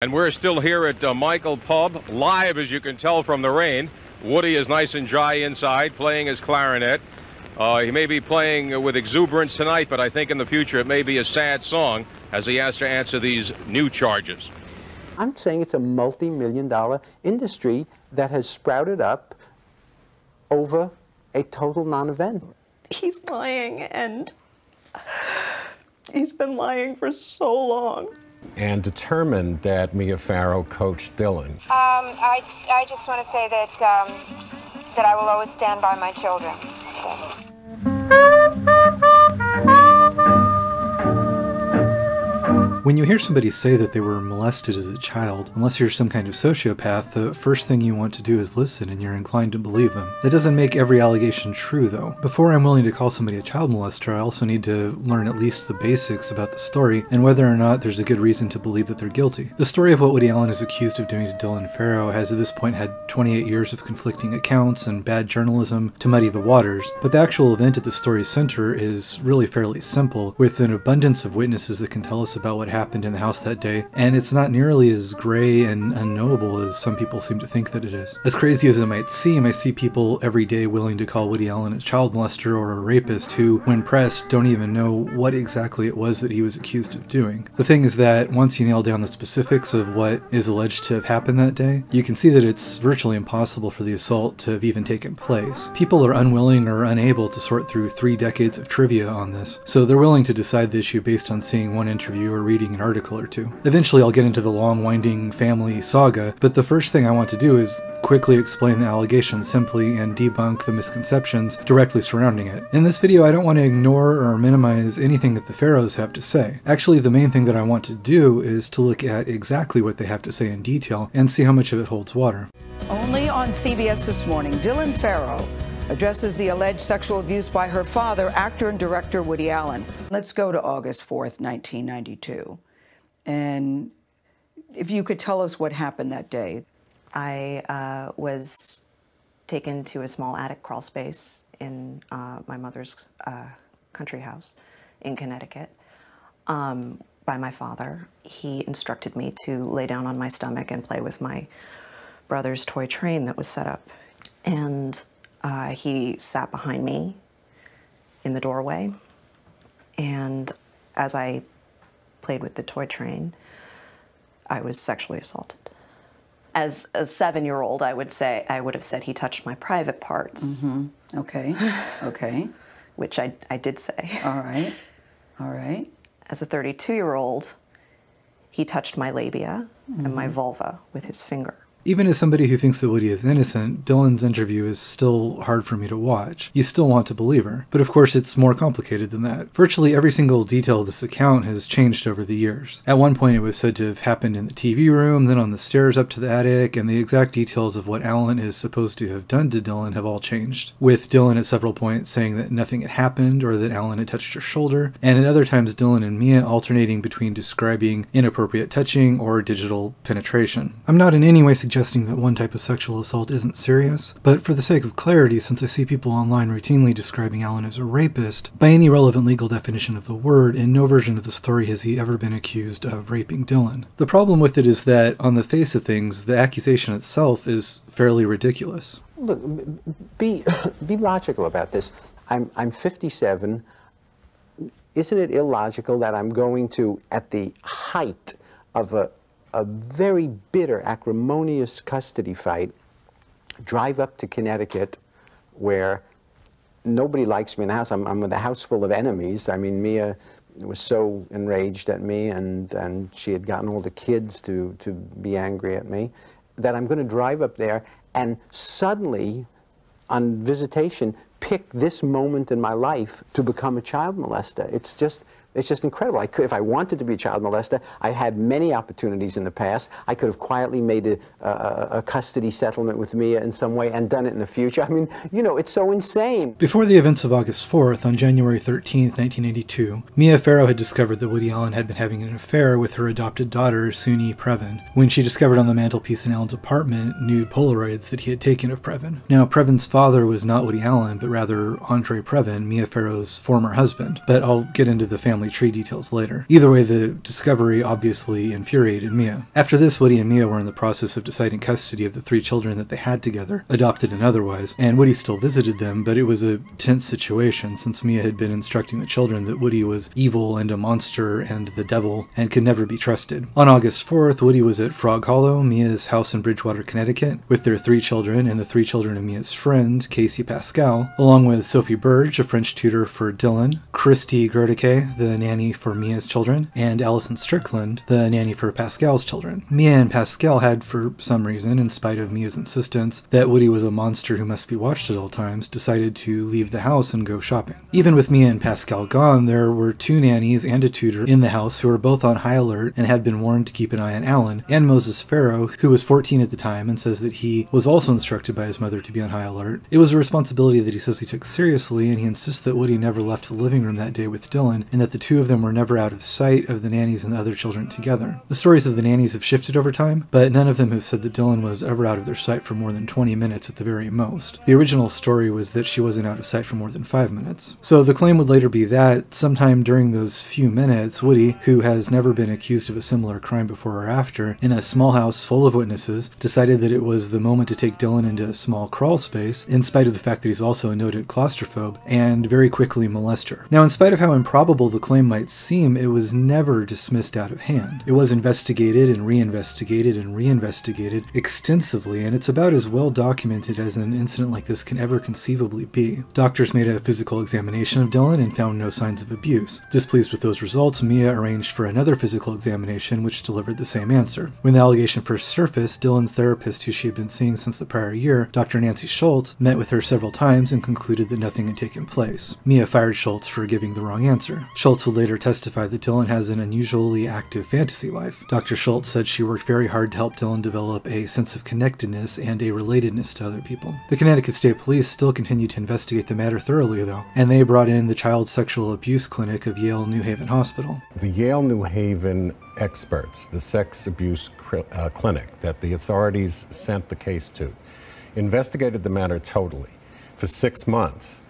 And we're still here at Michael Pub, live as you can tell from the rain. Woody is nice and dry inside, playing his clarinet. He may be playing with exuberance tonight, but I think in the future it may be a sad song as he has to answer these new charges. I'm saying it's a multi-million-dollar industry that has sprouted up over a total non-event. He's lying, and he's been lying for so long. And determined that Mia Farrow coached Dylan. I just want to say that that I will always stand by my children. That's it. When you hear somebody say that they were molested as a child, unless you're some kind of sociopath, the first thing you want to do is listen, and you're inclined to believe them. That doesn't make every allegation true, though. Before I'm willing to call somebody a child molester, I also need to learn at least the basics about the story, and whether or not there's a good reason to believe that they're guilty. The story of what Woody Allen is accused of doing to Dylan Farrow has at this point had 28 years of conflicting accounts and bad journalism to muddy the waters, but the actual event at the story's center is really fairly simple, with an abundance of witnesses that can tell us about what happened in the house that day, and it's not nearly as gray and unknowable as some people seem to think that it is. As crazy as it might seem, I see people every day willing to call Woody Allen a child molester or a rapist who, when pressed, don't even know what exactly it was that he was accused of doing. The thing is that once you nail down the specifics of what is alleged to have happened that day, you can see that it's virtually impossible for the assault to have even taken place. People are unwilling or unable to sort through 3 decades of trivia on this, so they're willing to decide the issue based on seeing one interview or reading an article or two. Eventually I'll get into the long winding family saga, but the first thing I want to do is quickly explain the allegations simply and debunk the misconceptions directly surrounding it. In this video I don't want to ignore or minimize anything that the Farrows have to say. Actually, the main thing that I want to do is to look at exactly what they have to say in detail and see how much of it holds water. Only on CBS This Morning, Dylan Farrow addresses the alleged sexual abuse by her father, actor and director Woody Allen. Let's go to August 4th, 1992. And if you could tell us what happened that day. I was taken to a small attic crawl space in my mother's country house in Connecticut by my father. He instructed me to lay down on my stomach and play with my brother's toy train that was set up. And he sat behind me in the doorway, and as I played with the toy train, I was sexually assaulted. As a 7-year-old, I would have said he touched my private parts. Mm-hmm. Okay, okay. Which I did say. All right, all right. As a 32-year-old, he touched my labia and my vulva with his finger. Even as somebody who thinks that Woody is innocent, Dylan's interview is still hard for me to watch. You still want to believe her. But of course it's more complicated than that. Virtually every single detail of this account has changed over the years. At one point it was said to have happened in the TV room, then on the stairs up to the attic, and the exact details of what Allen is supposed to have done to Dylan have all changed. With Dylan at several points saying that nothing had happened or that Allen had touched her shoulder, and at other times Dylan and Mia alternating between describing inappropriate touching or digital penetration. I'm not in any way suggesting that one type of sexual assault isn't serious, but for the sake of clarity, since I see people online routinely describing Allen as a rapist, by any relevant legal definition of the word, in no version of the story has he ever been accused of raping Dylan. The problem with it is that, on the face of things, the accusation itself is fairly ridiculous. Look, be logical about this. I'm 57. Isn't it illogical that I'm going to, at the height of a very bitter, acrimonious custody fight, drive up to Connecticut where nobody likes me in the house. I'm with a house full of enemies. I mean, Mia was so enraged at me, and she had gotten all the kids to be angry at me, that I'm going to drive up there and suddenly, on visitation, pick this moment in my life to become a child molester. It's just incredible. I could, if I wanted to be a child molester, I had many opportunities in the past. I could have quietly made a custody settlement with Mia in some way and done it in the future. I mean, you know, it's so insane. Before the events of August 4th, on January 13th, 1982, Mia Farrow had discovered that Woody Allen had been having an affair with her adopted daughter, Sunni Previn, when she discovered on the mantelpiece in Allen's apartment nude Polaroids that he had taken of Previn. Now, Previn's father was not Woody Allen, but rather Andre Previn, Mia Farrow's former husband. But I'll get into the family family tree details later. Either way, the discovery obviously infuriated Mia. After this, Woody and Mia were in the process of deciding custody of the 3 children that they had together, adopted and otherwise, and Woody still visited them, but it was a tense situation since Mia had been instructing the children that Woody was evil and a monster and the devil and could never be trusted. On August 4th, Woody was at Frog Hollow, Mia's house in Bridgewater, Connecticut, with their 3 children and the 3 children of Mia's friend, Casey Pascal, along with Sophie Burge, a French tutor for Dylan, Christy Gerdeke, the nanny for Mia's children, and Allison Strickland, the nanny for Pascal's children. Mia and Pascal had, for some reason, in spite of Mia's insistence that Woody was a monster who must be watched at all times, decided to leave the house and go shopping. Even with Mia and Pascal gone, there were 2 nannies and a tutor in the house who were both on high alert and had been warned to keep an eye on Alan, and Moses Farrow, who was 14 at the time and says that he was also instructed by his mother to be on high alert. It was a responsibility that he says he took seriously, and he insists that Woody never left the living room that day with Dylan, and that the 2 of them were never out of sight of the nannies and the other children together. The stories of the nannies have shifted over time, but none of them have said that Dylan was ever out of their sight for more than 20 minutes at the very most. The original story was that she wasn't out of sight for more than 5 minutes. So the claim would later be that, sometime during those few minutes, Woody, who has never been accused of a similar crime before or after, in a small house full of witnesses, decided that it was the moment to take Dylan into a small crawl space, in spite of the fact that he's also a noted claustrophobe, and very quickly molest her. Now, in spite of how improbable the claim might seem, it was never dismissed out of hand. It was investigated and reinvestigated and reinvestigated extensively, and it's about as well documented as an incident like this can ever conceivably be. Doctors made a physical examination of Dylan and found no signs of abuse. Displeased with those results, Mia arranged for another physical examination which delivered the same answer. When the allegation first surfaced, Dylan's therapist, who she had been seeing since the prior year, Dr. Nancy Schultz, met with her several times and concluded that nothing had taken place. Mia fired Schultz for giving the wrong answer. Schultz would later testify that Dylan has an unusually active fantasy life. Dr. Schultz said she worked very hard to help Dylan develop a sense of connectedness and a relatedness to other people. The Connecticut State Police still continued to investigate the matter thoroughly, though, and they brought in the Child Sexual Abuse Clinic of Yale New Haven Hospital. The Yale New Haven experts, the sex abuse clinic that the authorities sent the case to, investigated the matter totally for 6 months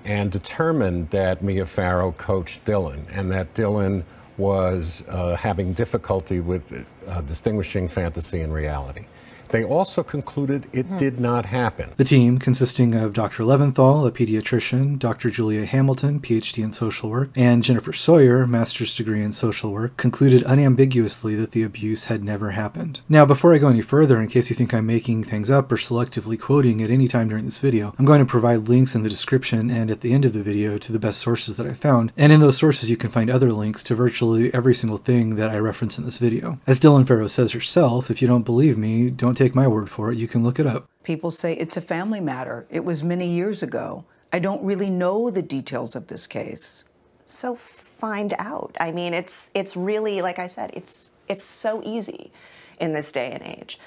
and determined that Mia Farrow coached Dylan and that Dylan was having difficulty with distinguishing fantasy and reality. They also concluded it did not happen. The team, consisting of Dr. Leventhal, a pediatrician, Dr. Julia Hamilton, PhD in social work, and Jennifer Sawyer, master's degree in social work, concluded unambiguously that the abuse had never happened. Now, before I go any further, in case you think I'm making things up or selectively quoting at any time during this video, I'm going to provide links in the description and at the end of the video to the best sources that I found, and in those sources you can find other links to virtually every single thing that I reference in this video. As Dylan Farrow says herself, if you don't believe me, don't take my word for it, you can look it up. People say it's a family matter. It was many years ago. I don't really know the details of this case. So find out. I mean, it's really, like I said, it's so easy in this day and age.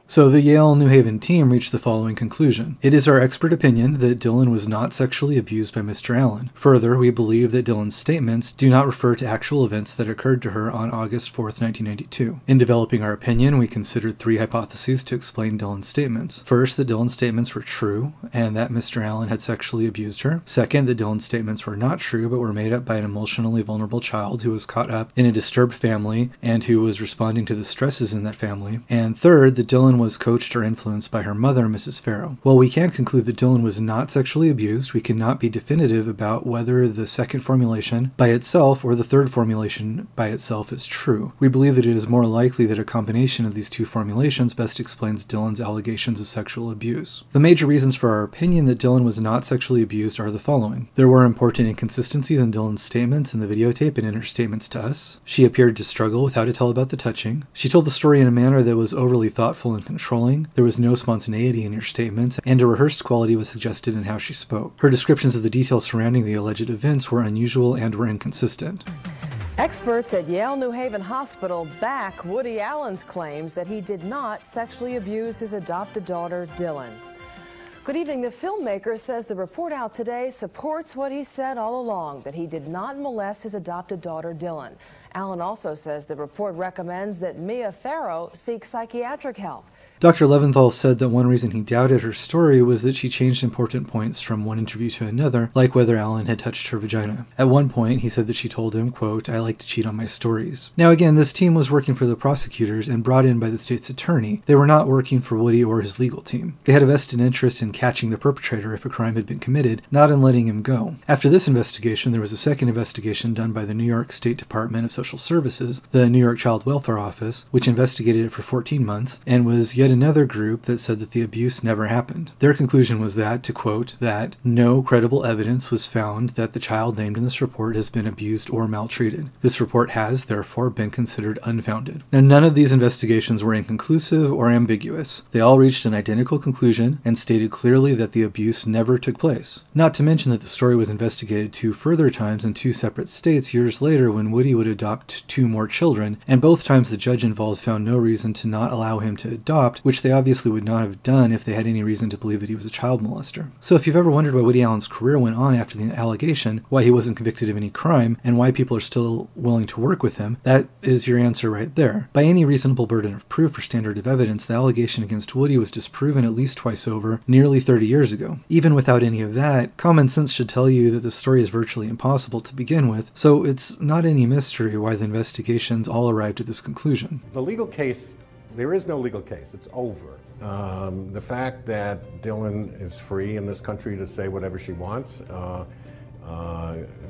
So the Yale New Haven team reached the following conclusion. It is our expert opinion that Dylan was not sexually abused by Mr. Allen. Further, we believe that Dylan's statements do not refer to actual events that occurred to her on August 4th, 1992. In developing our opinion, we considered 3 hypotheses to explain Dylan's statements. First, that Dylan's statements were true, and that Mr. Allen had sexually abused her. Second, that Dylan's statements were not true, but were made up by an emotionally vulnerable child who was caught up in a disturbed family and who was responding to the stresses in that family. And third, that Dylan was coached or influenced by her mother, Mrs. Farrow. While we can conclude that Dylan was not sexually abused, we cannot be definitive about whether the second formulation by itself or the third formulation by itself is true. We believe that it is more likely that a combination of these 2 formulations best explains Dylan's allegations of sexual abuse. The major reasons for our opinion that Dylan was not sexually abused are the following. There were important inconsistencies in Dylan's statements in the videotape and in her statements to us. She appeared to struggle with how to tell about the touching. She told the story in a manner that was overly thoughtful and controlling. There was no spontaneity in her statements, and a rehearsed quality was suggested in how she spoke. Her descriptions of the details surrounding the alleged events were unusual and were inconsistent. Experts at Yale New Haven Hospital back Woody Allen's claims that he did not sexually abuse his adopted daughter, Dylan. Good evening. The filmmaker says the report out today supports what he said all along, that he did not molest his adopted daughter, Dylan. Allen also says the report recommends that Mia Farrow seek psychiatric help. Dr. Leventhal said that one reason he doubted her story was that she changed important points from one interview to another, like whether Allen had touched her vagina. At one point, he said that she told him, quote, "I like to cheat on my stories." Now again, this team was working for the prosecutors and brought in by the state's attorney. They were not working for Woody or his legal team. They had a vested interest in catching the perpetrator if a crime had been committed, not in letting him go. After this investigation, there was a second investigation done by the New York State Department of Social Services, the New York Child Welfare Office, which investigated it for 14 months, and was yet another group that said that the abuse never happened. Their conclusion was that, to quote, that no credible evidence was found that the child named in this report has been abused or maltreated. This report has, therefore, been considered unfounded. Now, none of these investigations were inconclusive or ambiguous. They all reached an identical conclusion and stated clearly that the abuse never took place. Not to mention that the story was investigated 2 further times in 2 separate states years later when Woody would adopt 2 more children, and both times the judge involved found no reason to not allow him to adopt, which they obviously would not have done if they had any reason to believe that he was a child molester. So if you've ever wondered why Woody Allen's career went on after the allegation, why he wasn't convicted of any crime, and why people are still willing to work with him, that is your answer right there. By any reasonable burden of proof or standard of evidence, the allegation against Woody was disproven at least twice over, nearly 30 years ago. Even without any of that, common sense should tell you that the story is virtually impossible to begin with, so it's not any mystery why the investigations all arrived at this conclusion. The legal case, there is no legal case. It's over. The fact that Dylan is free in this country to say whatever she wants,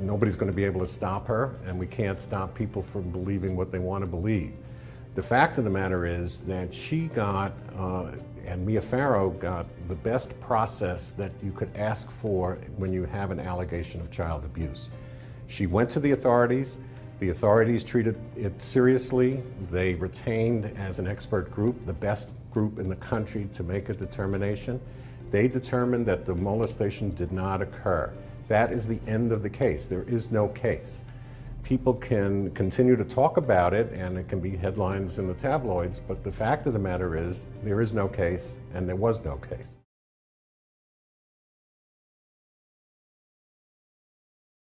nobody's going to be able to stop her, and we can't stop people from believing what they want to believe. The fact of the matter is that she got, and Mia Farrow got, the best process that you could ask for when you have an allegation of child abuse. She went to the authorities. The authorities treated it seriously. They retained, as an expert group, the best group in the country to make a determination. They determined that the molestation did not occur. That is the end of the case. There is no case. People can continue to talk about it, and it can be headlines in the tabloids, but the fact of the matter is there is no case, and there was no case.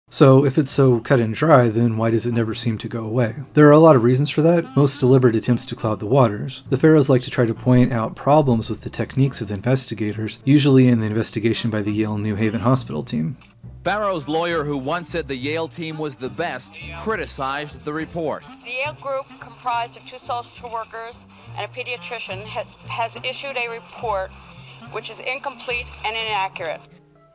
So if it's so cut and dry, then why does it never seem to go away? There are a lot of reasons for that, most deliberate attempts to cloud the waters. The Farrows like to try to point out problems with the techniques of the investigators, usually in the investigation by the Yale New Haven Hospital team. Farrow's lawyer, who once said the Yale team was the best, criticized the report. The Yale group, comprised of 2 social workers and a pediatrician, has issued a report which is incomplete and inaccurate.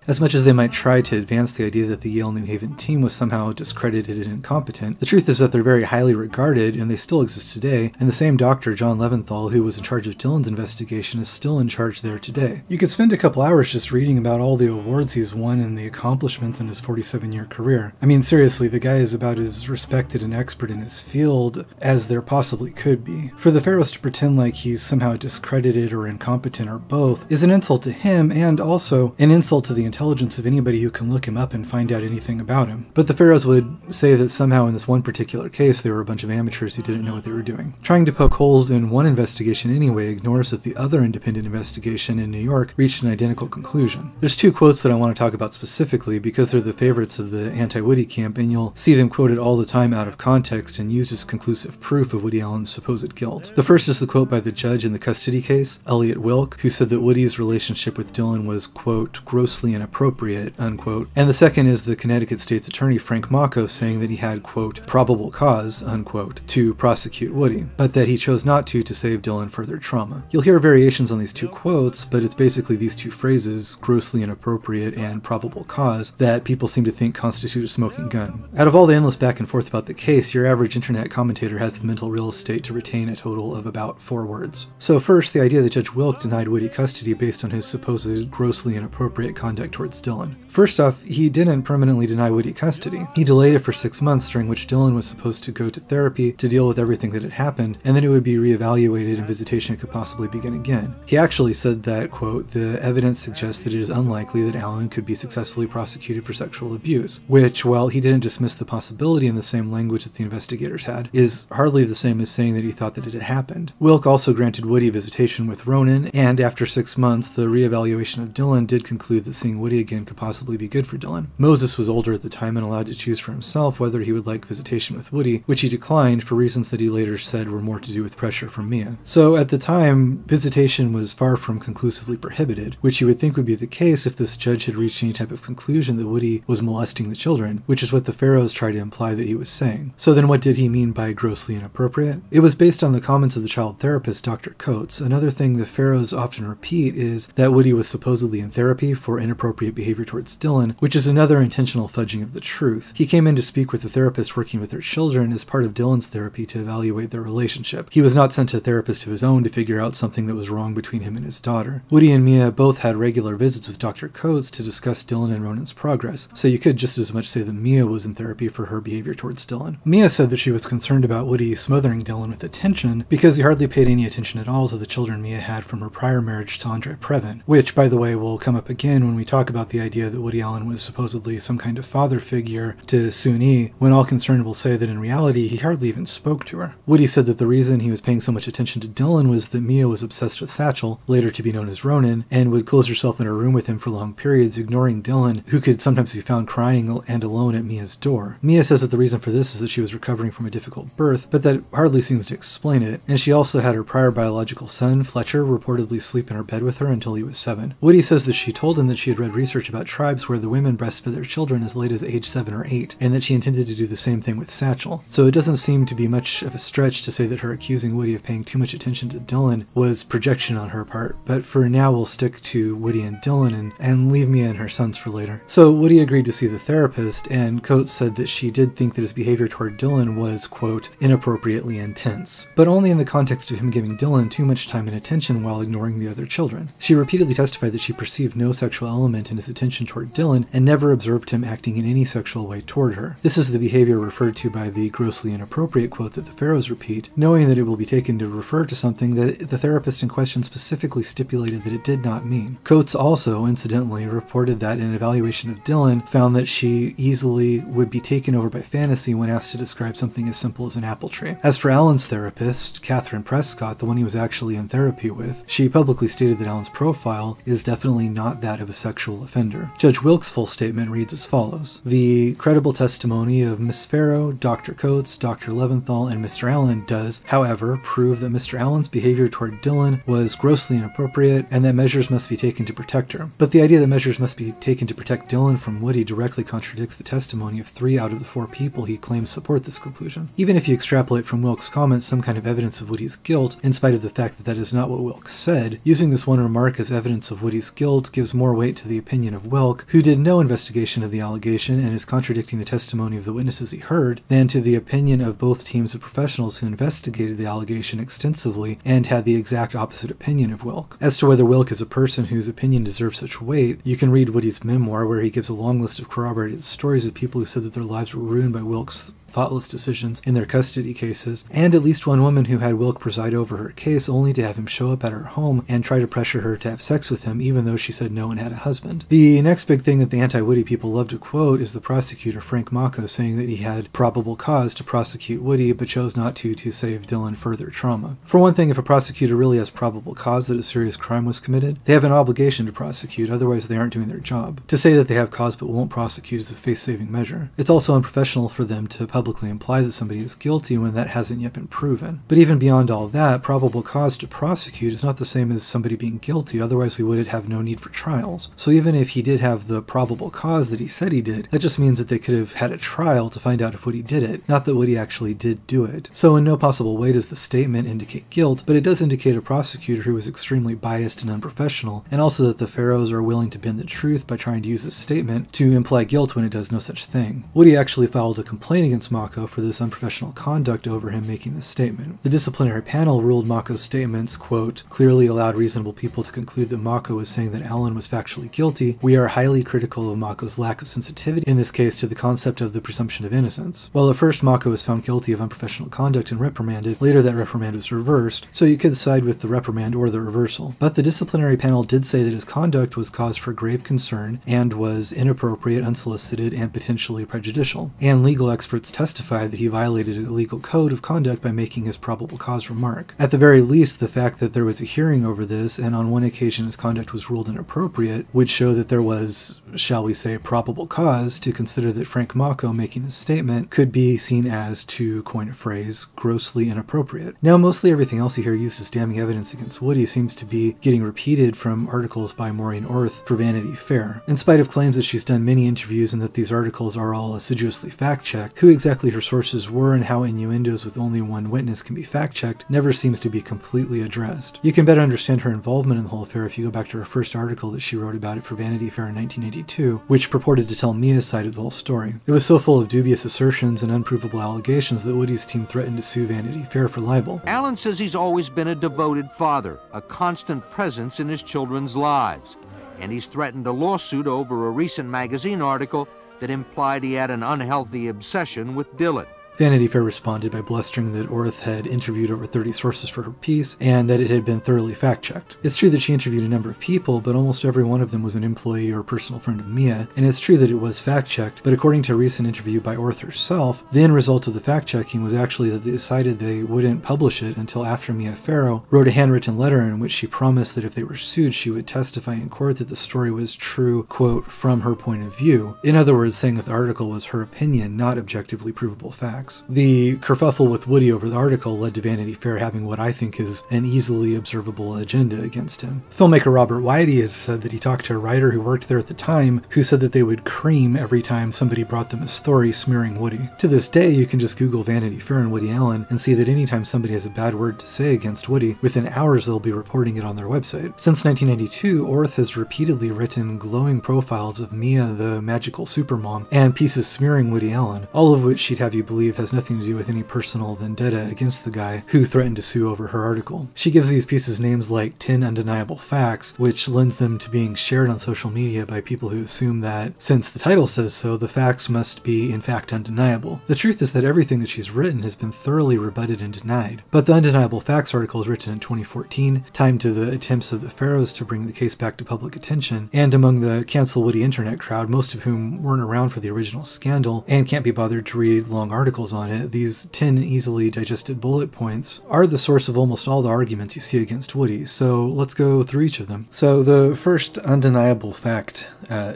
As much as they might try to advance the idea that the Yale New Haven team was somehow discredited and incompetent, the truth is that they're very highly regarded and they still exist today, and the same doctor, John Leventhal, who was in charge of Dylan's investigation, is still in charge there today. You could spend a couple hours just reading about all the awards he's won and the accomplishments in his 47-year career. I mean, seriously, the guy is about as respected and expert in his field as there possibly could be. For the Farrows to pretend like he's somehow discredited or incompetent or both is an insult to him and also an insult to the intelligence of anybody who can look him up and find out anything about him. But the Farrows would say that somehow in this one particular case they were a bunch of amateurs who didn't know what they were doing. Trying to poke holes in one investigation anyway ignores that the other independent investigation in New York reached an identical conclusion. There's 2 quotes that I want to talk about specifically because they're the favorites of the anti-Woody camp, and you'll see them quoted all the time out of context and used as conclusive proof of Woody Allen's supposed guilt. The first is the quote by the judge in the custody case, Elliot Wilk, who said that Woody's relationship with Dylan was, quote, grossly inappropriate, unquote. And the second is the Connecticut State's Attorney Frank Mocco saying that he had, quote, probable cause, unquote, to prosecute Woody, but that he chose not to save Dylan further trauma. You'll hear variations on these 2 quotes, but it's basically these 2 phrases, grossly inappropriate and probable cause, that people seem to think constitute a smoking gun. Out of all the endless back and forth about the case, your average internet commentator has the mental real estate to retain a total of about 4 words. So first, the idea that Judge Wilk denied Woody custody based on his supposed grossly inappropriate conduct towards Dylan. First off, he didn't permanently deny Woody custody. He delayed it for 6 months, during which Dylan was supposed to go to therapy to deal with everything that had happened, and then it would be reevaluated and visitation could possibly begin again. He actually said that, quote, the evidence suggests that it is unlikely that Alan could be successfully prosecuted for sexual abuse, which, while he didn't dismiss the possibility in the same language that the investigators had, is hardly the same as saying that he thought that it had happened. Wilk also granted Woody visitation with Ronan, and after 6 months, the reevaluation of Dylan did conclude that seeing Woody again could possibly be good for Dylan. Moses was older at the time and allowed to choose for himself whether he would like visitation with Woody, which he declined for reasons that he later said were more to do with pressure from Mia. So at the time, visitation was far from conclusively prohibited, which you would think would be the case if this judge had reached any type of conclusion that Woody was molesting the children, which is what the Pharaohs tried to imply that he was saying. So then what did he mean by grossly inappropriate? It was based on the comments of the child therapist, Dr. Coates. Another thing the Pharaohs often repeat is that Woody was supposedly in therapy for inappropriate behavior towards Dylan, which is another intentional fudging of the truth. He came in to speak with the therapist working with their children as part of Dylan's therapy to evaluate their relationship. He was not sent to a therapist of his own to figure out something that was wrong between him and his daughter. Woody and Mia both had regular visits with Dr. Coates to discuss Dylan and Ronan's progress, so you could just as much say that Mia was in therapy for her behavior towards Dylan. Mia said that she was concerned about Woody smothering Dylan with attention because he hardly paid any attention at all to the children Mia had from her prior marriage to Andre Previn, which, by the way, will come up again when we talk about the idea that Woody Allen was supposedly some kind of father figure to Sunni, when all concerned will say that in reality he hardly even spoke to her. Woody said that the reason he was paying so much attention to Dylan was that Mia was obsessed with Satchel, later to be known as Ronan, and would close herself in her room with him for long periods, ignoring Dylan, who could sometimes be found crying and alone at Mia's door. Mia says that the reason for this is that she was recovering from a difficult birth, but that hardly seems to explain it, and she also had her prior biological son, Fletcher, reportedly sleep in her bed with her until he was 7. Woody says that she told him that she had read research about tribes where the women breastfed their children as late as age 7 or 8, and that she intended to do the same thing with Satchel. So it doesn't seem to be much of a stretch to say that her accusing Woody of paying too much attention to Dylan was projection on her part, but for now we'll stick to Woody and Dylan and leave Mia and her sons for later. So Woody agreed to see the therapist, and Coates said that she did think that his behavior toward Dylan was, quote, inappropriately intense, but only in the context of him giving Dylan too much time and attention while ignoring the other children. She repeatedly testified that she perceived no sexual element in his attention toward Dylan and never observed him acting in any sexual way toward her. This is the behavior referred to by the grossly inappropriate quote that the Pharaohs repeat, knowing that it will be taken to refer to something that the therapist in question specifically stipulated that it did not mean. Coates also, incidentally, reported that an evaluation of Dylan found that she easily would be taken over by fantasy when asked to describe something as simple as an apple tree. As for Alan's therapist, Catherine Prescott, the one he was actually in therapy with, she publicly stated that Alan's profile is definitely not that of a sexual offender. Judge Wilk's full statement reads as follows: the credible testimony of Miss Farrow, Dr. Coates, Dr. Leventhal, and Mr. Allen does, however, prove that Mr. Allen's behavior toward Dylan was grossly inappropriate and that measures must be taken to protect her. But the idea that measures must be taken to protect Dylan from Woody directly contradicts the testimony of 3 out of the 4 people he claims support this conclusion. Even if you extrapolate from Wilk's comments some kind of evidence of Woody's guilt, in spite of the fact that that is not what Wilk said, using this one remark as evidence of Woody's guilt gives more weight to the opinion of Wilk, who did no investigation of the allegation and is contradicting the testimony of the witnesses he heard, than to the opinion of both teams of professionals who investigated the allegation extensively and had the exact opposite opinion of Wilk. As to whether Wilk is a person whose opinion deserves such weight, you can read Woody's memoir, where he gives a long list of corroborated stories of people who said that their lives were ruined by Wilk's thoughtless decisions in their custody cases, and at least one woman who had Wilk preside over her case only to have him show up at her home and try to pressure her to have sex with him even though she said no and had a husband. The next big thing that the anti-Woody people love to quote is the prosecutor Frank Mako saying that he had probable cause to prosecute Woody but chose not to save Dylan further trauma. For one thing, if a prosecutor really has probable cause that a serious crime was committed, they have an obligation to prosecute, otherwise they aren't doing their job. To say that they have cause but won't prosecute is a face-saving measure. It's also unprofessional for them to publicly imply that somebody is guilty when that hasn't yet been proven. But even beyond all that, probable cause to prosecute is not the same as somebody being guilty, otherwise we would have no need for trials. So even if he did have the probable cause that he said he did, that just means that they could have had a trial to find out if Woody did it, not that Woody actually did do it. So in no possible way does the statement indicate guilt, but it does indicate a prosecutor who is extremely biased and unprofessional, and also that the Pharaohs are willing to bend the truth by trying to use this statement to imply guilt when it does no such thing. Woody actually filed a complaint against against Mako for this unprofessional conduct over him making this statement. The disciplinary panel ruled Mako's statements, quote, clearly allowed reasonable people to conclude that Mako was saying that Alan was factually guilty. We are highly critical of Mako's lack of sensitivity, in this case to the concept of the presumption of innocence. While at first Mako was found guilty of unprofessional conduct and reprimanded, later that reprimand was reversed, so you could side with the reprimand or the reversal. But the disciplinary panel did say that his conduct was cause for grave concern and was inappropriate, unsolicited, and potentially prejudicial. And legal experts testified that he violated a legal code of conduct by making his probable cause remark. At the very least, the fact that there was a hearing over this, and on one occasion his conduct was ruled inappropriate, would show that there was, shall we say, probable cause to consider that Frank Mako making this statement could be seen as, to coin a phrase, grossly inappropriate. Now, mostly everything else you hear used as damning evidence against Woody seems to be getting repeated from articles by Maureen Orth for Vanity Fair. In spite of claims that she's done many interviews and that these articles are all assiduously fact-checked, who exactly her sources were and how innuendos with only one witness can be fact-checked never seems to be completely addressed. You can better understand her involvement in the whole affair if you go back to her first article that she wrote about it for Vanity Fair in 1982, which purported to tell Mia's side of the whole story. It was so full of dubious assertions and unprovable allegations that Woody's team threatened to sue Vanity Fair for libel. Alan says he's always been a devoted father, a constant presence in his children's lives, and he's threatened a lawsuit over a recent magazine article that implied he had an unhealthy obsession with Dylan. Vanity Fair responded by blustering that Orth had interviewed over 30 sources for her piece, and that it had been thoroughly fact-checked. It's true that she interviewed a number of people, but almost every one of them was an employee or personal friend of Mia, and it's true that it was fact-checked, but according to a recent interview by Orth herself, the end result of the fact-checking was actually that they decided they wouldn't publish it until after Mia Farrow wrote a handwritten letter in which she promised that if they were sued, she would testify in court that the story was true, quote, from her point of view. In other words, saying that the article was her opinion, not objectively provable facts. The kerfuffle with Woody over the article led to Vanity Fair having what I think is an easily observable agenda against him. Filmmaker Robert Whitey has said that he talked to a writer who worked there at the time who said that they would cream every time somebody brought them a story smearing Woody. To this day, you can just Google Vanity Fair and Woody Allen and see that anytime somebody has a bad word to say against Woody, within hours they'll be reporting it on their website. Since 1992, Orth has repeatedly written glowing profiles of Mia the magical supermom and pieces smearing Woody Allen, all of which she'd have you believe has nothing to do with any personal vendetta against the guy who threatened to sue over her article. She gives these pieces names like 10 undeniable facts, which lends them to being shared on social media by people who assume that, since the title says so, the facts must be in fact undeniable. The truth is that everything that she's written has been thoroughly rebutted and denied. But the Undeniable Facts article is written in 2014, timed to the attempts of the Farrows to bring the case back to public attention, and among the Cancel Woody internet crowd, most of whom weren't around for the original scandal and can't be bothered to read long articles on it, these 10 easily digested bullet points are the source of almost all the arguments you see against Woody, so let's go through each of them. So the first undeniable fact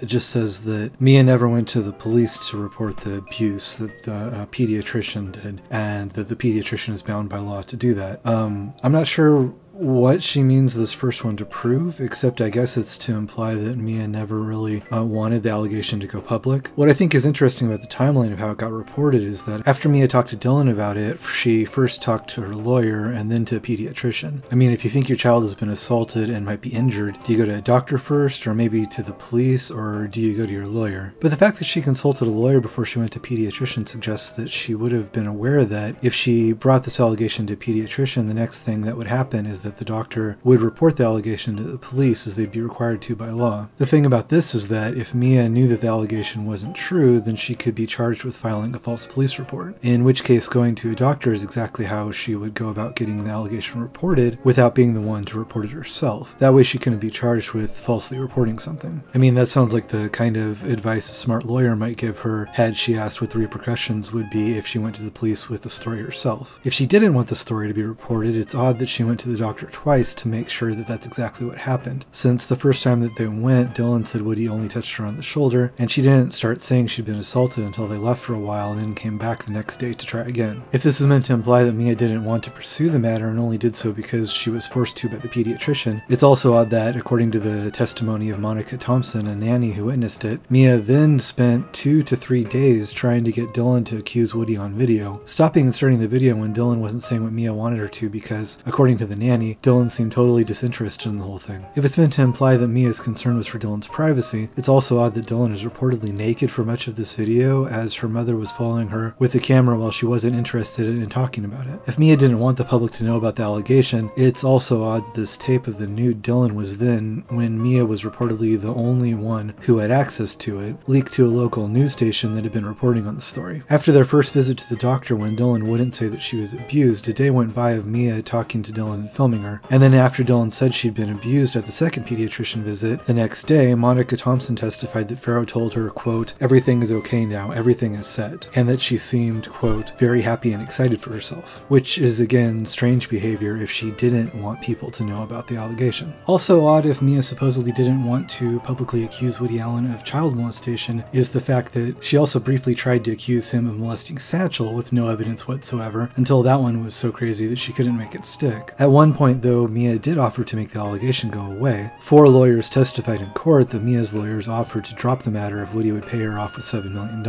just says that Mia never went to the police to report the abuse that the pediatrician did, and that the pediatrician is bound by law to do that. I'm not sure what she means this first one to prove, except I guess it's to imply that Mia never really wanted the allegation to go public. What I think is interesting about the timeline of how it got reported is that after Mia talked to Dylan about it, she first talked to her lawyer and then to a pediatrician. I mean, if you think your child has been assaulted and might be injured, do you go to a doctor first, or maybe to the police, or do you go to your lawyer? But the fact that she consulted a lawyer before she went to pediatrician suggests that she would have been aware that if she brought this allegation to a pediatrician, the next thing that would happen is that the doctor would report the allegation to the police, as they'd be required to by law. The thing about this is that if Mia knew that the allegation wasn't true, then she could be charged with filing a false police report, in which case going to a doctor is exactly how she would go about getting the allegation reported without being the one to report it herself. That way she couldn't be charged with falsely reporting something. I mean, that sounds like the kind of advice a smart lawyer might give her had she asked what the repercussions would be if she went to the police with the story herself. If she didn't want the story to be reported, it's odd that she went to the doctor twice to make sure that that's exactly what happened, since the first time that they went, Dylan said Woody only touched her on the shoulder, and she didn't start saying she'd been assaulted until they left for a while and then came back the next day to try again. If this is meant to imply that Mia didn't want to pursue the matter and only did so because she was forced to by the pediatrician, it's also odd that, according to the testimony of Monica Thompson, a nanny who witnessed it, Mia then spent 2 to 3 days trying to get Dylan to accuse Woody on video, stopping and starting the video when Dylan wasn't saying what Mia wanted her to because, according to the nanny, me, Dylan seemed totally disinterested in the whole thing. If it's meant to imply that Mia's concern was for Dylan's privacy, it's also odd that Dylan is reportedly naked for much of this video, as her mother was following her with the camera while she wasn't interested in talking about it. If Mia didn't want the public to know about the allegation, it's also odd that this tape of the nude Dylan was then, when Mia was reportedly the only one who had access to it, leaked to a local news station that had been reporting on the story. After their first visit to the doctor, when Dylan wouldn't say that she was abused, a day went by of Mia talking to Dylan and filming her, and then after Dylan said she'd been abused at the second pediatrician visit, the next day, Monica Thompson testified that Farrow told her, quote, "Everything is okay now, everything is set," and that she seemed, quote, "very happy and excited for herself," which is again strange behavior if she didn't want people to know about the allegation. Also odd if Mia supposedly didn't want to publicly accuse Woody Allen of child molestation is the fact that she also briefly tried to accuse him of molesting Satchel with no evidence whatsoever, until that one was so crazy that she couldn't make it stick. At one point though, Mia did offer to make the allegation go away. 4 lawyers testified in court that Mia's lawyers offered to drop the matter if Woody would pay her off with $7 million.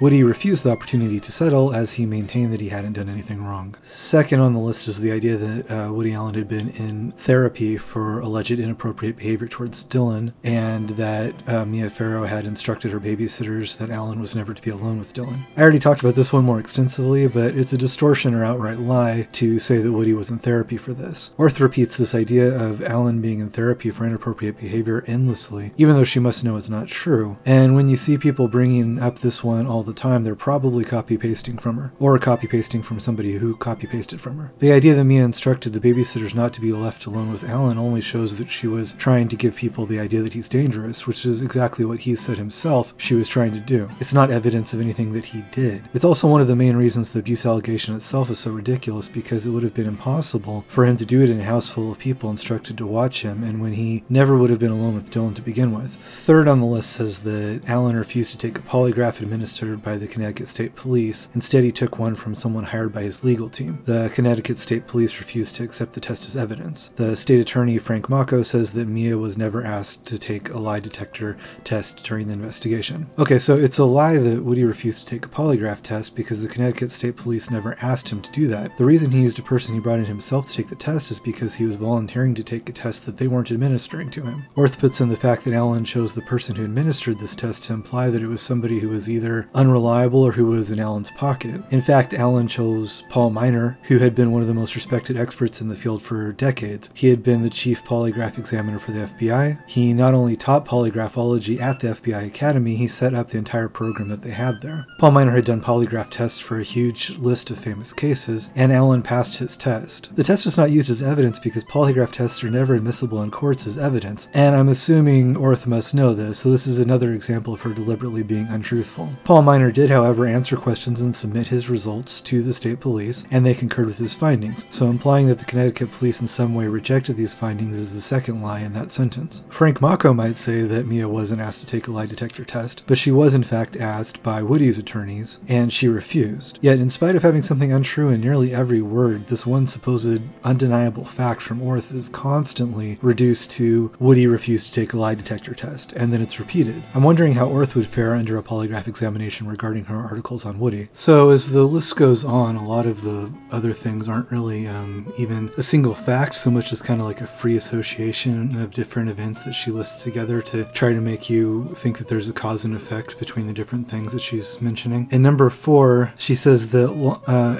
Woody refused the opportunity to settle, as he maintained that he hadn't done anything wrong. Second on the list is the idea that Woody Allen had been in therapy for alleged inappropriate behavior towards Dylan, and that Mia Farrow had instructed her babysitters that Allen was never to be alone with Dylan. I already talked about this one more extensively, but it's a distortion or outright lie to say that Woody was in therapy for this. Orth repeats this idea of Allen being in therapy for inappropriate behavior endlessly, even though she must know it's not true. And when you see people bringing up this one all the time, they're probably copy-pasting from her, or copy-pasting from somebody who copy-pasted from her. The idea that Mia instructed the babysitters not to be left alone with Allen only shows that she was trying to give people the idea that he's dangerous, which is exactly what he said himself she was trying to do. It's not evidence of anything that he did. It's also one of the main reasons the abuse allegation itself is so ridiculous, because it would have been impossible for him to do it in a house full of people instructed to watch him, and when he never would have been alone with Dylan to begin with. Third on the list says that Allen refused to take a polygraph administered by the Connecticut State Police. Instead, he took one from someone hired by his legal team. The Connecticut State Police refused to accept the test as evidence. The state attorney, Frank Mocco, says that Mia was never asked to take a lie detector test during the investigation. Okay, so it's a lie that Woody refused to take a polygraph test because the Connecticut State Police never asked him to do that. The reason he used a person he brought in himself to take the test is because he was volunteering to take a test that they weren't administering to him. Orth puts in the fact that Allen chose the person who administered this test to imply that it was somebody who was either unreliable or who was in Allen's pocket. In fact, Allen chose Paul Miner, who had been one of the most respected experts in the field for decades. He had been the chief polygraph examiner for the FBI. He not only taught polygraphology at the FBI Academy, he set up the entire program that they had there. Paul Miner had done polygraph tests for a huge list of famous cases, and Allen passed his test. The test was not used as evidence because polygraph tests are never admissible in courts as evidence, and I'm assuming Orth must know this, so this is another example of her deliberately being untruthful. Paul Miner did, however, answer questions and submit his results to the state police, and they concurred with his findings, so implying that the Connecticut police in some way rejected these findings is the second lie in that sentence. Frank Mocco might say that Mia wasn't asked to take a lie detector test, but she was in fact asked by Woody's attorneys, and she refused. Yet, in spite of having something untrue in nearly every word, this one supposed undeniable fact from Orth is constantly reduced to Woody refused to take a lie detector test, and then it's repeated. I'm wondering how Orth would fare under a polygraph examination regarding her articles on Woody. So as the list goes on, a lot of the other things aren't really even a single fact, so much as kind of like a free association of different events that she lists together to try to make you think that there's a cause and effect between the different things that she's mentioning. In number 4, she says that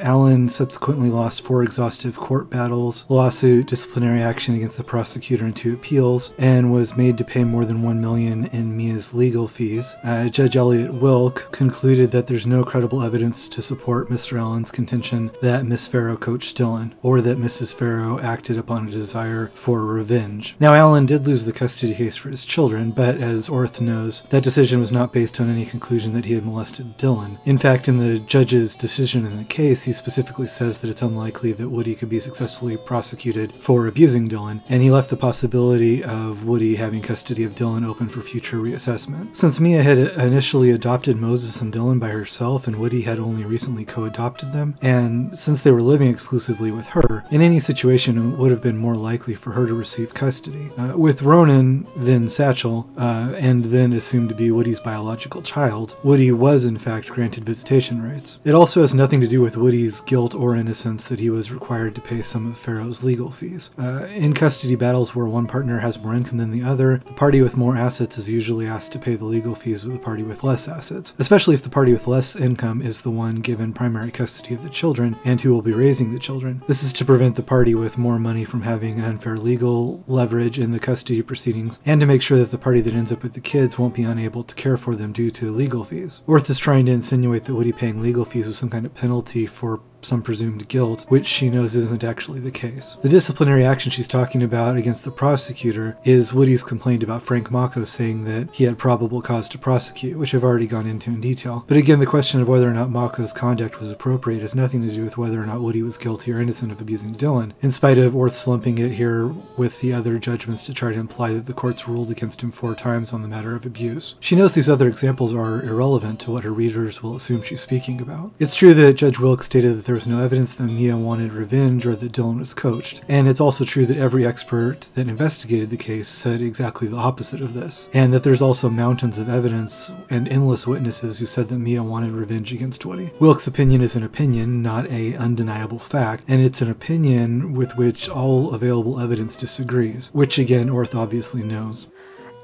Allen subsequently lost 4 exhaustive court battles, lawsuit, disciplinary action against the prosecutor, and 2 appeals, and was made to pay more than $1 million in Mia's legal fees. Judge Elliot Wilk concluded that there's no credible evidence to support Mr. Allen's contention that Miss Farrow coached Dylan, or that Mrs. Farrow acted upon a desire for revenge. Now, Allen did lose the custody case for his children, but as Orth knows, that decision was not based on any conclusion that he had molested Dylan. In fact, in the judge's decision in the case, he specifically says that it's unlikely that Woody could be successfully prosecuted for abusing Dylan, and he left the possibility of Woody having custody of Dylan open for future reassessment. Since Mia had initially adopted Moses and Dylan by herself, and Woody had only recently co-adopted them, and since they were living exclusively with her, in any situation it would have been more likely for her to receive custody. With Ronan, then Satchel, and then assumed to be Woody's biological child, Woody was in fact granted visitation rights. It also has nothing to do with Woody's guilt or innocence that he was required to pay some of Farrow's was legal fees. In custody battles where one partner has more income than the other, the party with more assets is usually asked to pay the legal fees of the party with less assets, especially if the party with less income is the one given primary custody of the children and who will be raising the children. This is to prevent the party with more money from having unfair legal leverage in the custody proceedings, and to make sure that the party that ends up with the kids won't be unable to care for them due to legal fees. Orth is trying to insinuate that Woody paying legal fees was some kind of penalty for some presumed guilt, which she knows isn't actually the case. The disciplinary action she's talking about against the prosecutor is Woody's complaint about Frank Mocco saying that he had probable cause to prosecute, which I've already gone into in detail. But again, the question of whether or not Mocco's conduct was appropriate has nothing to do with whether or not Woody was guilty or innocent of abusing Dylan, in spite of Orth slumping it here with the other judgments to try to imply that the courts ruled against him 4 times on the matter of abuse. She knows these other examples are irrelevant to what her readers will assume she's speaking about. It's true that Judge Wilkes stated that there was no evidence that Mia wanted revenge or that Dylan was coached, and it's also true that every expert that investigated the case said exactly the opposite of this, and that there's also mountains of evidence and endless witnesses who said that Mia wanted revenge against Woody. Wilkes' opinion is an opinion, not an undeniable fact, and it's an opinion with which all available evidence disagrees, which again Orth obviously knows.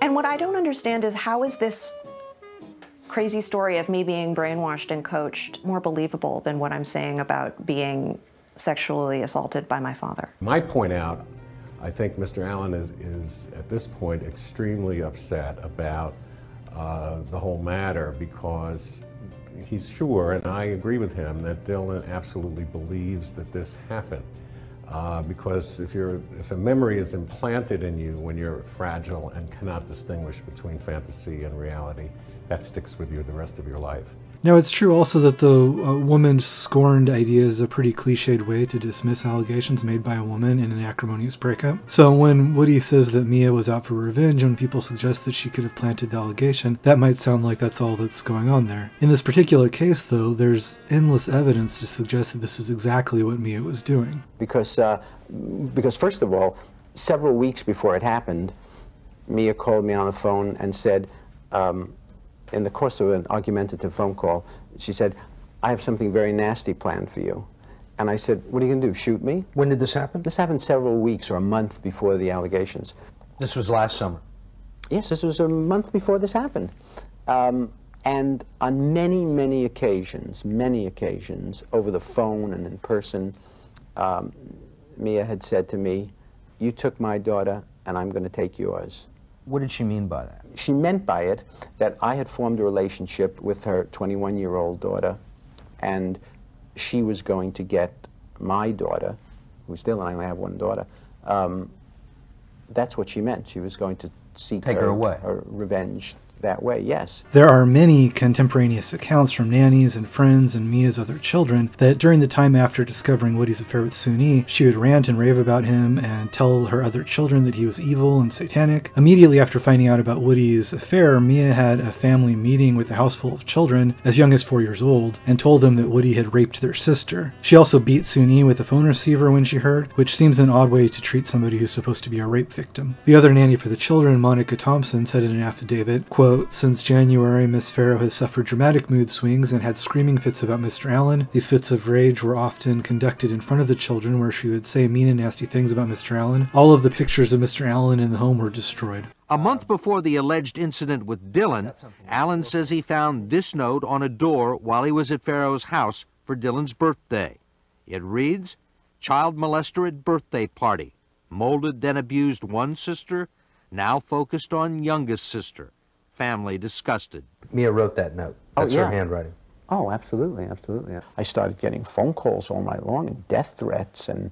And what I don't understand is, how is this crazy story of me being brainwashed and coached more believable than what I'm saying about being sexually assaulted by my father? Might point out, I think Mr. Allen is at this point extremely upset about the whole matter, because he's sure, and I agree with him, that Dylan absolutely believes that this happened. Because if a memory is implanted in you when you're fragile and cannot distinguish between fantasy and reality, that sticks with you the rest of your life. Now, it's true also that the woman scorned idea is a pretty cliched way to dismiss allegations made by a woman in an acrimonious breakup. So when Woody says that Mia was out for revenge, when people suggest that she could have planted the allegation, that might sound like that's all that's going on there. In this particular case, though, there's endless evidence to suggest that this is exactly what Mia was doing. Because first of all, several weeks before it happened, Mia called me on the phone and said, in the course of an argumentative phone call, she said, "I have something very nasty planned for you." And I said, "What are you going to do, shoot me?" When did this happen? This happened several weeks or a month before the allegations. This was last summer? Yes, this was a month before this happened. And on many occasions, over the phone and in person, Mia had said to me, "You took my daughter, and I'm going to take yours." What did she mean by that? She meant by it that I had formed a relationship with her 21-year-old daughter, and she was going to get my daughter, who's Dylan, I only have one daughter. That's what she meant. She was going to seek her away. Her revenge that way, yes. There are many contemporaneous accounts from nannies and friends and Mia's other children that during the time after discovering Woody's affair with Sunni, she would rant and rave about him and tell her other children that he was evil and satanic. Immediately after finding out about Woody's affair, Mia had a family meeting with a house full of children, as young as 4 years old, and told them that Woody had raped their sister. She also beat Sunni with a phone receiver when she heard, which seems an odd way to treat somebody who's supposed to be a rape victim. The other nanny for the children, Monica Thompson, said in an affidavit, quote, "Since January, Miss Farrow has suffered dramatic mood swings and had screaming fits about Mr. Allen. These fits of rage were often conducted in front of the children, where she would say mean and nasty things about Mr. Allen. All of the pictures of Mr. Allen in the home were destroyed." A month before the alleged incident with Dylan, Allen says he found this note on a door while he was at Farrow's house for Dylan's birthday. It reads, "Child molester at birthday party. Molded then abused one sister, now focused on youngest sister. Family disgusted." Mia wrote that note. That's her handwriting. Oh, absolutely. I started getting phone calls all night long and death threats and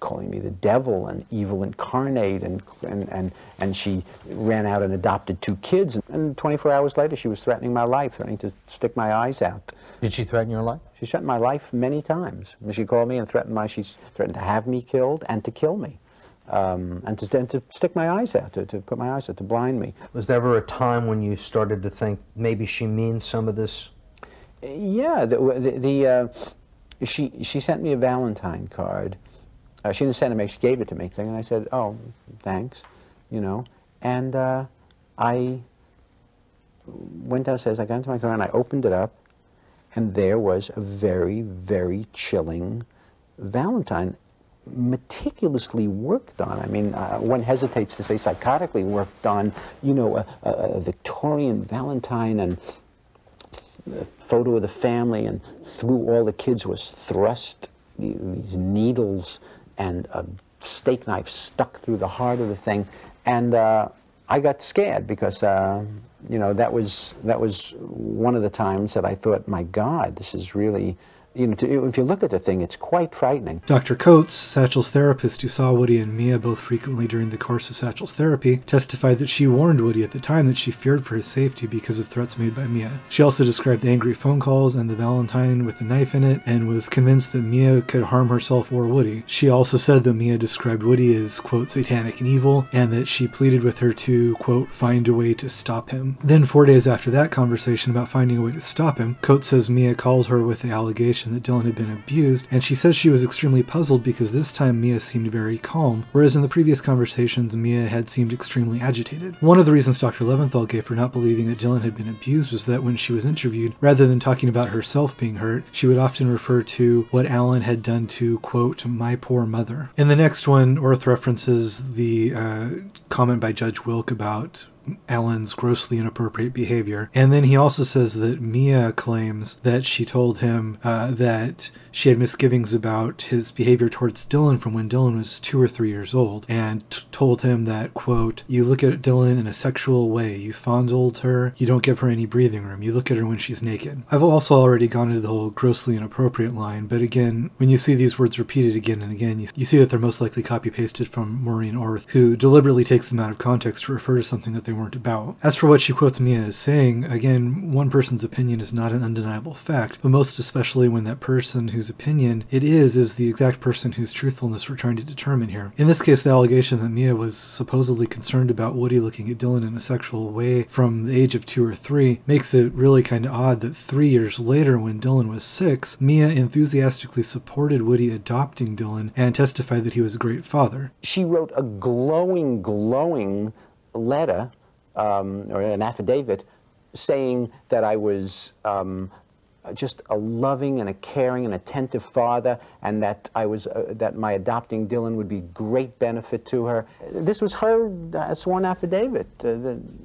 calling me the devil and evil incarnate, and she ran out and adopted 2 kids, and 24 hours later she was threatening my life, threatening to stick my eyes out. Did she threaten your life? She threatened my life many times. She called me and she threatened to have me killed and to kill me. And to stick my eyes out, to put my eyes out, to blind me. Was there ever a time when you started to think maybe she means some of this? Yeah, she sent me a Valentine card. She didn't send it to me, she gave it to me. And I said, "Oh, thanks," you know. And I went downstairs, I got into my car and I opened it up, and there was a very chilling Valentine. meticulously worked on. I mean, one hesitates to say psychotically worked on, you know, a Victorian Valentine and a photo of the family, and through all the kids was thrust these needles and a steak knife stuck through the heart of the thing. And I got scared because, you know, that was one of the times that I thought, my God, this is really, you know, if you look at the thing, it's quite frightening. Dr. Coates, Satchel's therapist who saw Woody and Mia both frequently during the course of Satchel's therapy, testified that she warned Woody at the time that she feared for his safety because of threats made by Mia. She also described the angry phone calls and the Valentine with the knife in it, and was convinced that Mia could harm herself or Woody. She also said that Mia described Woody as, quote, satanic and evil, and that she pleaded with her to, quote, find a way to stop him. Then 4 days after that conversation about finding a way to stop him, Coates says Mia calls her with the allegation that Dylan had been abused, and she says she was extremely puzzled because this time Mia seemed very calm, whereas in the previous conversations Mia had seemed extremely agitated. One of the reasons Dr. Leventhal gave for not believing that Dylan had been abused was that when she was interviewed, rather than talking about herself being hurt, she would often refer to what Alan had done to, quote, my poor mother. In the next one, Orth references the comment by Judge Wilk about Alan's grossly inappropriate behavior. And then he also says that Mia claims that she told him that she had misgivings about his behavior towards Dylan from when Dylan was 2 or 3 years old, and told him that, quote, you look at Dylan in a sexual way, you fondled her, you don't give her any breathing room, you look at her when she's naked. I've also already gone into the whole grossly inappropriate line, but again, when you see these words repeated again and again, you see that they're most likely copy-pasted from Maureen Orth, who deliberately takes them out of context to refer to something that they weren't about. As for what she quotes Mia as saying, again, one person's opinion is not an undeniable fact, but most especially when that person whose opinion it is the exact person whose truthfulness we're trying to determine here. In this case, the allegation that Mia was supposedly concerned about Woody looking at Dylan in a sexual way from the age of 2 or 3 makes it really kind of odd that 3 years later, when Dylan was 6, Mia enthusiastically supported Woody adopting Dylan and testified that he was a great father. She wrote a glowing letter, or an affidavit, saying that I was just a loving and a caring and attentive father, and that I was that my adopting Dylan would be great benefit to her. This was her sworn affidavit.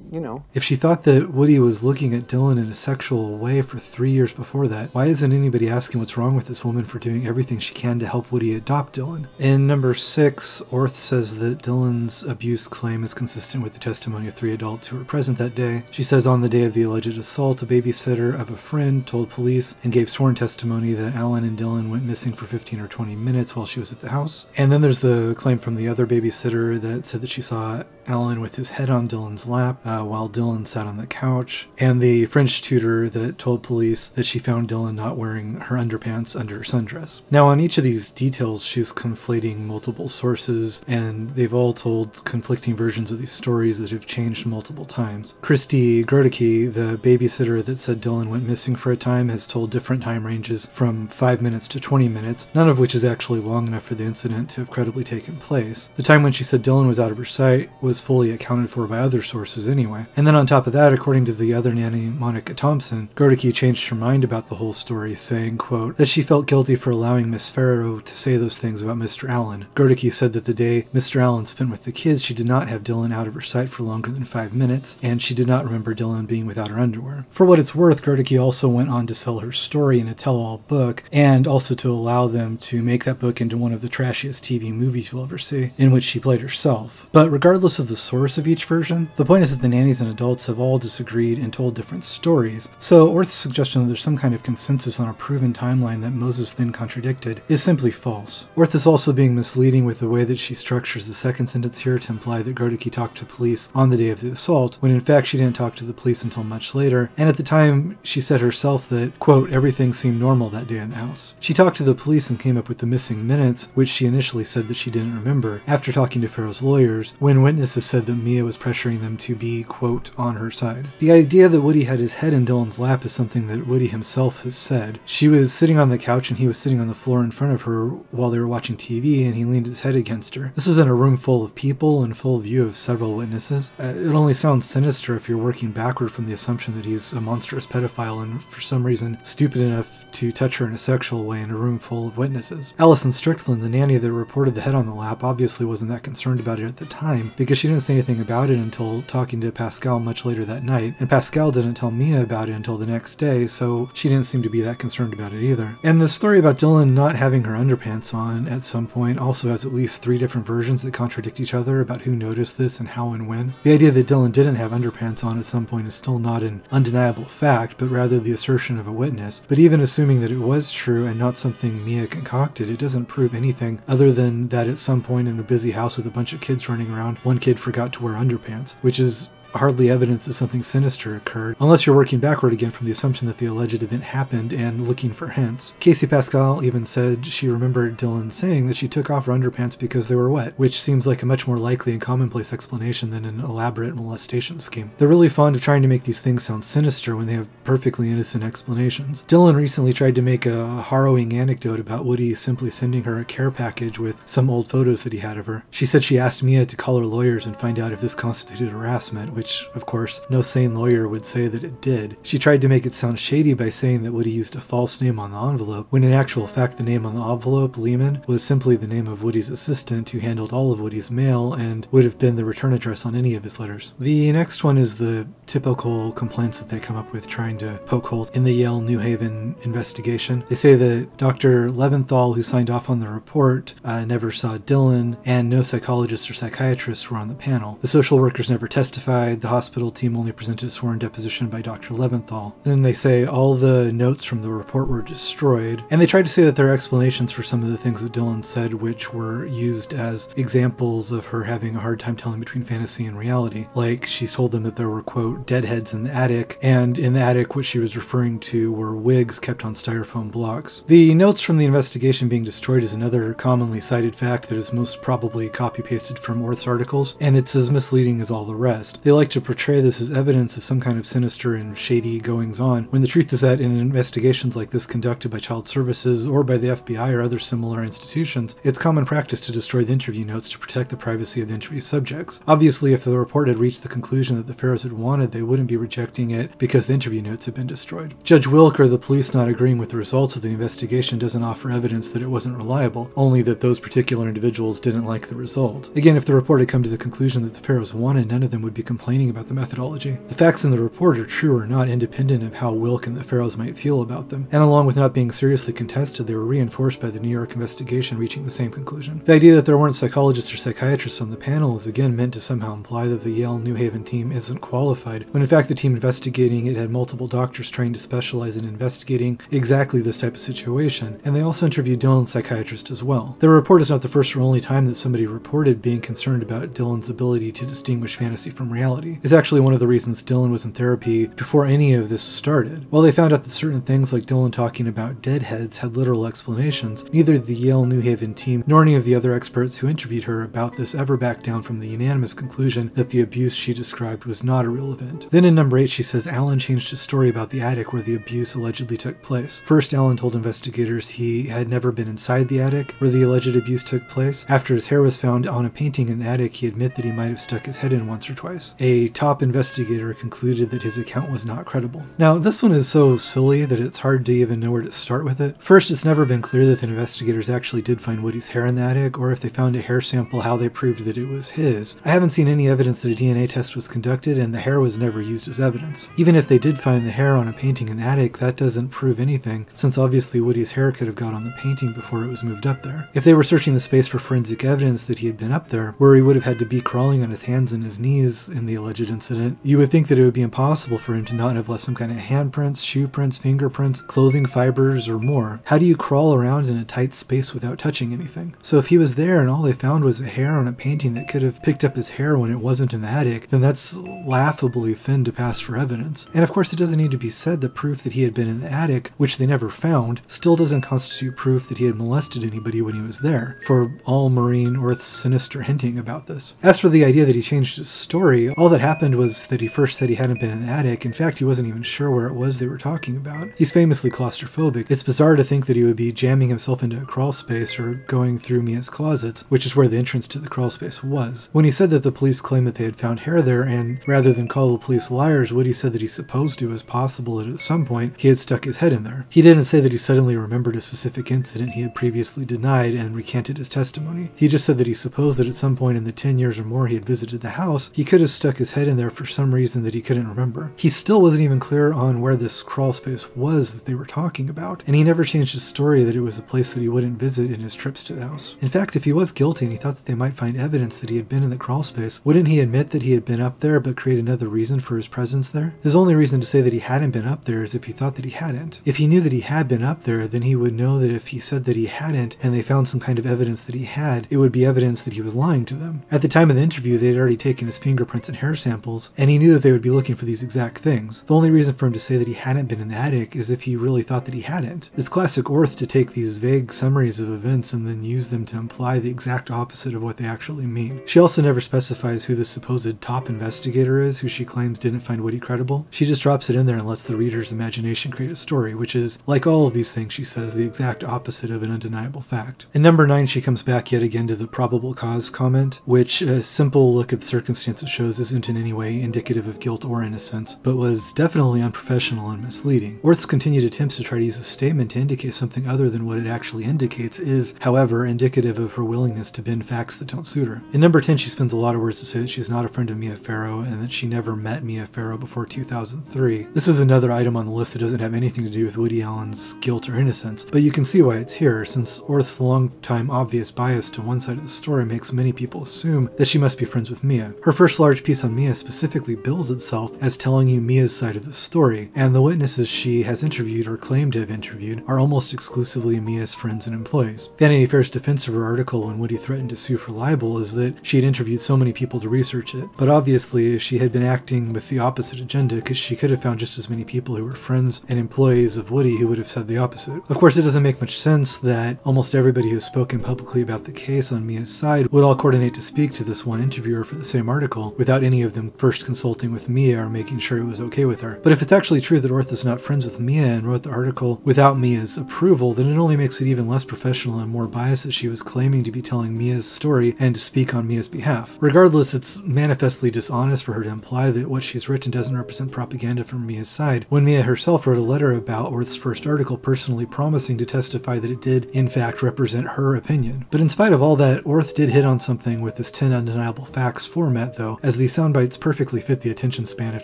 You know. If she thought that Woody was looking at Dylan in a sexual way for 3 years before that, why isn't anybody asking what's wrong with this woman for doing everything she can to help Woody adopt Dylan? In number 6, Orth says that Dylan's abuse claim is consistent with the testimony of 3 adults who were present that day. She says on the day of the alleged assault, a babysitter of a friend told police and gave sworn testimony that Alan and Dylan went missing for 15 or 20 minutes while she was at the house. And then there's the claim from the other babysitter that said that she saw Alan with his head on Dylan's lap while Dylan sat on the couch, and the French tutor that told police that she found Dylan not wearing her underpants under her sundress. Now, on each of these details, she's conflating multiple sources, and they've all told conflicting versions of these stories that have changed multiple times. Christy Grodicke, the babysitter that said Dylan went missing for a time, has told different time ranges from 5 minutes to 20 minutes, none of which is actually long enough for the incident to have credibly taken place. The time when she said Dylan was out of her sight was fully accounted for by other sources anyway. And then on top of that, according to the other nanny, Monica Thompson, Grodicke changed her mind about the whole story, saying, quote, that she felt guilty for allowing Miss Farrow to say those things about Mr. Allen. Grodicke said that the day Mr. Allen spent with the kids, she did not have Dylan out of her sight for longer than 5 minutes, and she did not remember Dylan being without her underwear. For what it's worth, Grodicke also went on to sell her story in a tell-all book, and also to allow them to make that book into one of the trashiest TV movies you'll ever see, in which she played herself. But regardless of the source of each version, the point is that the nannies and adults have all disagreed and told different stories, so Orth's suggestion that there's some kind of consensus on a proven timeline that Moses then contradicted is simply false. Orth is also being misleading with the way that she structures the second sentence here to imply that Grodicke talked to police on the day of the assault, when in fact she didn't talk to the police until much later, and at the time she said herself that, quote, everything seemed normal that day in the house. She talked to the police and came up with the missing minutes, which she initially said that she didn't remember, after talking to Farrow's lawyers, when witnesses said that Mia was pressuring them to be, quote, on her side. The idea that Woody had his head in Dylan's lap is something that Woody himself has said. She was sitting on the couch and he was sitting on the floor in front of her while they were watching TV, and he leaned his head against her. This was in a room full of people and full view of several witnesses. It only sounds sinister if you're working backward from the assumption that he's a monstrous pedophile and for some reason person stupid enough to touch her in a sexual way in a room full of witnesses. Allison Strickland, the nanny that reported the head on the lap, obviously wasn't that concerned about it at the time because she didn't say anything about it until talking to Pascal much later that night, and Pascal didn't tell Mia about it until the next day, so she didn't seem to be that concerned about it either. And the story about Dylan not having her underpants on at some point also has at least 3 different versions that contradict each other about who noticed this and how and when. The idea that Dylan didn't have underpants on at some point is still not an undeniable fact, but rather the assertion of a witness. But even assuming that it was true and not something Mia concocted, it doesn't prove anything other than that at some point in a busy house with a bunch of kids running around, one kid forgot to wear underpants, which is hardly evidence that something sinister occurred, unless you're working backward again from the assumption that the alleged event happened and looking for hints. Casey Pascal even said she remembered Dylan saying that she took off her underpants because they were wet, which seems like a much more likely and commonplace explanation than an elaborate molestation scheme. They're really fond of trying to make these things sound sinister when they have perfectly innocent explanations. Dylan recently tried to make a harrowing anecdote about Woody simply sending her a care package with some old photos that he had of her. She said she asked Mia to call her lawyers and find out if this constituted harassment, which, of course, no sane lawyer would say that it did. She tried to make it sound shady by saying that Woody used a false name on the envelope, when in actual fact the name on the envelope, Lehman, was simply the name of Woody's assistant who handled all of Woody's mail and would have been the return address on any of his letters. The next one is the typical complaints that they come up with trying to poke holes in the Yale New Haven investigation. They say that Dr. Leventhal, who signed off on the report, never saw Dylan, and no psychologists or psychiatrists were on the panel. The social workers never testified. The hospital team only presented a sworn deposition by Dr. Leventhal. Then they say all the notes from the report were destroyed, and they tried to say that there are explanations for some of the things that Dylan said which were used as examples of her having a hard time telling between fantasy and reality. Like, she's told them that there were, quote, deadheads in the attic, and in the attic what she was referring to were wigs kept on styrofoam blocks. The notes from the investigation being destroyed is another commonly cited fact that is most probably copy-pasted from Orth's articles, and it's as misleading as all the rest. They like to portray this as evidence of some kind of sinister and shady goings-on, when the truth is that in investigations like this conducted by Child Services or by the FBI or other similar institutions, it's common practice to destroy the interview notes to protect the privacy of the interview subjects. Obviously, if the report had reached the conclusion that the Farrows had wanted, they wouldn't be rejecting it because the interview notes had been destroyed. Judge Wilker, the police not agreeing with the results of the investigation, doesn't offer evidence that it wasn't reliable, only that those particular individuals didn't like the result. Again, if the report had come to the conclusion that the Farrows wanted, none of them would be complaining about the methodology. The facts in the report are true or not independent of how Wilk and the Farrows might feel about them, and along with not being seriously contested, they were reinforced by the New York investigation reaching the same conclusion. The idea that there weren't psychologists or psychiatrists on the panel is again meant to somehow imply that the Yale New Haven team isn't qualified, when in fact the team investigating it had multiple doctors trained to specialize in investigating exactly this type of situation, and they also interviewed Dylan's psychiatrist as well. The report is not the first or only time that somebody reported being concerned about Dylan's ability to distinguish fantasy from reality. It's actually one of the reasons Dylan was in therapy before any of this started. While they found out that certain things like Dylan talking about deadheads had literal explanations, neither the Yale New Haven team nor any of the other experts who interviewed her about this ever backed down from the unanimous conclusion that the abuse she described was not a real event. Then in number 8 she says Alan changed his story about the attic where the abuse allegedly took place. First, Alan told investigators he had never been inside the attic where the alleged abuse took place. After his hair was found on a painting in the attic, he admitted that he might have stuck his head in once or twice. A top investigator concluded that his account was not credible. Now, this one is so silly that it's hard to even know where to start with it. First, it's never been clear that the investigators actually did find Woody's hair in the attic, or if they found a hair sample, how they proved that it was his. I haven't seen any evidence that a DNA test was conducted, and the hair was never used as evidence. Even if they did find the hair on a painting in the attic, that doesn't prove anything, since obviously Woody's hair could have got on the painting before it was moved up there. If they were searching the space for forensic evidence that he had been up there, where he would have had to be crawling on his hands and his knees in the alleged incident, you would think that it would be impossible for him to not have left some kind of handprints, shoe prints, fingerprints, clothing fibers, or more. How do you crawl around in a tight space without touching anything? So if he was there and all they found was a hair on a painting that could have picked up his hair when it wasn't in the attic, then that's laughably thin to pass for evidence. And of course it doesn't need to be said that proof that he had been in the attic, which they never found, still doesn't constitute proof that he had molested anybody when he was there, for all Maureen Orth's sinister hinting about this. As for the idea that he changed his story, all All that happened was that he first said he hadn't been in the attic. In fact, he wasn't even sure where it was they were talking about. He's famously claustrophobic. It's bizarre to think that he would be jamming himself into a crawl space or going through Mia's closets, which is where the entrance to the crawl space was. When he said that the police claimed that they had found hair there, and rather than call the police liars, Woody said that he supposed it was possible that at some point he had stuck his head in there. He didn't say that he suddenly remembered a specific incident he had previously denied and recanted his testimony. He just said that he supposed that at some point in the 10 years or more he had visited the house, he could have stuck his head in there for some reason that he couldn't remember. He still wasn't even clear on where this crawl space was that they were talking about, and he never changed his story that it was a place that he wouldn't visit in his trips to the house. In fact, if he was guilty and he thought that they might find evidence that he had been in the crawl space, wouldn't he admit that he had been up there but create another reason for his presence there? His only reason to say that he hadn't been up there is if he thought that he hadn't. If he knew that he had been up there, then he would know that if he said that he hadn't and they found some kind of evidence that he had, it would be evidence that he was lying to them. At the time of the interview, they had already taken his fingerprints and hair samples, and he knew that they would be looking for these exact things. The only reason for him to say that he hadn't been in the attic is if he really thought that he hadn't. It's classic Orth to take these vague summaries of events and then use them to imply the exact opposite of what they actually mean. She also never specifies who the supposed top investigator is, who she claims didn't find Woody credible. She just drops it in there and lets the reader's imagination create a story, which is, like all of these things she says, the exact opposite of an undeniable fact. In number 9, she comes back yet again to the probable cause comment, which a simple look at the circumstances shows isn't in any way indicative of guilt or innocence, but was definitely unprofessional and misleading. Orth's continued attempts to try to use a statement to indicate something other than what it actually indicates is, however, indicative of her willingness to bend facts that don't suit her. In number 10, she spends a lot of words to say that she's not a friend of Mia Farrow and that she never met Mia Farrow before 2003. This is another item on the list that doesn't have anything to do with Woody Allen's guilt or innocence, but you can see why it's here, since Orth's long-time obvious bias to one side of the story makes many people assume that she must be friends with Mia. Her first large piece on Mia specifically bills itself as telling you Mia's side of the story, and the witnesses she has interviewed or claimed to have interviewed are almost exclusively Mia's friends and employees. Vanity Fair's defense of her article when Woody threatened to sue for libel is that she had interviewed so many people to research it, but obviously she had been acting with the opposite agenda because she could have found just as many people who were friends and employees of Woody who would have said the opposite. Of course, it doesn't make much sense that almost everybody who's spoken publicly about the case on Mia's side would all coordinate to speak to this one interviewer for the same article without any of them first consulting with Mia or making sure it was okay with her. But if it's actually true that Orth is not friends with Mia and wrote the article without Mia's approval, then it only makes it even less professional and more biased that she was claiming to be telling Mia's story and to speak on Mia's behalf. Regardless, it's manifestly dishonest for her to imply that what she's written doesn't represent propaganda from Mia's side, when Mia herself wrote a letter about Orth's first article personally promising to testify that it did, in fact, represent her opinion. But in spite of all that, Orth did hit on something with this 10 undeniable facts format, though, as these sound bites perfectly fit the attention span of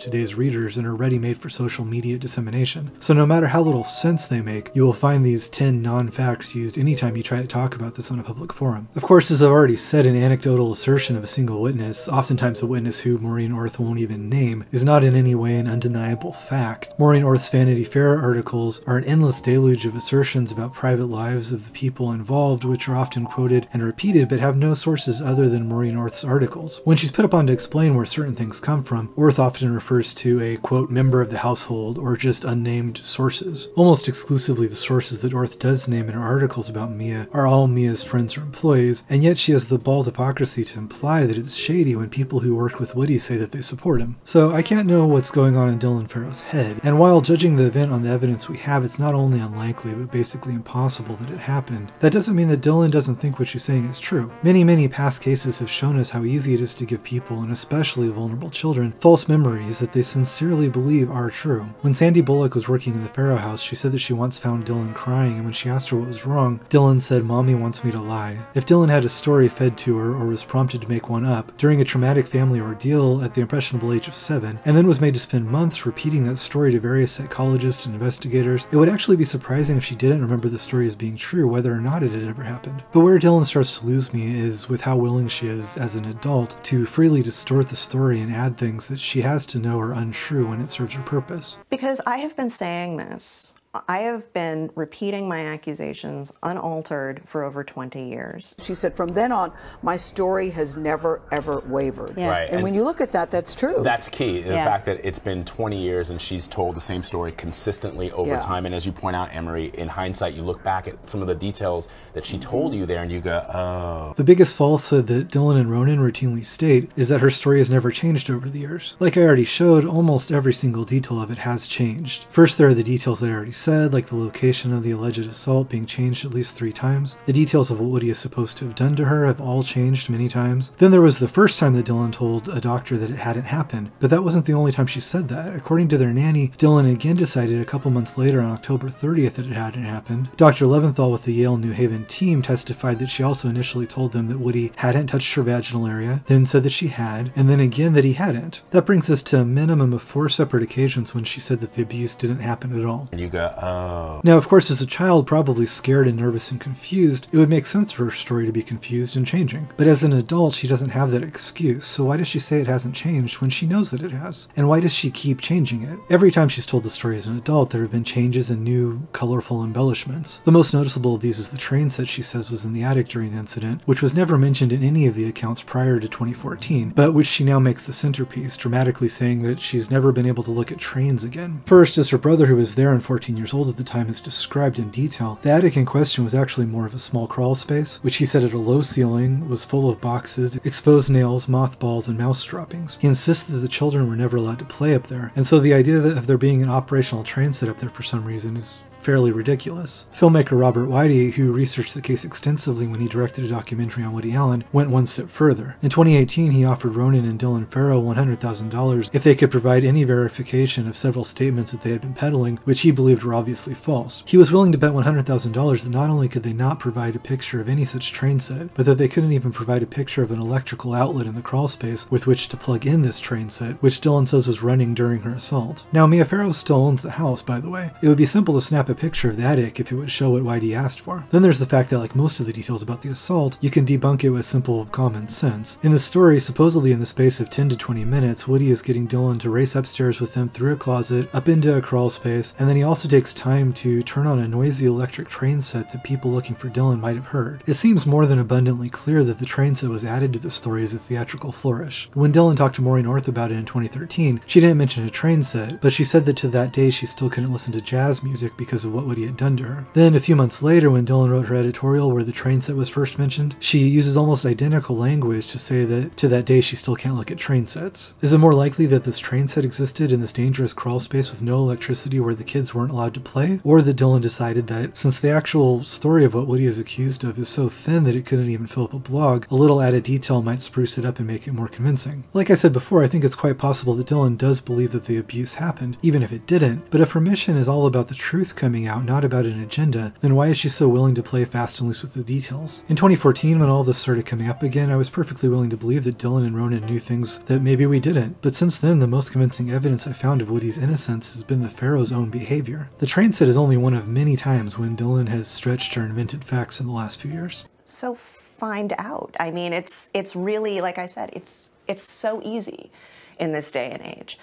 today's readers and are ready-made for social media dissemination. So no matter how little sense they make, you will find these 10 non-facts used anytime you try to talk about this on a public forum. Of course, as I've already said, an anecdotal assertion of a single witness, oftentimes a witness who Maureen Orth won't even name, is not in any way an undeniable fact. Maureen Orth's Vanity Fair articles are an endless deluge of assertions about private lives of the people involved, which are often quoted and repeated but have no sources other than Maureen Orth's articles. When she's put upon to explain where certain things come from, Orth often refers to a, quote, member of the household or just unnamed sources. Almost exclusively the sources that Orth does name in her articles about Mia are all Mia's friends or employees, and yet she has the bald hypocrisy to imply that it's shady when people who worked with Woody say that they support him. So I can't know what's going on in Dylan Farrow's head, and while judging the event on the evidence we have, it's not only unlikely but basically impossible that it happened. That doesn't mean that Dylan doesn't think what she's saying is true. Many past cases have shown us how easy it is to give people, and especially vulnerable children, false memories that they sincerely believe are true. When Sandy Bullock was working in the Farrow house, she said that she once found Dylan crying, and when she asked her what was wrong, Dylan said, "Mommy wants me to lie." If Dylan had a story fed to her or was prompted to make one up during a traumatic family ordeal at the impressionable age of 7, and then was made to spend months repeating that story to various psychologists and investigators, it would actually be surprising if she didn't remember the story as being true, whether or not it had ever happened. But where Dylan starts to lose me is with how willing she is, as an adult, to freely distort the story and add things that she has to know are untrue when it serves her purpose. Because I have been saying this I have been repeating my accusations unaltered for over 20 years. She said, from then on, my story has never, ever wavered. Yeah. Right. And when you look at that, that's true. That's key. The fact that it's been 20 years and she's told the same story consistently over time. And as you point out, Emery, in hindsight, you look back at some of the details that she told you there and you go, oh. The biggest falsehood that Dylan and Ronan routinely state is that her story has never changed over the years. Like I already showed, almost every single detail of it has changed. First, there are the details that I already said, like the location of the alleged assault being changed at least 3 times. The details of what Woody is supposed to have done to her have all changed many times. Then there was the first time that Dylan told a doctor that it hadn't happened, but that wasn't the only time she said that. According to their nanny, Dylan again decided a couple months later on October 30th that it hadn't happened. Dr. Leventhal with the Yale New Haven team testified that she also initially told them that Woody hadn't touched her vaginal area, then said that she had, and then again that he hadn't. That brings us to a minimum of 4 separate occasions when she said that the abuse didn't happen at all. And you go, oh. Now, of course, as a child, probably scared and nervous and confused, it would make sense for her story to be confused and changing. But as an adult, she doesn't have that excuse, so why does she say it hasn't changed when she knows that it has? And why does she keep changing it? Every time she's told the story as an adult, there have been changes and new, colorful embellishments. The most noticeable of these is the train set she says was in the attic during the incident, which was never mentioned in any of the accounts prior to 2014, but which she now makes the centerpiece, dramatically saying that she's never been able to look at trains again. First, as her brother, who was there and 14 years old at the time, has described in detail, the attic in question was actually more of a small crawl space, which he said had a low ceiling, was full of boxes, exposed nails, mothballs, and mouse droppings. He insisted that the children were never allowed to play up there, and so the idea of there being an operational train set up there for some reason is fairly ridiculous. Filmmaker Robert Whitey, who researched the case extensively when he directed a documentary on Woody Allen, went one step further. In 2018, he offered Ronan and Dylan Farrow $100,000 if they could provide any verification of several statements that they had been peddling, which he believed were obviously false. He was willing to bet $100,000 that not only could they not provide a picture of any such train set, but that they couldn't even provide a picture of an electrical outlet in the crawl space with which to plug in this train set, which Dylan says was running during her assault. Now, Mia Farrow still owns the house, by the way. It would be simple to snap a picture of the attic if it would show what Whitey asked for. Then there's the fact that, like most of the details about the assault, you can debunk it with simple common sense. In the story, supposedly in the space of 10 to 20 minutes, Woody is getting Dylan to race upstairs with him through a closet, up into a crawl space, and then he also takes time to turn on a noisy electric train set that people looking for Dylan might have heard. It seems more than abundantly clear that the train set was added to the story as a theatrical flourish. When Dylan talked to Maureen Orth about it in 2013, she didn't mention a train set, but she said that to that day she still couldn't listen to jazz music because of what Woody had done to her. Then, a few months later, when Dylan wrote her editorial where the train set was first mentioned, she uses almost identical language to say that to that day she still can't look at train sets. Is it more likely that this train set existed in this dangerous crawl space with no electricity where the kids weren't allowed to play? Or that Dylan decided that, since the actual story of what Woody is accused of is so thin that it couldn't even fill up a blog, a little added detail might spruce it up and make it more convincing? Like I said before, I think it's quite possible that Dylan does believe that the abuse happened, even if it didn't, but if her mission is all about the truth coming out, not about an agenda, then why is she so willing to play fast and loose with the details? In 2014, when all this started coming up again, I was perfectly willing to believe that Dylan and Ronan knew things that maybe we didn't, but since then, the most convincing evidence I found of Woody's innocence has been the Farrow's own behavior. The train set is only one of many times when Dylan has stretched or invented facts in the last few years. So find out. I mean, it's really, like I said, it's so easy in this day and age.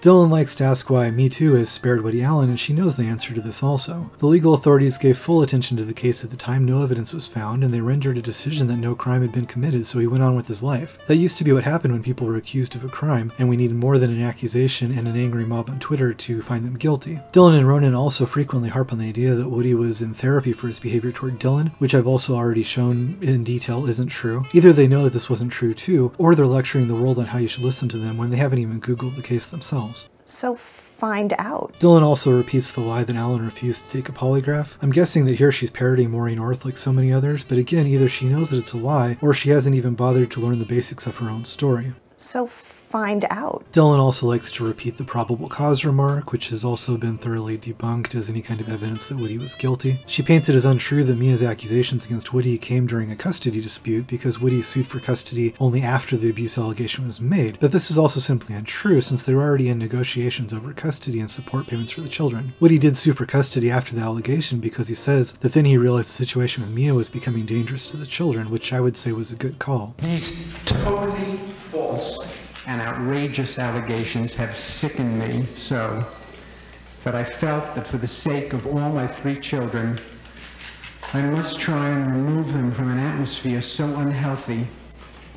Dylan likes to ask why Me Too has spared Woody Allen, and she knows the answer to this also. The legal authorities gave full attention to the case at the time no evidence was found, and they rendered a decision that no crime had been committed, so he went on with his life. That used to be what happened when people were accused of a crime, and we needed more than an accusation and an angry mob on Twitter to find them guilty. Dylan and Ronan also frequently harp on the idea that Woody was in therapy for his behavior toward Dylan, which I've also already shown in detail isn't true. Either they know that this wasn't true too, or they're lecturing the world on how you should listen to them when they haven't even Googled the case themselves. So find out. Dylan also repeats the lie that Allen refused to take a polygraph. I'm guessing that here she's parroting Maureen Orth like so many others, but again, either she knows that it's a lie, or she hasn't even bothered to learn the basics of her own story. So find out. Dylan also likes to repeat the probable cause remark, which has also been thoroughly debunked as any kind of evidence that Woody was guilty. She paints it as untrue that Mia's accusations against Woody came during a custody dispute because Woody sued for custody only after the abuse allegation was made, but this is also simply untrue since they were already in negotiations over custody and support payments for the children. Woody did sue for custody after the allegation because he says that then he realized the situation with Mia was becoming dangerous to the children, which I would say was a good call. These totally false and outrageous allegations have sickened me so that I felt that for the sake of all my 3 children, I must try and remove them from an atmosphere so unhealthy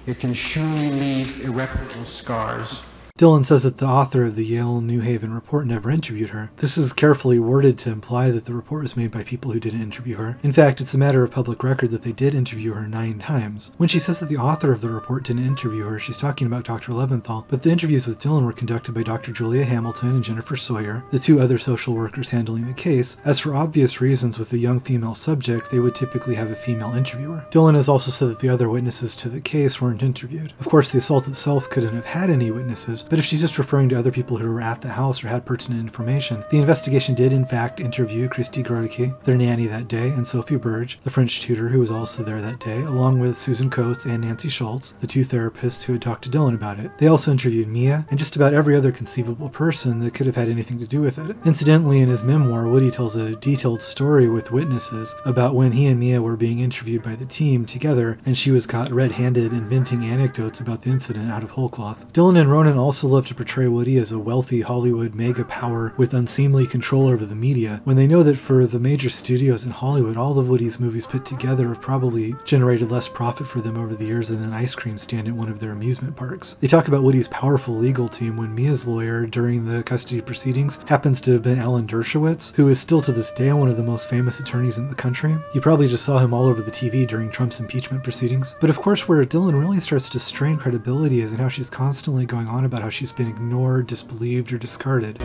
it can surely leave irreparable scars. Dylan says that the author of the Yale New Haven report never interviewed her. This is carefully worded to imply that the report was made by people who didn't interview her. In fact, it's a matter of public record that they did interview her 9 times. When she says that the author of the report didn't interview her, she's talking about Dr. Leventhal, but the interviews with Dylan were conducted by Dr. Julia Hamilton and Jennifer Sawyer, the 2 other social workers handling the case, as for obvious reasons with a young female subject, they would typically have a female interviewer. Dylan has also said that the other witnesses to the case weren't interviewed. Of course, the assault itself couldn't have had any witnesses, but if she's just referring to other people who were at the house or had pertinent information, the investigation did in fact interview Christy Grodeke, their nanny that day, and Sophie Burge, the French tutor who was also there that day, along with Susan Coates and Nancy Schultz, the 2 therapists who had talked to Dylan about it. They also interviewed Mia and just about every other conceivable person that could have had anything to do with it. Incidentally, in his memoir, Woody tells a detailed story with witnesses about when he and Mia were being interviewed by the team together, and she was caught red-handed inventing anecdotes about the incident out of whole cloth. Dylan and Ronan also love to portray Woody as a wealthy Hollywood mega power with unseemly control over the media, when they know that for the major studios in Hollywood, all of Woody's movies put together have probably generated less profit for them over the years than an ice cream stand at one of their amusement parks. They talk about Woody's powerful legal team when Mia's lawyer during the custody proceedings happens to have been Alan Dershowitz, who is still to this day one of the most famous attorneys in the country. You probably just saw him all over the TV during Trump's impeachment proceedings. But of course, where Dylan really starts to strain credibility is in how she's constantly going on about how she's been ignored, disbelieved, or discarded.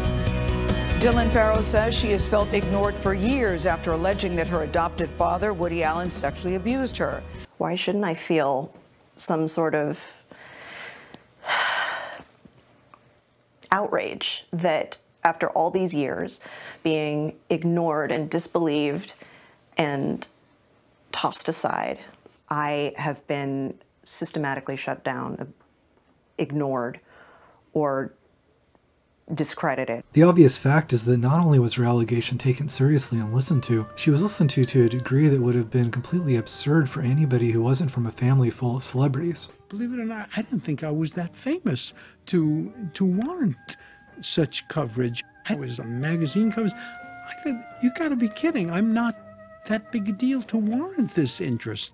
Dylan Farrow says she has felt ignored for years after alleging that her adopted father, Woody Allen, sexually abused her. Why shouldn't I feel some sort of outrage that after all these years being ignored and disbelieved and tossed aside, I have been systematically shut down, ignored, or discredited. The obvious fact is that not only was her allegation taken seriously and listened to, she was listened to a degree that would have been completely absurd for anybody who wasn't from a family full of celebrities. Believe it or not, I didn't think I was that famous to warrant such coverage. I was on magazine covers. I thought, you gotta be kidding. I'm not that big a deal to warrant this interest.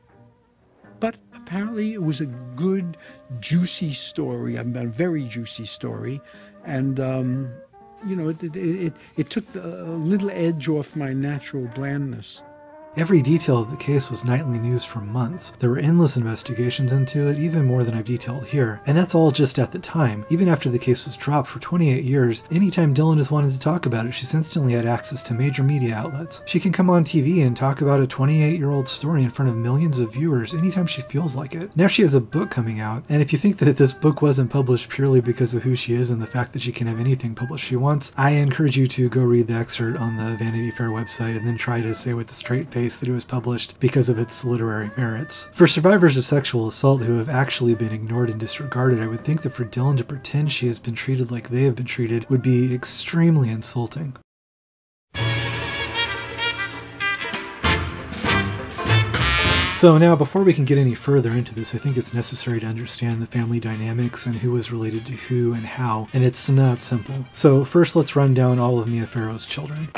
But apparently it was a good, juicy story, a very juicy story. And, you know, it took a little edge off my natural blandness. Every detail of the case was nightly news for months. There were endless investigations into it, even more than I've detailed here. And that's all just at the time. Even after the case was dropped for 28 years, anytime Dylan has wanted to talk about it, she's instantly had access to major media outlets. She can come on TV and talk about a 28-year-old story in front of millions of viewers anytime she feels like it. Now she has a book coming out, and if you think that this book wasn't published purely because of who she is and the fact that she can have anything published she wants, I encourage you to go read the excerpt on the Vanity Fair website and then try to say with a straight face that it was published because of its literary merits. For survivors of sexual assault who have actually been ignored and disregarded, I would think that for Dylan to pretend she has been treated like they have been treated would be extremely insulting. So now, before we can get any further into this, I think it's necessary to understand the family dynamics and who was related to who and how, and it's not simple. So first, let's run down all of Mia Farrow's children.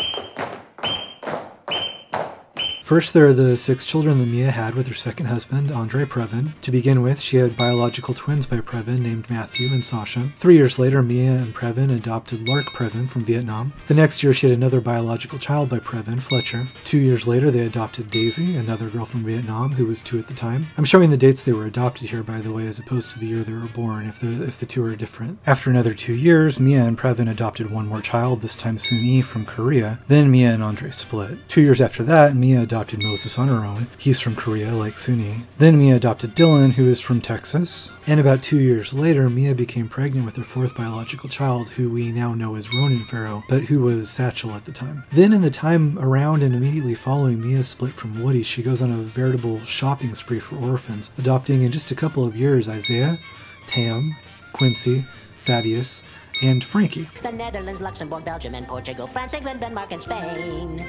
First, there are the 6 children that Mia had with her second husband, Andre Previn. To begin with, she had biological twins by Previn named Matthew and Sasha. 3 years later, Mia and Previn adopted Lark Previn from Vietnam. The next year, she had another biological child by Previn, Fletcher. 2 years later, they adopted Daisy, another girl from Vietnam who was 2 at the time. I'm showing the dates they were adopted here, by the way, as opposed to the year they were born, if the 2 are different. After another 2 years, Mia and Previn adopted one more child, this time Sunni from Korea. Then Mia and Andre split. 2 years after that, Mia adopted Moses on her own. He's from Korea, like Sunni. Then Mia adopted Dylan, who is from Texas. And about 2 years later, Mia became pregnant with her 4th biological child, who we now know as Ronan Farrow, but who was Satchel at the time. Then in the time around and immediately following Mia's split from Woody, she goes on a veritable shopping spree for orphans, adopting in just a couple of years Isaiah, Tam, Quincy, Thaddeus, and Frankie. The Netherlands, Luxembourg, Belgium, and Portugal, France, England, Denmark, and Spain.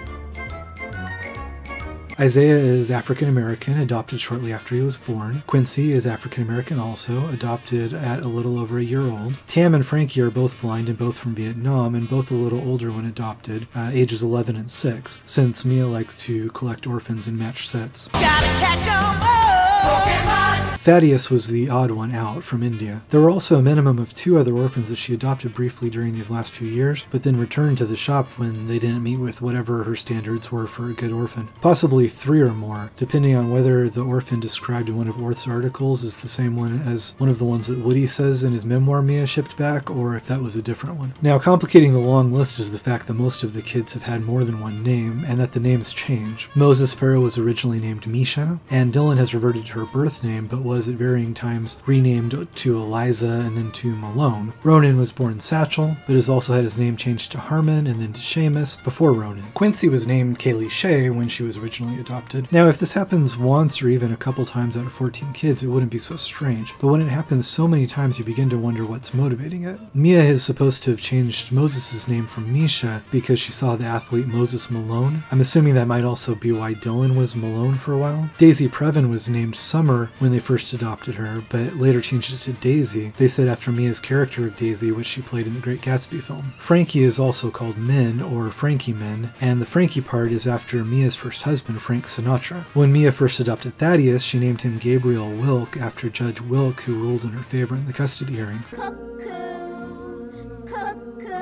Isaiah is African American, adopted shortly after he was born. Quincy is African American also, adopted at a little over a year old. Tam and Frankie are both blind and both from Vietnam, and both a little older when adopted, ages 11 and 6, since Mia likes to collect orphans and match sets. Thaddeus was the odd one out from India. There were also a minimum of 2 other orphans that she adopted briefly during these last few years, but then returned to the shop when they didn't meet with whatever her standards were for a good orphan. Possibly 3 or more, depending on whether the orphan described in one of Orth's articles is the same one as one of the ones that Woody says in his memoir Mia shipped back, or if that was a different one. Now, complicating the long list is the fact that most of the kids have had more than one name, and that the names change. Moses Farrow was originally named Misha, and Dylan has reverted to her birth name, but was at varying times renamed to Eliza and then to Malone. Ronan was born Satchel, but has also had his name changed to Harmon and then to Seamus before Ronan. Quincy was named Kaylee Shea when she was originally adopted. Now, if this happens once or even a couple times out of 14 kids, it wouldn't be so strange, but when it happens so many times, you begin to wonder what's motivating it. Mia is supposed to have changed Moses' name from Misha because she saw the athlete Moses Malone. I'm assuming that might also be why Dylan was Malone for a while. Daisy Previn was named Summer when they first adopted her, but later changed it to Daisy. They said after Mia's character of Daisy, which she played in the Great Gatsby film. Frankie is also called Min, or Frankie Min, and the Frankie part is after Mia's first husband, Frank Sinatra. When Mia first adopted Thaddeus, she named him Gabriel Wilk after Judge Wilk, who ruled in her favor in the custody hearing.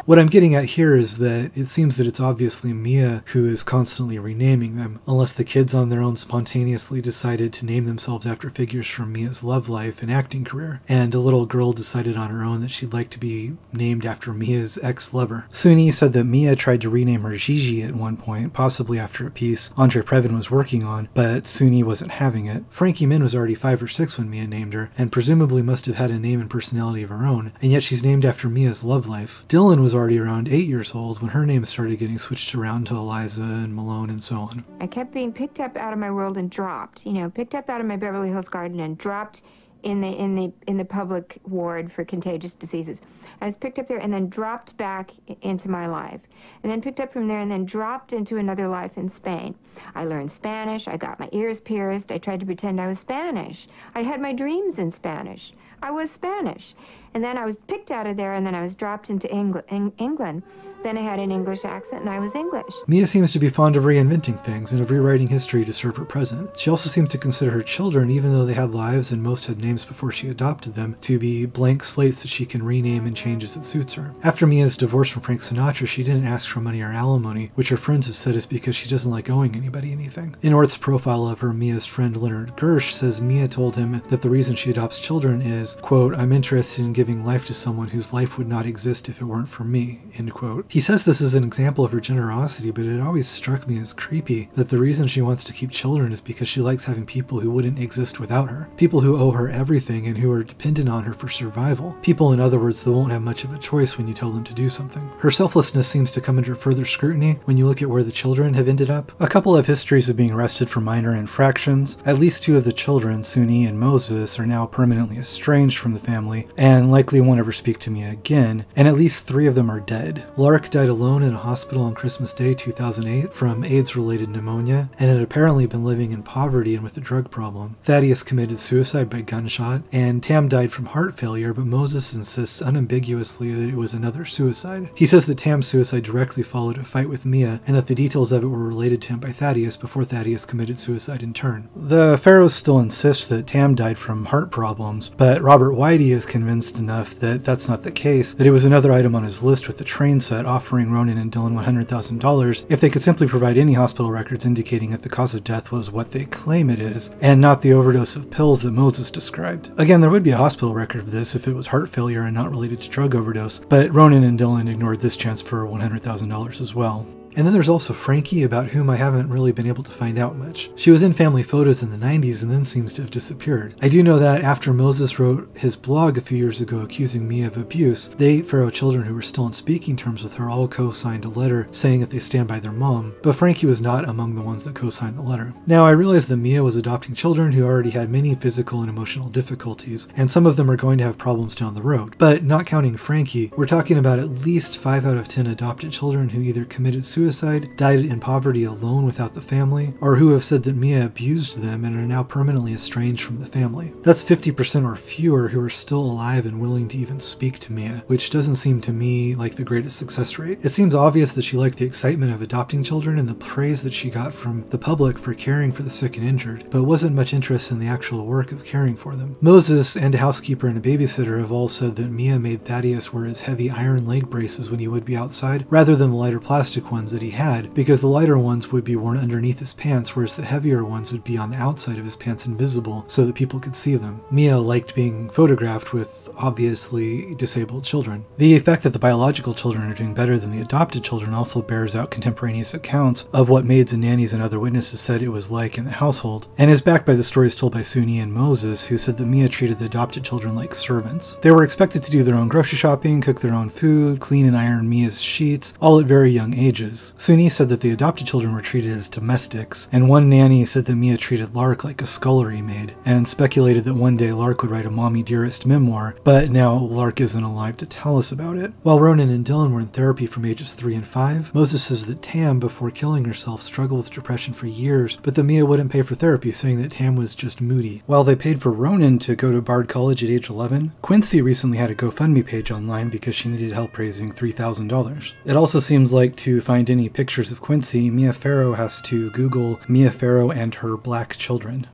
What I'm getting at here is that it seems that it's obviously Mia who is constantly renaming them, unless the kids on their own spontaneously decided to name themselves after figures from Mia's love life and acting career, and a little girl decided on her own that she'd like to be named after Mia's ex-lover. Sunni said that Mia tried to rename her Gigi at one point, possibly after a piece Andre Previn was working on, but Sunni wasn't having it. Frankie Min was already 5 or 6 when Mia named her, and presumably must have had a name and personality of her own, and yet she's named after Mia's love life. Dylan was already around 8 years old when her name started getting switched around to Eliza and Malone and so on. I kept being picked up out of my world and dropped, picked up out of my Beverly Hills garden and dropped in the public ward for contagious diseases. I was picked up there and then dropped back into my life, and then picked up from there and then dropped into another life in Spain. I learned Spanish, I got my ears pierced, I tried to pretend I was Spanish. I had my dreams in Spanish. I was Spanish. And then I was picked out of there, and then I was dropped into England. Then I had an English accent, and I was English. Mia seems to be fond of reinventing things and of rewriting history to serve her present. She also seems to consider her children, even though they had lives and most had names before she adopted them, to be blank slates that she can rename and change as it suits her. After Mia's divorce from Frank Sinatra, she didn't ask for money or alimony, which her friends have said is because she doesn't like owing anybody anything. In Orth's profile of her, Mia's friend Leonard Gersh says Mia told him that the reason she adopts children is, quote, "I'm interested in giving life to someone whose life would not exist if it weren't for me," end quote. He says this is an example of her generosity, but it always struck me as creepy that the reason she wants to keep children is because she likes having people who wouldn't exist without her. People who owe her everything and who are dependent on her for survival. People, in other words, that won't have much of a choice when you tell them to do something. Her selflessness seems to come under further scrutiny when you look at where the children have ended up. A couple have histories of being arrested for minor infractions. At least 2 of the children, Sunni and Moses, are now permanently estranged from the family and likely won't ever speak to Mia again, and at least 3 of them are dead. Lark died alone in a hospital on Christmas Day 2008 from AIDS-related pneumonia, and had apparently been living in poverty and with a drug problem. Thaddeus committed suicide by gunshot, and Tam died from heart failure, but Moses insists unambiguously that it was another suicide. He says that Tam's suicide directly followed a fight with Mia, and that the details of it were related to him by Thaddeus before Thaddeus committed suicide in turn. The Farrows still insist that Tam died from heart problems, but Robert Whitey is convinced enough that that's not the case, that it was another item on his list with the train set offering Ronan and Dylan $100,000 if they could simply provide any hospital records indicating that the cause of death was what they claim it is, and not the overdose of pills that Moses described. Again, there would be a hospital record of this if it was heart failure and not related to drug overdose, but Ronan and Dylan ignored this chance for $100,000 as well. And then there's also Frankie, about whom I haven't really been able to find out much. She was in family photos in the 90s and then seems to have disappeared. I do know that after Moses wrote his blog a few years ago accusing Mia of abuse, the 8 Farrow children who were still on speaking terms with her all co-signed a letter saying that they stand by their mom, but Frankie was not among the ones that co-signed the letter. Now, I realize that Mia was adopting children who already had many physical and emotional difficulties, and some of them are going to have problems down the road. But not counting Frankie, we're talking about at least 5 out of 10 adopted children who either committed suicide suicide, died in poverty alone without the family, or who have said that Mia abused them and are now permanently estranged from the family. That's 50% or fewer who are still alive and willing to even speak to Mia, which doesn't seem to me like the greatest success rate. It seems obvious that she liked the excitement of adopting children and the praise that she got from the public for caring for the sick and injured, but wasn't much interest in the actual work of caring for them. Moses and a housekeeper and a babysitter have all said that Mia made Thaddeus wear his heavy iron leg braces when he would be outside, rather than the lighter plastic ones that he had, because the lighter ones would be worn underneath his pants, whereas the heavier ones would be on the outside of his pants invisible so that people could see them. Mia liked being photographed with obviously disabled children. The fact that the biological children are doing better than the adopted children also bears out contemporaneous accounts of what maids and nannies and other witnesses said it was like in the household, and is backed by the stories told by Sunni and Moses, who said that Mia treated the adopted children like servants. They were expected to do their own grocery shopping, cook their own food, clean and iron Mia's sheets, all at very young ages. Sunni said that the adopted children were treated as domestics, and one nanny said that Mia treated Lark like a scullery maid, and speculated that one day Lark would write a Mommy Dearest memoir, but now Lark isn't alive to tell us about it. While Ronan and Dylan were in therapy from ages 3 and 5, Moses says that Tam, before killing herself, struggled with depression for years, but that Mia wouldn't pay for therapy, saying that Tam was just moody. While they paid for Ronan to go to Bard College at age 11, Quincy recently had a GoFundMe page online because she needed help raising $3,000. It also seems like to find any pictures of Quincy, Mia Farrow has to Google Mia Farrow and her black children.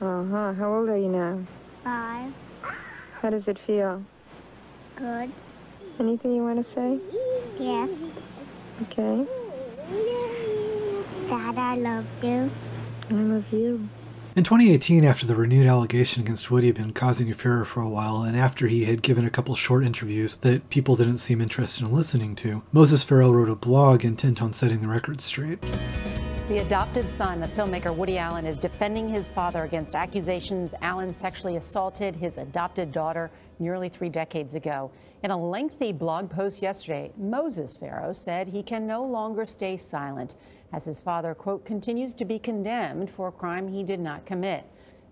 Uh-huh. How old are you now? 5. How does it feel? Good. Anything you want to say? Yes. Okay. Dad, I love you. I love you. In 2018, after the renewed allegation against Woody had been causing a furor for a while, and after he had given a couple short interviews that people didn't seem interested in listening to, Moses Farrow wrote a blog intent on setting the record straight. The adopted son of filmmaker Woody Allen is defending his father against accusations Allen sexually assaulted his adopted daughter nearly 3 decades ago. In a lengthy blog post yesterday, Moses Farrow said he can no longer stay silent as his father, quote, continues to be condemned for a crime he did not commit.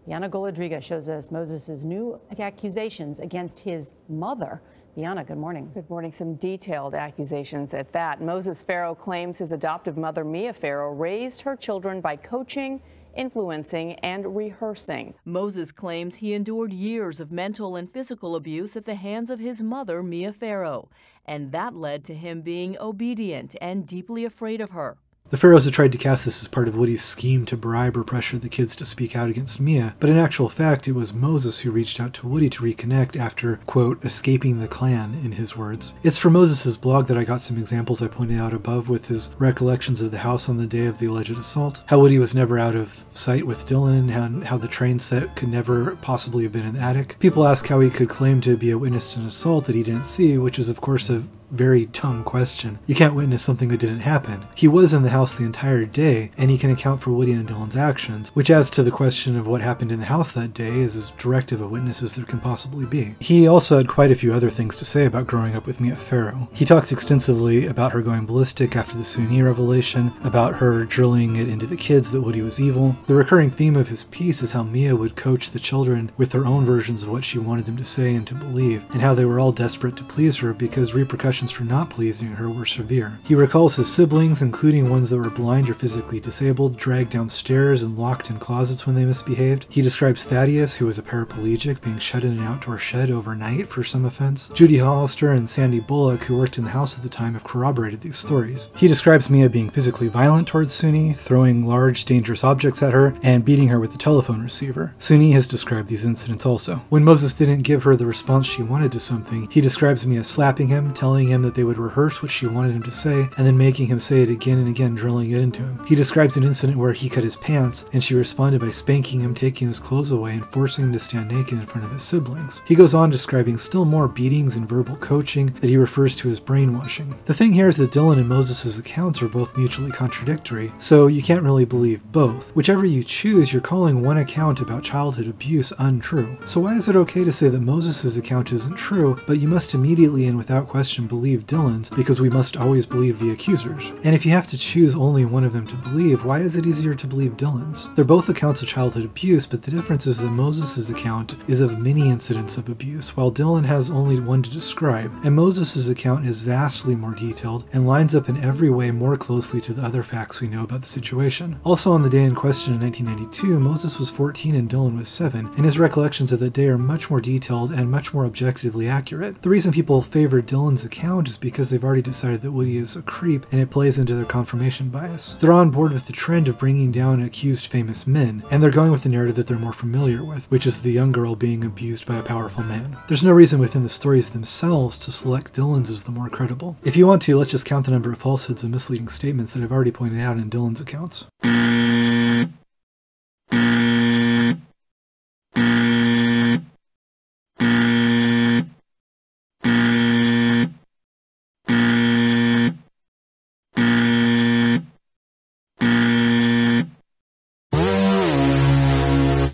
Bianna Goladriga shows us Moses' new accusations against his mother. Bianna, good morning. Good morning. Some detailed accusations at that. Moses Farrow claims his adoptive mother, Mia Farrow, raised her children by coaching, influencing, and rehearsing. Moses claims he endured years of mental and physical abuse at the hands of his mother, Mia Farrow, and that led to him being obedient and deeply afraid of her. The Farrows had tried to cast this as part of Woody's scheme to bribe or pressure the kids to speak out against Mia, but in actual fact, it was Moses who reached out to Woody to reconnect after, quote, escaping the clan, in his words. It's from Moses' blog that I got some examples I pointed out above with his recollections of the house on the day of the alleged assault, how Woody was never out of sight with Dylan, and how the train set could never possibly have been in the attic. People ask how he could claim to be a witness to an assault that he didn't see, which is of course a very dumb question. You can't witness something that didn't happen. He was in the house the entire day, and he can account for Woody and Dylan's actions, which adds to the question of what happened in the house that day is as direct of a witness as there can possibly be. He also had quite a few other things to say about growing up with Mia Farrow. He talks extensively about her going ballistic after the Sunni revelation, about her drilling it into the kids that Woody was evil. The recurring theme of his piece is how Mia would coach the children with their own versions of what she wanted them to say and to believe, and how they were all desperate to please her because repercussions for not pleasing her were severe. He recalls his siblings, including ones that were blind or physically disabled, dragged downstairs and locked in closets when they misbehaved. He describes Thaddeus, who was a paraplegic, being shut in an outdoor shed overnight for some offense. Judy Hollister and Sandy Bullock, who worked in the house at the time, have corroborated these stories. He describes Mia being physically violent towards Sunni, throwing large, dangerous objects at her, and beating her with the telephone receiver. Sunni has described these incidents also. When Moses didn't give her the response she wanted to something, he describes Mia slapping him, telling him that they would rehearse what she wanted him to say, and then making him say it again and again, drilling it into him. He describes an incident where he cut his pants, and she responded by spanking him, taking his clothes away, and forcing him to stand naked in front of his siblings. He goes on describing still more beatings and verbal coaching that he refers to as brainwashing. The thing here is that Dylan and Moses' accounts are both mutually contradictory, so you can't really believe both. Whichever you choose, you're calling one account about childhood abuse untrue. So why is it okay to say that Moses' account isn't true, but you must immediately and without question believe believe Dylan's because we must always believe the accusers. And if you have to choose only one of them to believe, why is it easier to believe Dylan's? They're both accounts of childhood abuse, but the difference is that Moses' account is of many incidents of abuse, while Dylan has only one to describe, and Moses' account is vastly more detailed and lines up in every way more closely to the other facts we know about the situation. Also, on the day in question in 1992, Moses was 14 and Dylan was 7, and his recollections of that day are much more detailed and much more objectively accurate. The reason people favor Dylan's account is because they've already decided that Woody is a creep, and it plays into their confirmation bias. They're on board with the trend of bringing down accused famous men, and they're going with the narrative that they're more familiar with, which is the young girl being abused by a powerful man. There's no reason within the stories themselves to select Dylan's as the more credible. If you want to, let's just count the number of falsehoods and misleading statements that I've already pointed out in Dylan's accounts.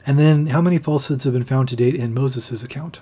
And then, how many falsehoods have been found to date in Moses' account?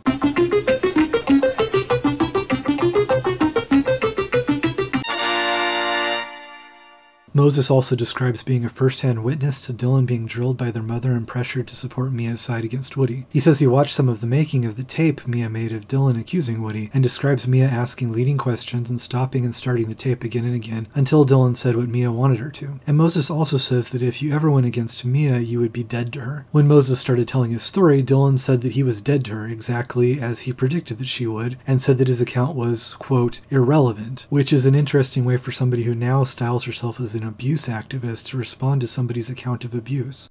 Moses also describes being a first-hand witness to Dylan being drilled by their mother and pressured to support Mia's side against Woody. He says he watched some of the making of the tape Mia made of Dylan accusing Woody, and describes Mia asking leading questions and stopping and starting the tape again and again until Dylan said what Mia wanted her to. And Moses also says that if you ever went against Mia, you would be dead to her. When Moses started telling his story, Dylan said that he was dead to her exactly as he predicted that she would, and said that his account was, quote, irrelevant, which is an interesting way for somebody who now styles herself as an abuse activist to respond to somebody's account of abuse.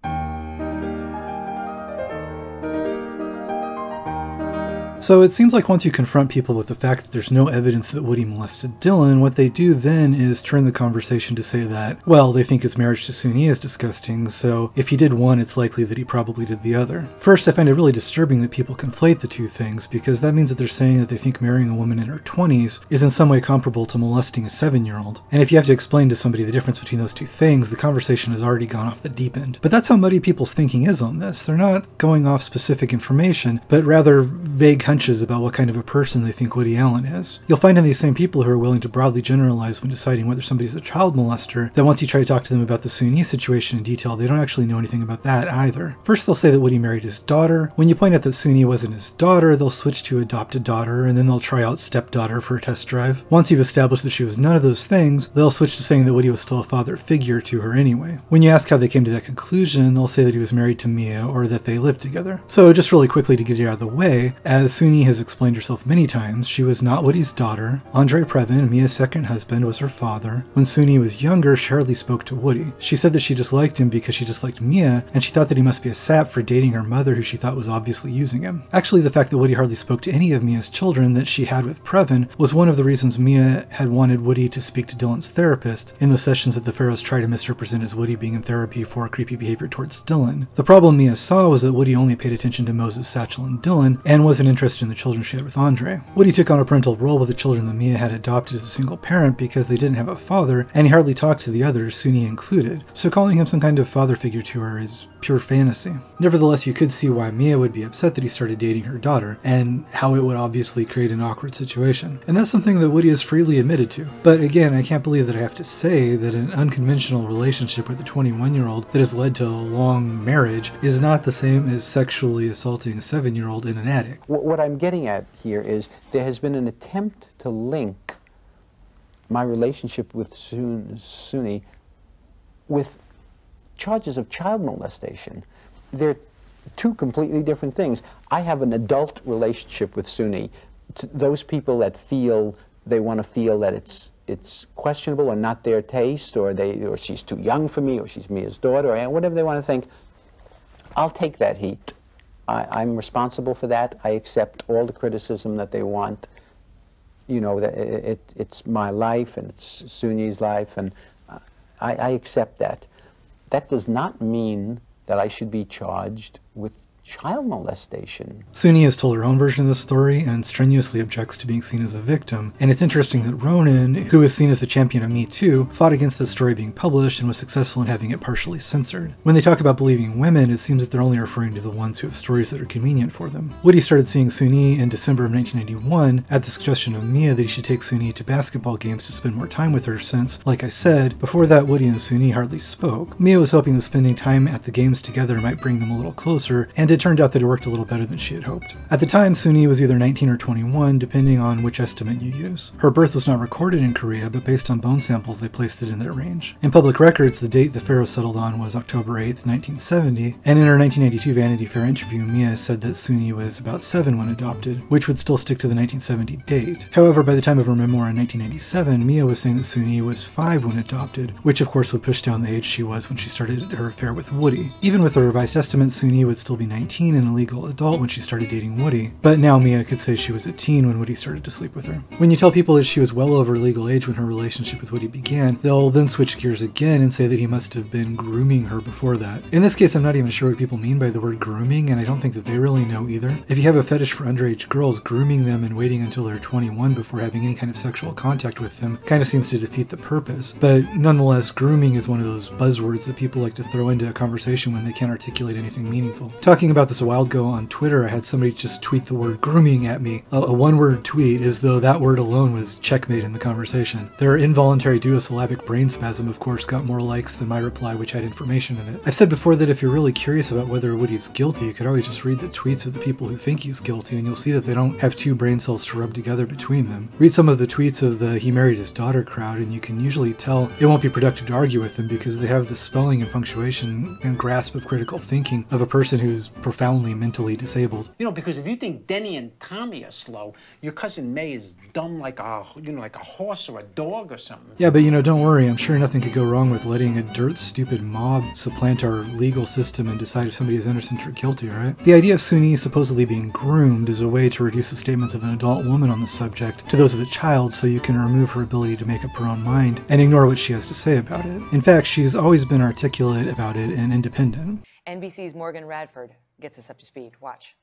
So it seems like once you confront people with the fact that there's no evidence that Woody molested Dylan, what they do then is turn the conversation to say that, well, they think his marriage to Sunni is disgusting, so if he did one, it's likely that he probably did the other. First, I find it really disturbing that people conflate the two things, because that means that they're saying that they think marrying a woman in her 20s is in some way comparable to molesting a 7-year-old. And if you have to explain to somebody the difference between those two things, the conversation has already gone off the deep end. But that's how muddy people's thinking is on this. They're not going off specific information, but rather vague hunches about what kind of a person they think Woody Allen is. You'll find in these same people who are willing to broadly generalize when deciding whether somebody's a child molester, that once you try to talk to them about the Sunni situation in detail, they don't actually know anything about that either. First, they'll say that Woody married his daughter. When you point out that Sunni wasn't his daughter, they'll switch to adopted daughter, and then they'll try out stepdaughter for a test drive. Once you've established that she was none of those things, they'll switch to saying that Woody was still a father figure to her anyway. When you ask how they came to that conclusion, they'll say that he was married to Mia or that they lived together. So just really quickly to get it out of the way, as Sunni has explained herself many times, she was not Woody's daughter. Andre Previn, Mia's second husband, was her father. When Sunni was younger, she hardly spoke to Woody. She said that she disliked him because she disliked Mia, and she thought that he must be a sap for dating her mother, who she thought was obviously using him. Actually, the fact that Woody hardly spoke to any of Mia's children that she had with Previn was one of the reasons Mia had wanted Woody to speak to Dylan's therapist in the sessions that the Pharaohs try to misrepresent as Woody being in therapy for creepy behavior towards Dylan. The problem Mia saw was that Woody only paid attention to Moses, Satchel, and Dylan, and wasn't interested in the children she had with Andre. Woody took on a parental role with the children that Mia had adopted as a single parent because they didn't have a father, and he hardly talked to the others, Sunni included, so calling him some kind of father figure to her is pure fantasy. Nevertheless, you could see why Mia would be upset that he started dating her daughter, and how it would obviously create an awkward situation. And that's something that Woody has freely admitted to. But again, I can't believe that I have to say that an unconventional relationship with a 21-year-old that has led to a long marriage is not the same as sexually assaulting a 7-year-old in an attic. What I'm getting at here is there has been an attempt to link my relationship with Sunni with charges of child molestation. They're two completely different things. I have an adult relationship with Sunni. Those people that feel they want to feel that it's questionable or not their taste, or she's too young for me, or she's Mia's daughter, or whatever they want to think, I'll take that heat. I'm responsible for that. I accept all the criticism that they want. You know, that it's my life and it's Sunni's life, and I accept that. That does not mean that I should be charged with child molestation. Sunni has told her own version of the story and strenuously objects to being seen as a victim. And it's interesting that Ronan, who is seen as the champion of Me Too, fought against the story being published and was successful in having it partially censored. When they talk about believing women, it seems that they're only referring to the ones who have stories that are convenient for them. Woody started seeing Sunni in December of 1991 at the suggestion of Mia that he should take Sunni to basketball games to spend more time with her since, like I said, before that Woody and Sunni hardly spoke. Mia was hoping that spending time at the games together might bring them a little closer, and it turned out that it worked a little better than she had hoped. At the time, Sunni was either 19 or 21, depending on which estimate you use. Her birth was not recorded in Korea, but based on bone samples, they placed it in that range. In public records, the date the pharaoh settled on was October 8th, 1970, and in her 1992 Vanity Fair interview, Mia said that Sunni was about 7 when adopted, which would still stick to the 1970 date. However, by the time of her memoir in 1997, Mia was saying that Sunni was 5 when adopted, which of course would push down the age she was when she started her affair with Woody. Even with the revised estimate, Sunni would still be 19 and a legal adult when she started dating Woody, but now Mia could say she was a teen when Woody started to sleep with her. When you tell people that she was well over legal age when her relationship with Woody began, they'll then switch gears again and say that he must have been grooming her before that. In this case, I'm not even sure what people mean by the word grooming, and I don't think that they really know either. If you have a fetish for underage girls, grooming them and waiting until they're 21 before having any kind of sexual contact with them kind of seems to defeat the purpose. But nonetheless, grooming is one of those buzzwords that people like to throw into a conversation when they can't articulate anything meaningful. Talking about this a while ago on Twitter, I had somebody just tweet the word grooming at me. A one-word tweet, as though that word alone was checkmate in the conversation. Their involuntary duosyllabic brain spasm, of course, got more likes than my reply, which had information in it. I've said before that if you're really curious about whether Woody's guilty, you could always just read the tweets of the people who think he's guilty, and you'll see that they don't have two brain cells to rub together between them. Read some of the tweets of the he married his daughter crowd, and you can usually tell it won't be productive to argue with them because they have the spelling and punctuation and grasp of critical thinking of a person who's profoundly mentally disabled. You know, because if you think Denny and Tommy are slow, your cousin May is dumb like a, like a horse or a dog or something. Yeah, but don't worry, I'm sure nothing could go wrong with letting a dirt stupid mob supplant our legal system and decide if somebody is innocent or guilty, right? The idea of Sunni supposedly being groomed is a way to reduce the statements of an adult woman on the subject to those of a child so you can remove her ability to make up her own mind and ignore what she has to say about it. In fact, she's always been articulate about it and independent. NBC's Morgan Radford gets us up to speed. Watch.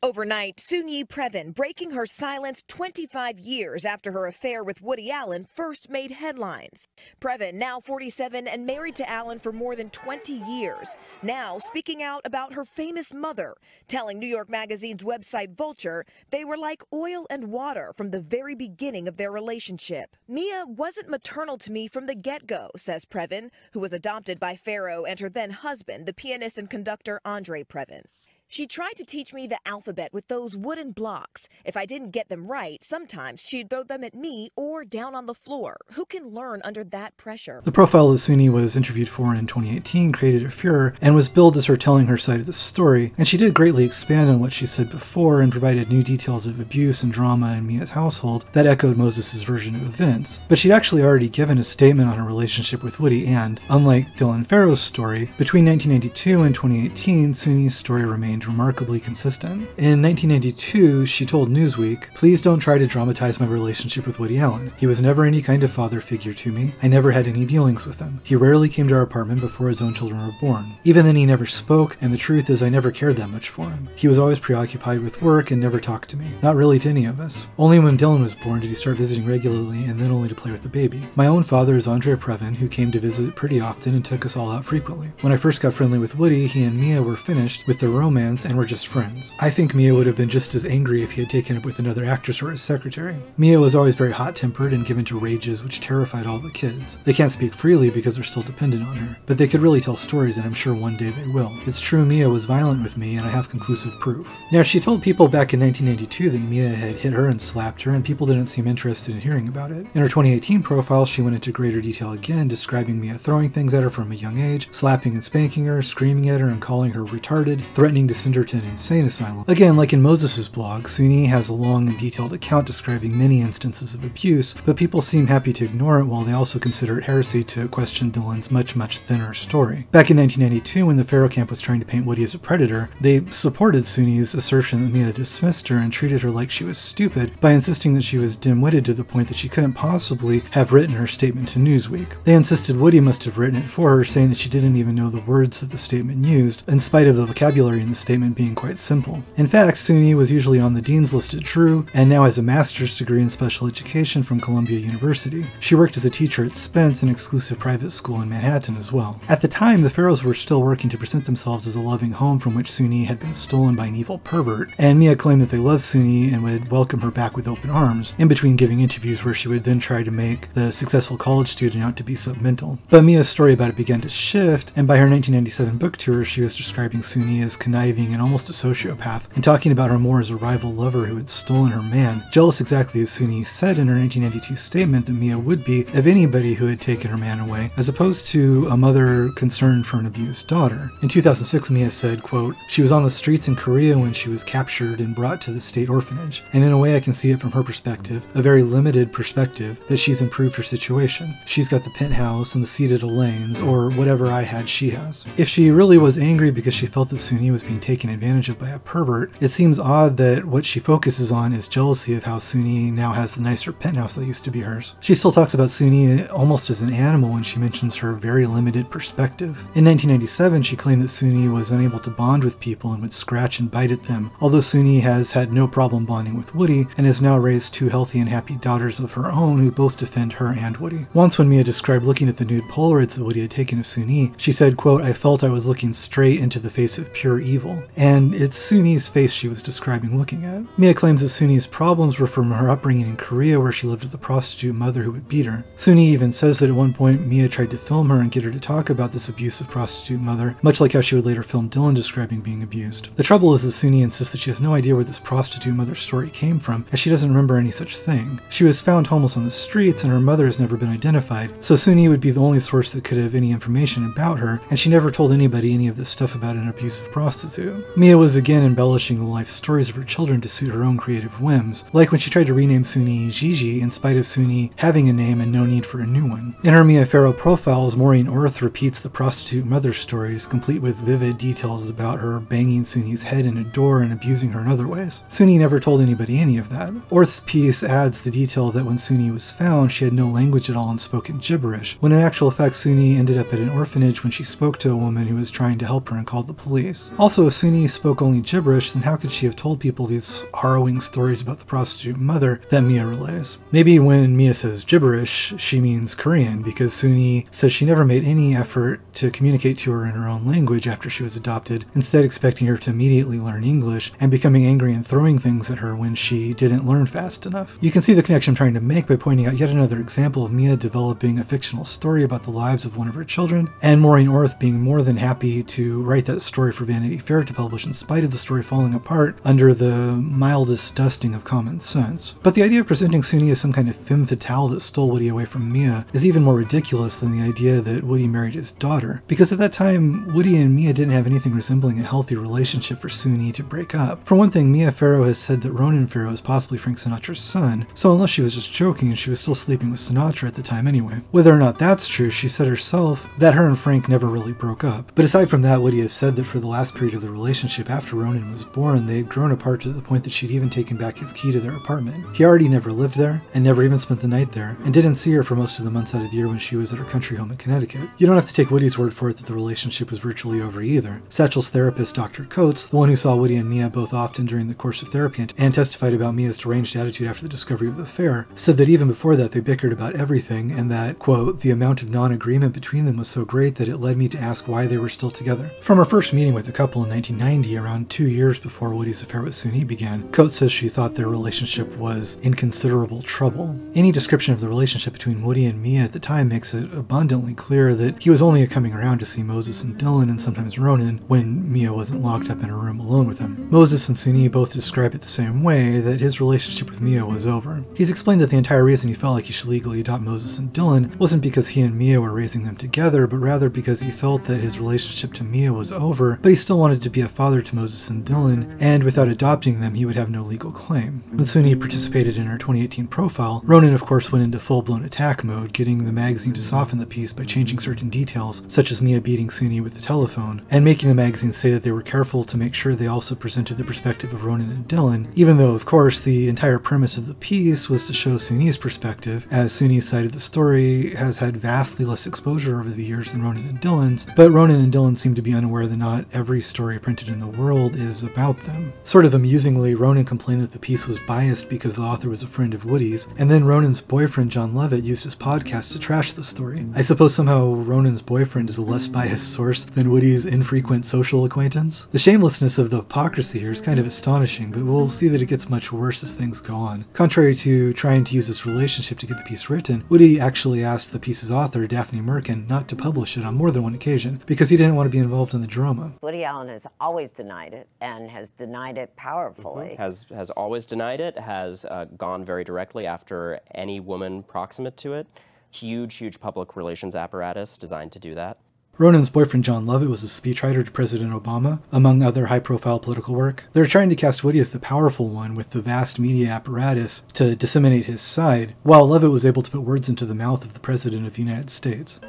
Overnight, Sunni Previn breaking her silence 25 years after her affair with Woody Allen first made headlines. Previn, now 47 and married to Allen for more than 20 years, now speaking out about her famous mother, telling New York Magazine's website Vulture they were like oil and water from the very beginning of their relationship. Mia wasn't maternal to me from the get-go, says Previn, who was adopted by Pharaoh and her then husband, the pianist and conductor Andre Previn. She tried to teach me the alphabet with those wooden blocks. If I didn't get them right, sometimes she'd throw them at me or down on the floor. Who can learn under that pressure? The profile that Sunni was interviewed for in 2018 created a furor and was billed as her telling her side of the story, and she did greatly expand on what she said before and provided new details of abuse and drama in Mia's household that echoed Moses' version of events. But she'd actually already given a statement on her relationship with Woody, and, unlike Dylan Farrow's story, between 1992 and 2018, Sunni's story remained remarkably consistent. In 1992, she told Newsweek, "Please don't try to dramatize my relationship with Woody Allen. He was never any kind of father figure to me. I never had any dealings with him. He rarely came to our apartment before his own children were born. Even then, he never spoke, and the truth is I never cared that much for him. He was always preoccupied with work and never talked to me. Not really to any of us. Only when Dylan was born did he start visiting regularly, and then only to play with the baby. My own father is Andre Previn, who came to visit pretty often and took us all out frequently. When I first got friendly with Woody, he and Mia were finished with their romance and were just friends. I think Mia would have been just as angry if he had taken up with another actress or his secretary. Mia was always very hot-tempered and given to rages which terrified all the kids. They can't speak freely because they're still dependent on her, but they could really tell stories, and I'm sure one day they will. It's true Mia was violent with me, and I have conclusive proof." Now, she told people back in 1992 that Mia had hit her and slapped her, and people didn't seem interested in hearing about it. In her 2018 profile, she went into greater detail again, describing Mia throwing things at her from a young age, slapping and spanking her, screaming at her and calling her retarded, threatening to Cinderton Insane Asylum. Again, like in Moses' blog, Sunni has a long and detailed account describing many instances of abuse, but people seem happy to ignore it while they also consider it heresy to question Dylan's much, much thinner story. Back in 1992, when the Pharaoh camp was trying to paint Woody as a predator, they supported Sunni's assertion that Mia dismissed her and treated her like she was stupid by insisting that she was dim-witted to the point that she couldn't possibly have written her statement to Newsweek. They insisted Woody must have written it for her, saying that she didn't even know the words that the statement used, in spite of the vocabulary in the statement being quite simple. In fact, Sunni was usually on the dean's list at Drew, and now has a master's degree in special education from Columbia University. She worked as a teacher at Spence, an exclusive private school in Manhattan as well. At the time, the Pharaohs were still working to present themselves as a loving home from which Sunni had been stolen by an evil pervert, and Mia claimed that they loved Sunni and would welcome her back with open arms, in between giving interviews where she would then try to make the successful college student out to be submental. But Mia's story about it began to shift, and by her 1997 book tour, she was describing Sunni as conniving and almost a sociopath, and talking about her more as a rival lover who had stolen her man, jealous exactly as Sunni said in her 1992 statement that Mia would be of anybody who had taken her man away, as opposed to a mother concerned for an abused daughter. In 2006, Mia said, quote, "She was on the streets in Korea when she was captured and brought to the state orphanage, and in a way I can see it from her perspective, a very limited perspective, that she's improved her situation. She's got the penthouse and the seated Elaine's, or whatever I had she has." If she really was angry because she felt that Sunni was being taken advantage of by a pervert, it seems odd that what she focuses on is jealousy of how Sunni now has the nicer penthouse that used to be hers. She still talks about Sunni almost as an animal when she mentions her very limited perspective. In 1997, she claimed that Sunni was unable to bond with people and would scratch and bite at them, although Sunni has had no problem bonding with Woody and has now raised two healthy and happy daughters of her own who both defend her and Woody. Once when Mia described looking at the nude Polaroids that Woody had taken of Sunni, she said, quote, "I felt I was looking straight into the face of pure evil." And it's Sunni's face she was describing looking at. Mia claims that Sunni's problems were from her upbringing in Korea, where she lived with a prostitute mother who would beat her. Sunni even says that at one point Mia tried to film her and get her to talk about this abusive prostitute mother, much like how she would later film Dylan describing being abused. The trouble is that Sunni insists that she has no idea where this prostitute mother's story came from, as she doesn't remember any such thing. She was found homeless on the streets and her mother has never been identified, so Sunni would be the only source that could have any information about her, and she never told anybody any of this stuff about an abusive prostitute. Mia was again embellishing the life stories of her children to suit her own creative whims, like when she tried to rename Sunni Gigi in spite of Sunni having a name and no need for a new one. In her Mia Farrow profiles, Maureen Orth repeats the prostitute mother stories, complete with vivid details about her banging Sunni's head in a door and abusing her in other ways. Sunni never told anybody any of that. Orth's piece adds the detail that when Sunni was found, she had no language at all and spoke in gibberish, when in actual fact Sunni ended up at an orphanage when she spoke to a woman who was trying to help her and called the police. Also, if Sunni spoke only gibberish, then how could she have told people these harrowing stories about the prostitute mother that Mia relays? Maybe when Mia says gibberish, she means Korean, because Sunni says she never made any effort to communicate to her in her own language after she was adopted, instead expecting her to immediately learn English and becoming angry and throwing things at her when she didn't learn fast enough. You can see the connection I'm trying to make by pointing out yet another example of Mia developing a fictional story about the lives of one of her children, and Maureen Orth being more than happy to write that story for Vanity Fair to publish in spite of the story falling apart under the mildest dusting of common sense. But the idea of presenting Sunni as some kind of femme fatale that stole Woody away from Mia is even more ridiculous than the idea that Woody married his daughter, because at that time, Woody and Mia didn't have anything resembling a healthy relationship for Sunni to break up. For one thing, Mia Farrow has said that Ronan Farrow is possibly Frank Sinatra's son, so unless she was just joking, she was still sleeping with Sinatra at the time anyway. Whether or not that's true, she said herself that her and Frank never really broke up. But aside from that, Woody has said that for the last period of the relationship after Ronan was born, they had grown apart to the point that she'd even taken back his key to their apartment. He already never lived there, and never even spent the night there, and didn't see her for most of the months out of the year when she was at her country home in Connecticut. You don't have to take Woody's word for it that the relationship was virtually over either. Satchel's therapist, Dr. Coates, the one who saw Woody and Mia both often during the course of therapy and testified about Mia's deranged attitude after the discovery of the affair, said that even before that they bickered about everything, and that, quote, "the amount of non-agreement between them was so great that it led me to ask why they were still together." From our first meeting with the couple in 1990, around 2 years before Woody's affair with Sunni began, Coates says she thought their relationship was in considerable trouble. Any description of the relationship between Woody and Mia at the time makes it abundantly clear that he was only coming around to see Moses and Dylan, and sometimes Ronan, when Mia wasn't locked up in her room alone with him. Moses and Sunni both describe it the same way, that his relationship with Mia was over. He's explained that the entire reason he felt like he should legally adopt Moses and Dylan wasn't because he and Mia were raising them together, but rather because he felt that his relationship to Mia was over, but he still wanted to to be a father to Moses and Dylan, and without adopting them, he would have no legal claim. When Sunni participated in her 2018 profile, Ronan of course went into full-blown attack mode, getting the magazine to soften the piece by changing certain details, such as Mia beating Sunni with the telephone, and making the magazine say that they were careful to make sure they also presented the perspective of Ronan and Dylan, even though, of course, the entire premise of the piece was to show Sunni's perspective, as Sunni's side of the story has had vastly less exposure over the years than Ronan and Dylan's, but Ronan and Dylan seem to be unaware that not every story printed in the world is about them. Sort of amusingly, Ronan complained that the piece was biased because the author was a friend of Woody's, and then Ronan's boyfriend John Levitt used his podcast to trash the story. I suppose somehow Ronan's boyfriend is a less biased source than Woody's infrequent social acquaintance. The shamelessness of the hypocrisy here is kind of astonishing, but we'll see that it gets much worse as things go on. Contrary to trying to use this relationship to get the piece written, Woody actually asked the piece's author, Daphne Merkin, not to publish it on more than one occasion, because he didn't want to be involved in the drama. Woody Allen has always denied it, and has denied it powerfully. Has always denied it, has gone very directly after any woman proximate to it. Huge public relations apparatus designed to do that. Ronan's boyfriend John Levitt was a speechwriter to President Obama, among other high-profile political work. They're trying to cast Woody as the powerful one with the vast media apparatus to disseminate his side, while Levitt was able to put words into the mouth of the President of the United States.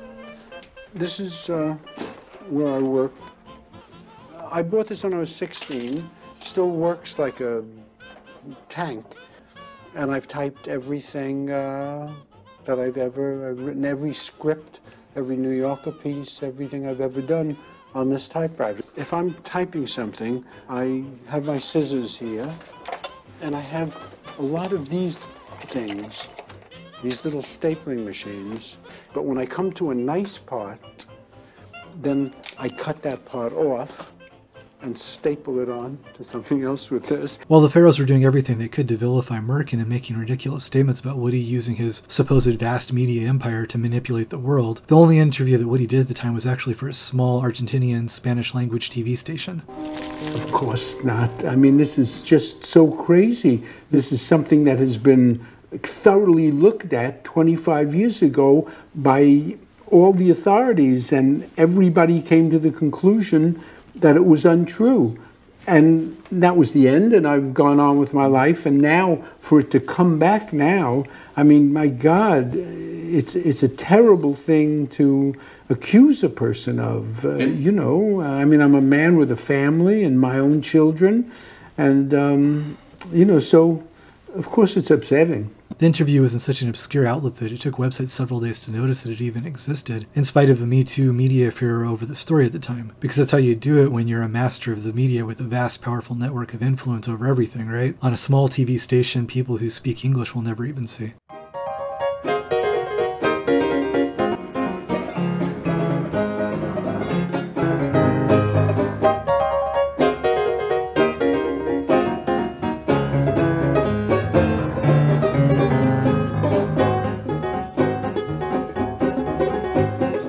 This is where I work. I bought this when I was 16. Still works like a tank. And I've typed everything that I've written every script, every New Yorker piece, everything I've ever done on this typewriter. If I'm typing something, I have my scissors here, and I have a lot of these things, these little stapling machines. But when I come to a nice part, then I cut that part off and staple it on to something else with this. While the Pharaohs were doing everything they could to vilify Merkin and making ridiculous statements about Woody using his supposed vast media empire to manipulate the world, the only interview that Woody did at the time was actually for a small Argentinian Spanish-language TV station. Of course not. I mean, this is just so crazy. This is something that has been thoroughly looked at 25 years ago by all the authorities, and everybody came to the conclusion that it was untrue. And that was the end, and I've gone on with my life. And now, for it to come back now, I mean, my God, it's a terrible thing to accuse a person of. You know, I mean, I'm a man with a family and my own children. And, you know, so, of course, it's upsetting. The interview was in such an obscure outlet that it took websites several days to notice that it even existed, in spite of the Me Too media furor over the story at the time. Because that's how you do it when you're a master of the media with a vast, powerful network of influence over everything, right? On a small TV station, people who speak English will never even see.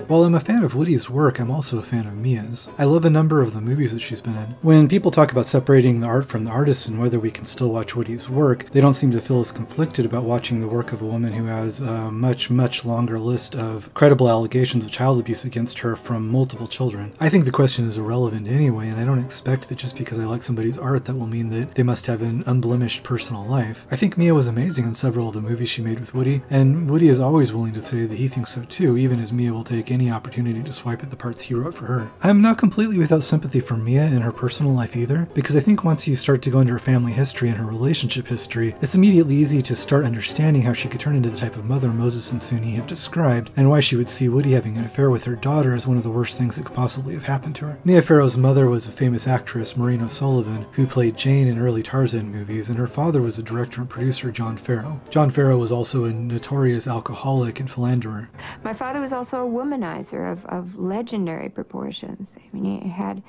While I'm a fan of Woody's work, I'm also a fan of Mia's. I love a number of the movies that she's been in. When people talk about separating the art from the artist and whether we can still watch Woody's work, they don't seem to feel as conflicted about watching the work of a woman who has a much longer list of credible allegations of child abuse against her from multiple children. I think the question is irrelevant anyway, and I don't expect that just because I like somebody's art that will mean that they must have an unblemished personal life. I think Mia was amazing in several of the movies she made with Woody, and Woody is always willing to say that he thinks so too, even as Mia will take any opportunity to swipe at the parts he wrote for her. I'm not completely without sympathy for Mia in her personal life either, because I think once you start to go into her family history and her relationship history, it's immediately easy to start understanding how she could turn into the type of mother Moses and Sunni have described, and why she would see Woody having an affair with her daughter as one of the worst things that could possibly have happened to her. Mia Farrow's mother was a famous actress, Maureen O'Sullivan, who played Jane in early Tarzan movies, and her father was the director and producer John Farrow. John Farrow was also a notorious alcoholic and philanderer. My father was also a womanizer of legendary proportions. I mean, he had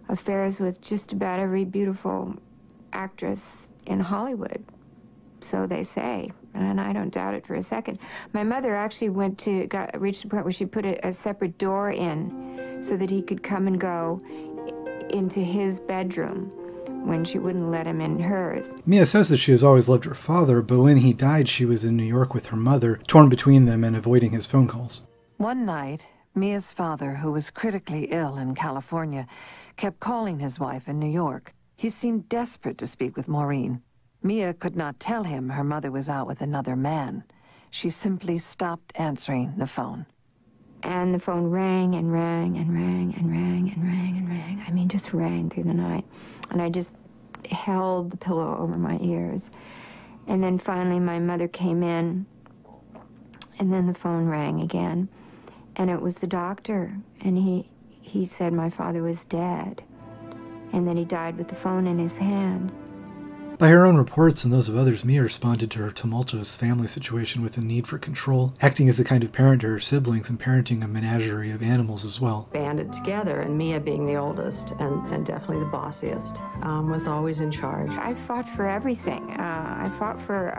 affairs with just about every beautiful actress in Hollywood, so they say, and I don't doubt it for a second. My mother actually reached a point where she put a separate door in so that he could come and go into his bedroom when she wouldn't let him in hers. Mia says that she has always loved her father, but when he died, she was in New York with her mother, torn between them and avoiding his phone calls. One night, Mia's father, who was critically ill in California, kept calling his wife in New York. He seemed desperate to speak with Maureen. Mia could not tell him her mother was out with another man. She simply stopped answering the phone. And the phone rang and rang and rang and rang and rang and rang. I mean, just rang through the night. And I just held the pillow over my ears. And then finally my mother came in, and then the phone rang again. And it was the doctor, and he said my father was dead, and that he died with the phone in his hand. By her own reports and those of others, Mia responded to her tumultuous family situation with a need for control, acting as a kind of parent to her siblings and parenting a menagerie of animals as well. Banded together, and Mia, being the oldest and definitely the bossiest, was always in charge. I fought for everything. I fought for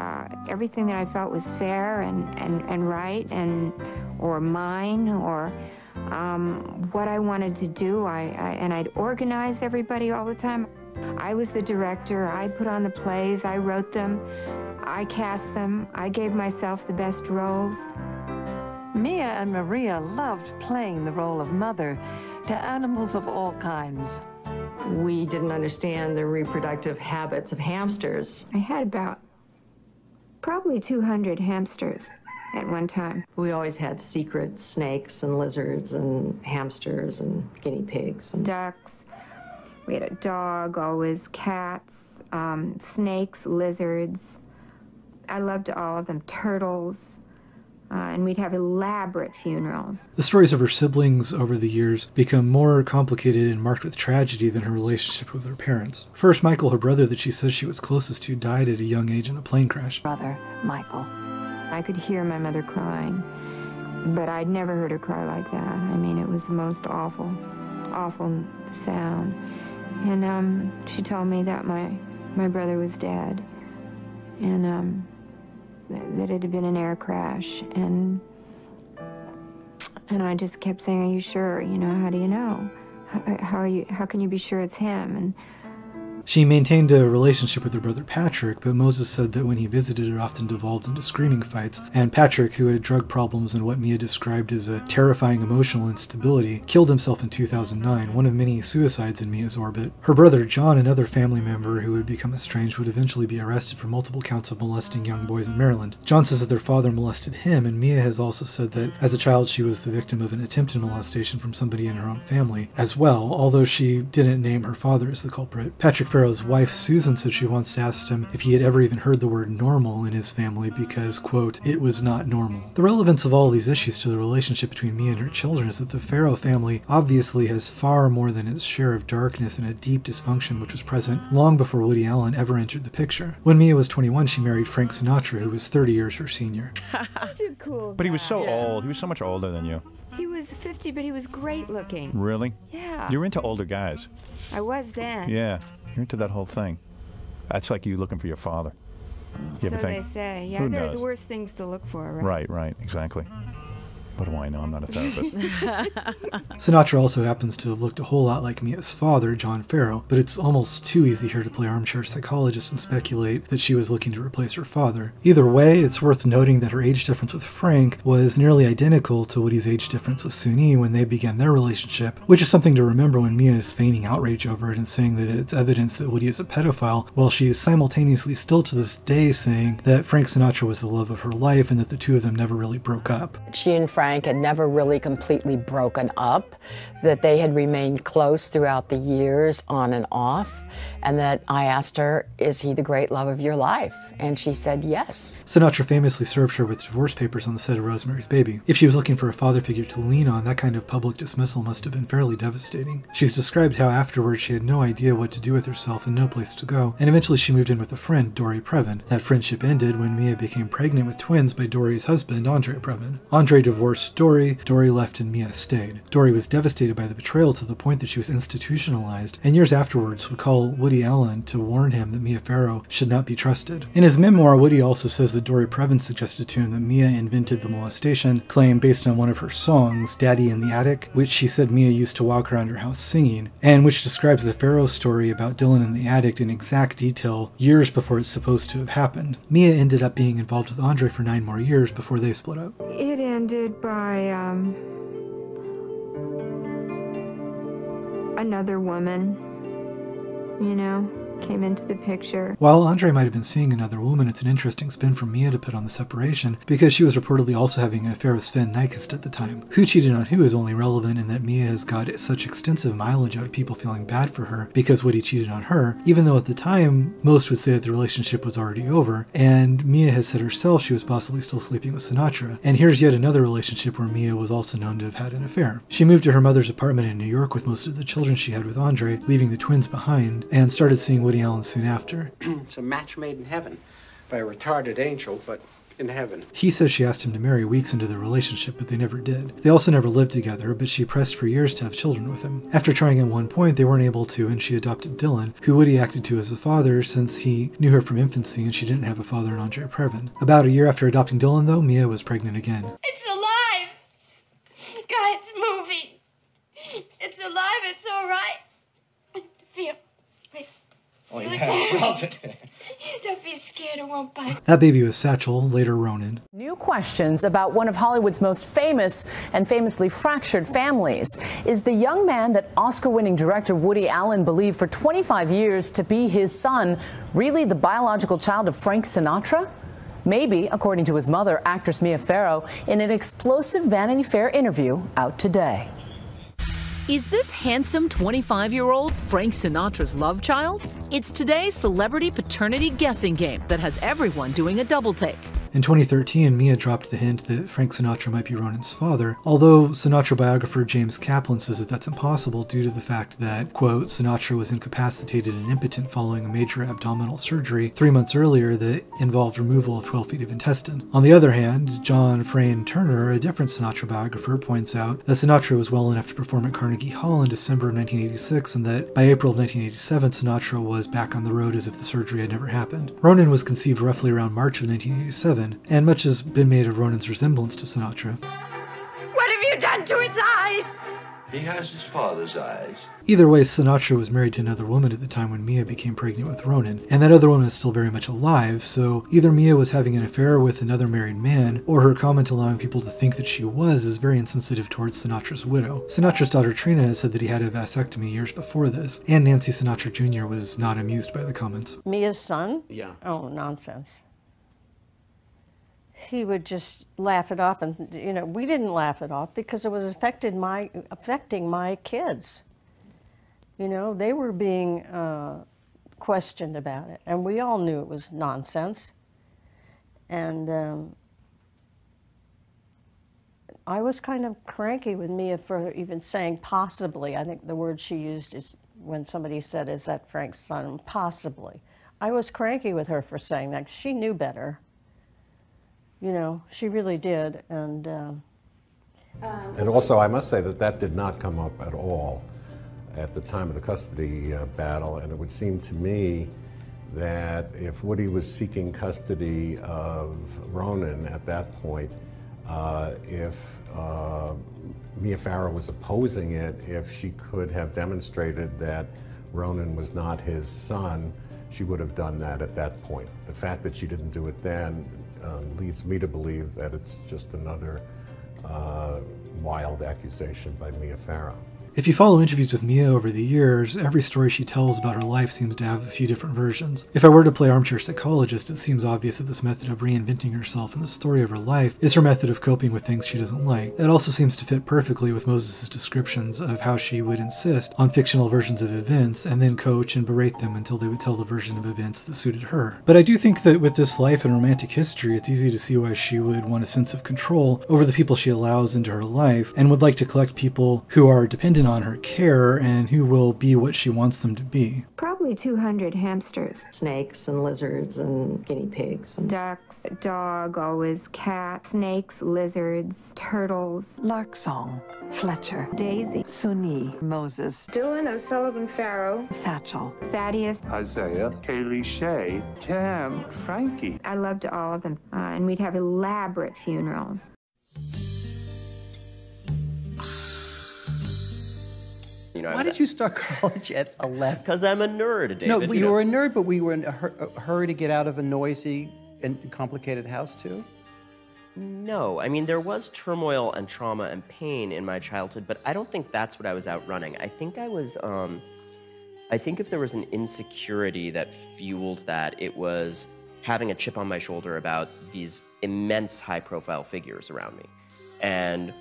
everything that I felt was fair and right or mine or what I wanted to do. And I'd organize everybody all the time. I was the director. I put on the plays. I wrote them. I cast them. I gave myself the best roles. Mia and Maria loved playing the role of mother to animals of all kinds. We didn't understand the reproductive habits of hamsters. I had about probably 200 hamsters at one time. We always had secret snakes and lizards and hamsters and guinea pigs and ducks. We had a dog, always cats, snakes, lizards. I loved all of them, turtles, and we'd have elaborate funerals. The stories of her siblings over the years become more complicated and marked with tragedy than her relationship with her parents. First, Michael, her brother that she says she was closest to, died at a young age in a plane crash. Brother, Michael. I could hear my mother crying, but I'd never heard her cry like that. I mean, it was the most awful, awful sound. And she told me that my brother was dead, and that it had been an air crash. And I just kept saying, "Are you sure? You know, how do you know? How can you be sure it's him?" And she maintained a relationship with her brother Patrick, but Moses said that when he visited, it often devolved into screaming fights, and Patrick, who had drug problems and what Mia described as a terrifying emotional instability, killed himself in 2009, one of many suicides in Mia's orbit. Her brother John, another family member who had become estranged, would eventually be arrested for multiple counts of molesting young boys in Maryland. John says that their father molested him, and Mia has also said that as a child she was the victim of an attempted molestation from somebody in her own family as well, although she didn't name her father as the culprit. Patrick Farrow's wife, Susan, said she once asked him if he had ever even heard the word normal in his family because, quote, it was not normal. The relevance of all these issues to the relationship between Mia and her children is that the Farrow family obviously has far more than its share of darkness and a deep dysfunction which was present long before Woody Allen ever entered the picture. When Mia was 21, she married Frank Sinatra, who was 30 years her senior. He's a cool But he was so old. He was so much older than you. He was 50, but he was great looking. Really? Yeah. You're into older guys. I was then. Yeah. You're into that whole thing. That's like you looking for your father. You So ever think? they say. Yeah, Who there's knows? worse things to look for, right? Right, exactly. What do I know? I'm not a therapist. Sinatra also happens to have looked a whole lot like Mia's father, John Farrow, but it's almost too easy here to play armchair psychologist and speculate that she was looking to replace her father. Either way, it's worth noting that her age difference with Frank was nearly identical to Woody's age difference with Sunni when they began their relationship, which is something to remember when Mia is feigning outrage over it and saying that it's evidence that Woody is a pedophile, while she is simultaneously still to this day saying that Frank Sinatra was the love of her life and that the two of them never really broke up. She and Frank had never really completely broken up, that they had remained close throughout the years on and off, and that I asked her, is he the great love of your life? And she said yes. Sinatra famously served her with divorce papers on the set of Rosemary's Baby. If she was looking for a father figure to lean on, that kind of public dismissal must have been fairly devastating. She's described how afterwards she had no idea what to do with herself and no place to go, and eventually she moved in with a friend, Dory Previn. That friendship ended when Mia became pregnant with twins by Dory's husband, Andre Previn. Andre divorced Dory left and Mia stayed. Dory was devastated by the betrayal to the point that she was institutionalized, and years afterwards would call Woody Allen to warn him that Mia Farrow should not be trusted. In his memoir, Woody also says that Dory Previn suggested to him that Mia invented the molestation claim based on one of her songs, Daddy in the Attic, which she said Mia used to walk around her house singing, and which describes the Farrow story about Dylan in the attic in exact detail years before it's supposed to have happened. Mia ended up being involved with Andre for 9 more years before they split up. it ended by another woman, you know, came into the picture. While Andre might have been seeing another woman, it's an interesting spin from Mia to put on the separation, because she was reportedly also having an affair with Sven Nykvist at the time. Who cheated on who is only relevant in that Mia has got such extensive mileage out of people feeling bad for her because Woody cheated on her, even though at the time most would say that the relationship was already over, and Mia has said herself she was possibly still sleeping with Sinatra. And here's yet another relationship where Mia was also known to have had an affair. She moved to her mother's apartment in New York with most of the children she had with Andre, leaving the twins behind, and started seeing Woody Allen soon after. It's a match made in heaven by a retarded angel, but in heaven. He says she asked him to marry weeks into their relationship, but they never did. They also never lived together, but she pressed for years to have children with him. After trying at one point, they weren't able to, and she adopted Dylan, who Woody acted to as a father since he knew her from infancy and she didn't have a father in Andre Previn. About a year after adopting Dylan, though, Mia was pregnant again. It's alive! God, it's moving. It's alive, it's all right. Feel. Wait. Oh, yeah. Well, don't be scared, it won't bite. That baby was Satchel, later Ronan. New questions about one of Hollywood's most famous and famously fractured families. Is the young man that Oscar-winning director Woody Allen believed for 25 years to be his son really the biological child of Frank Sinatra? Maybe, according to his mother, actress Mia Farrow, in an explosive Vanity Fair interview out today. Is this handsome 25-year-old Frank Sinatra's love child? It's today's celebrity paternity guessing game that has everyone doing a double take. In 2013, Mia dropped the hint that Frank Sinatra might be Ronan's father, although Sinatra biographer James Kaplan says that that's impossible due to the fact that, quote, Sinatra was incapacitated and impotent following a major abdominal surgery 3 months earlier that involved removal of 12 feet of intestine. On the other hand, John Frayne Turner, a different Sinatra biographer, points out that Sinatra was well enough to perform at Carnegie Hall in December of 1986, and that by April of 1987, Sinatra was back on the road as if the surgery had never happened. Ronan was conceived roughly around March of 1987, and much has been made of Ronan's resemblance to Sinatra. What have you done to its eyes? He has his father's eyes. Either way, Sinatra was married to another woman at the time when Mia became pregnant with Ronan, and that other woman is still very much alive, so either Mia was having an affair with another married man, or her comment allowing people to think that she was is very insensitive towards Sinatra's widow. Sinatra's daughter Trina has said that he had a vasectomy years before this, and Nancy Sinatra Jr. was not amused by the comments. Mia's son? Yeah. Oh, nonsense. He would just laugh it off, and we didn't laugh it off because it was affecting my kids. They were being questioned about it, and we all knew it was nonsense. And I was kind of cranky with Mia for even saying possibly. I think the word she used is when somebody said, "Is that Frank's son?" Possibly. I was cranky with her for saying that. She knew better. She really did. And also, I must say that did not come up at all at the time of the custody battle, and it would seem to me that if Woody was seeking custody of Ronan at that point, if Mia Farrow was opposing it, if she could have demonstrated that Ronan was not his son, she would have done that at that point. The fact that she didn't do it then leads me to believe that it's just another wild accusation by Mia Farrow. If you follow interviews with Mia over the years, every story she tells about her life seems to have a few different versions. If I were to play armchair psychologist, it seems obvious that this method of reinventing herself in the story of her life is her method of coping with things she doesn't like. It also seems to fit perfectly with Moses' descriptions of how she would insist on fictional versions of events and then coach and berate them until they would tell the version of events that suited her. But I do think that with this life and romantic history, it's easy to see why she would want a sense of control over the people she allows into her life and would like to collect people who are dependent on her care and who will be what she wants them to be. Probably 200 hamsters. Snakes and lizards and guinea pigs. And ducks, dog, always cat, snakes, lizards, turtles. Larksong, Fletcher, Daisy, Sunni, Moses, Dylan O'Sullivan Farrow, Satchel, Thaddeus, Isaiah, Kaylee Shea, Tam, Frankie. I loved all of them, and we'd have elaborate funerals. Why did you start college at 11? Because I'm a nerd, David. No, you were a nerd, but were you in a hurry to get out of a noisy and complicated house, too? No, I mean, there was turmoil and trauma and pain in my childhood, but I don't think that's what I was out running. I think I think if there was an insecurity that fueled that, it was having a chip on my shoulder about these immense high-profile figures around me and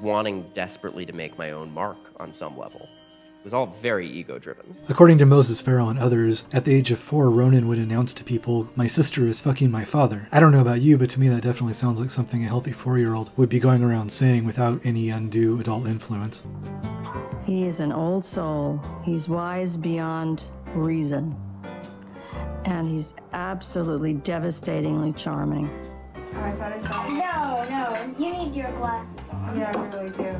wanting desperately to make my own mark on some level. It was all very ego-driven. According to Moses Farrell and others, at the age of 4, Ronan would announce to people, "My sister is fucking my father." I don't know about you, but to me that definitely sounds like something a healthy 4-year-old would be going around saying without any undue adult influence. He is an old soul. He's wise beyond reason. And he's absolutely devastatingly charming. Oh, I thought I saw you. No, you need your glasses on. Yeah, I really do.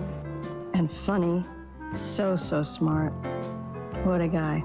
And funny. So smart. What a guy.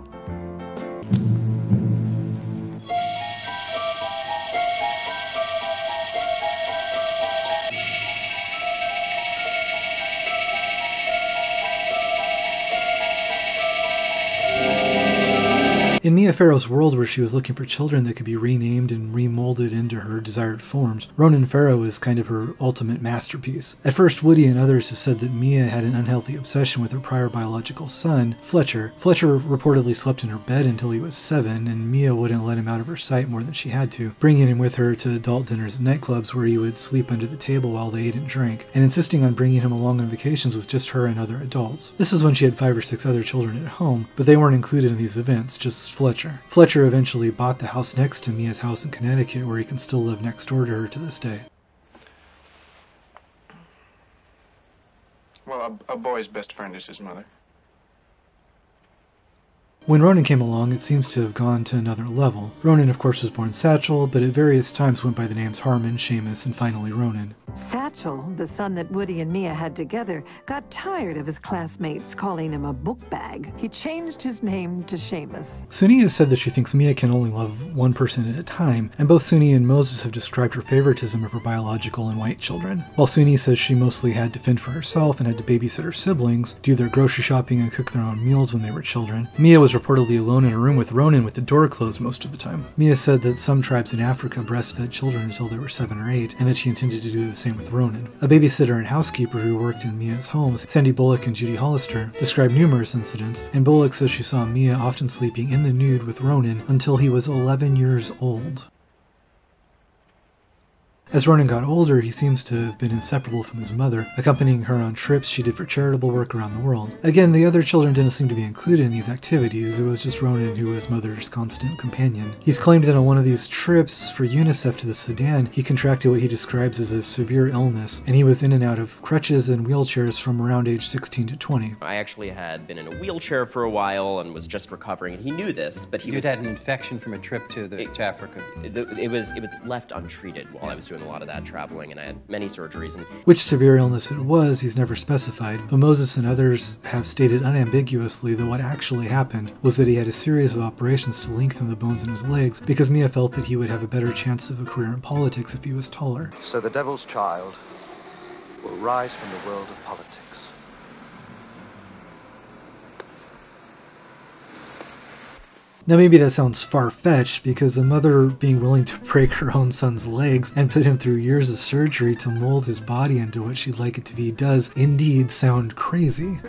In Mia Farrow's world, where she was looking for children that could be renamed and remolded into her desired forms, Ronan Farrow is kind of her ultimate masterpiece. At first, Woody and others have said that Mia had an unhealthy obsession with her prior biological son, Fletcher. Fletcher reportedly slept in her bed until he was 7, and Mia wouldn't let him out of her sight more than she had to, bringing him with her to adult dinners and nightclubs where he would sleep under the table while they ate and drank, and insisting on bringing him along on vacations with just her and other adults. This is when she had 5 or 6 other children at home, but they weren't included in these events, just Fletcher. Fletcher eventually bought the house next to Mia's house in Connecticut, where he can still live next door to her to this day. Well, a boy's best friend is his mother. When Ronan came along, it seems to have gone to another level. Ronan, of course, was born Satchel, but at various times went by the names Harmon, Seamus, and finally Ronan. Satchel, the son that Woody and Mia had together, got tired of his classmates calling him a book bag. He changed his name to Seamus. Sunni has said that she thinks Mia can only love one person at a time, and both Sunni and Moses have described her favoritism of her biological and white children. While Sunni says she mostly had to fend for herself and had to babysit her siblings, do their grocery shopping and cook their own meals when they were children, Mia was reportedly alone in a room with Ronan with the door closed most of the time. Mia said that some tribes in Africa breastfed children until they were 7 or 8, and that she intended to do the same with Ronan. A babysitter and housekeeper who worked in Mia's homes, Sandy Bullock and Judy Hollister, described numerous incidents, and Bullock says she saw Mia often sleeping in the nude with Ronan until he was 11 years old. As Ronan got older, he seems to have been inseparable from his mother, accompanying her on trips she did for charitable work around the world. Again, the other children didn't seem to be included in these activities. It was just Ronan who was mother's constant companion. He's claimed that on one of these trips for UNICEF to the Sudan, he contracted what he describes as a severe illness, and he was in and out of crutches and wheelchairs from around age 16 to 20. I actually had been in a wheelchair for a while and was just recovering, and he knew this, but You'd had an infection from a trip to Africa. It was left untreated while I was doing a lot of that traveling, and I had many surgeries. And which severe illness it was, he's never specified, but Moses and others have stated unambiguously that what actually happened was that he had a series of operations to lengthen the bones in his legs because Mia felt that he would have a better chance of a career in politics if he was taller. So the devil's child will rise from the world of politics. Now maybe that sounds far-fetched, because a mother being willing to break her own son's legs and put him through years of surgery to mold his body into what she'd like it to be does indeed sound crazy.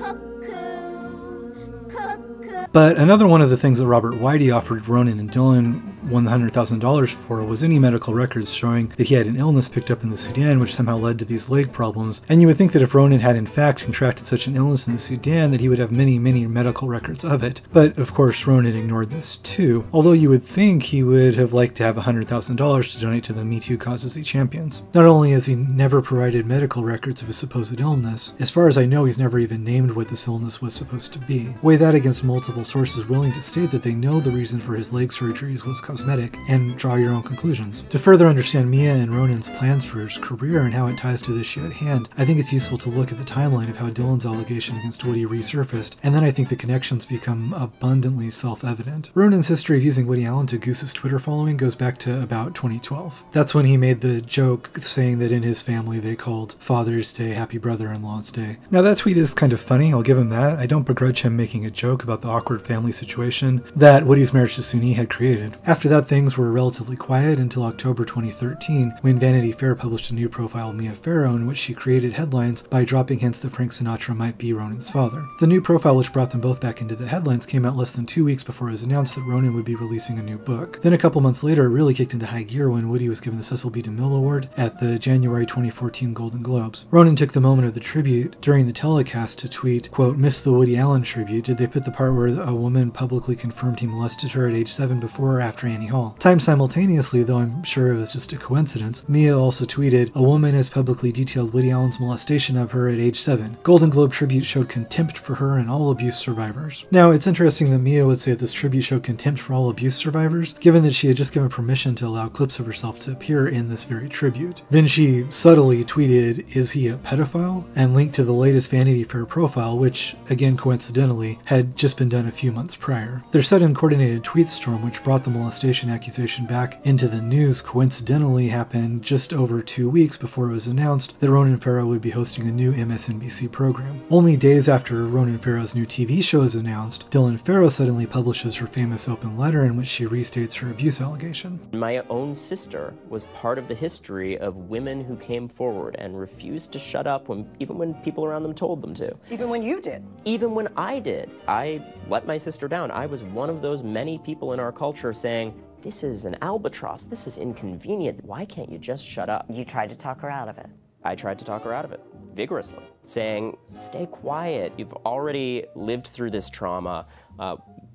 But another one of the things that Robert Whitey offered Ronan and Dylan $100,000 for was any medical records showing that he had an illness picked up in the Sudan which somehow led to these leg problems. And you would think that if Ronan had in fact contracted such an illness in the Sudan that he would have many medical records of it. But of course Ronan ignored this too, although you would think he would have liked to have $100,000 to donate to the Me Too causes he champions. Not only has he never provided medical records of his supposed illness, as far as I know he's never even named what this illness was supposed to be. Weigh that against multiple sources willing to state that they know the reason for his leg surgeries was cosmetic, and draw your own conclusions. To further understand Mia and Ronan's plans for his career and how it ties to the issue at hand, I think it's useful to look at the timeline of how Dylan's allegation against Woody resurfaced, and then I think the connections become abundantly self-evident. Ronan's history of using Woody Allen to goose his Twitter following goes back to about 2012. That's when he made the joke saying that in his family they called Father's Day Happy Brother-in-Law's Day. Now that tweet is kind of funny, I'll give him that. I don't begrudge him making a joke about the awkward awkward family situation that Woody's marriage to Sunni had created. After that, things were relatively quiet until October 2013, when Vanity Fair published a new profile of Mia Farrow in which she created headlines by dropping hints that Frank Sinatra might be Ronan's father. The new profile, which brought them both back into the headlines, came out less than 2 weeks before it was announced that Ronan would be releasing a new book. Then a couple months later, it really kicked into high gear when Woody was given the Cecil B. DeMille Award at the January 2014 Golden Globes. Ronan took the moment of the tribute during the telecast to tweet, quote, "Missed the Woody Allen tribute. Did they put the part where a woman publicly confirmed he molested her at age 7 before or after Annie Hall?" Timed simultaneously, though I'm sure it was just a coincidence, Mia also tweeted, "A woman has publicly detailed Woody Allen's molestation of her at age 7. Golden Globe tribute showed contempt for her and all abuse survivors." Now, it's interesting that Mia would say that this tribute showed contempt for all abuse survivors, given that she had just given permission to allow clips of herself to appear in this very tribute. Then she subtly tweeted, "Is he a pedophile?" and linked to the latest Vanity Fair profile, which, again coincidentally, had just been done a few months prior. Their sudden coordinated tweet storm, which brought the molestation accusation back into the news, coincidentally happened just over 2 weeks before it was announced that Ronan Farrow would be hosting a new MSNBC program. Only days after Ronan Farrow's new TV show is announced, Dylan Farrow suddenly publishes her famous open letter in which she restates her abuse allegation. My own sister was part of the history of women who came forward and refused to shut up even when people around them told them to. Even when you did? Even when I did. I let my sister down. I was one of those many people in our culture saying, "This is an albatross, this is inconvenient, why can't you just shut up?" You tried to talk her out of it. I tried to talk her out of it, vigorously, saying, "Stay quiet, you've already lived through this trauma.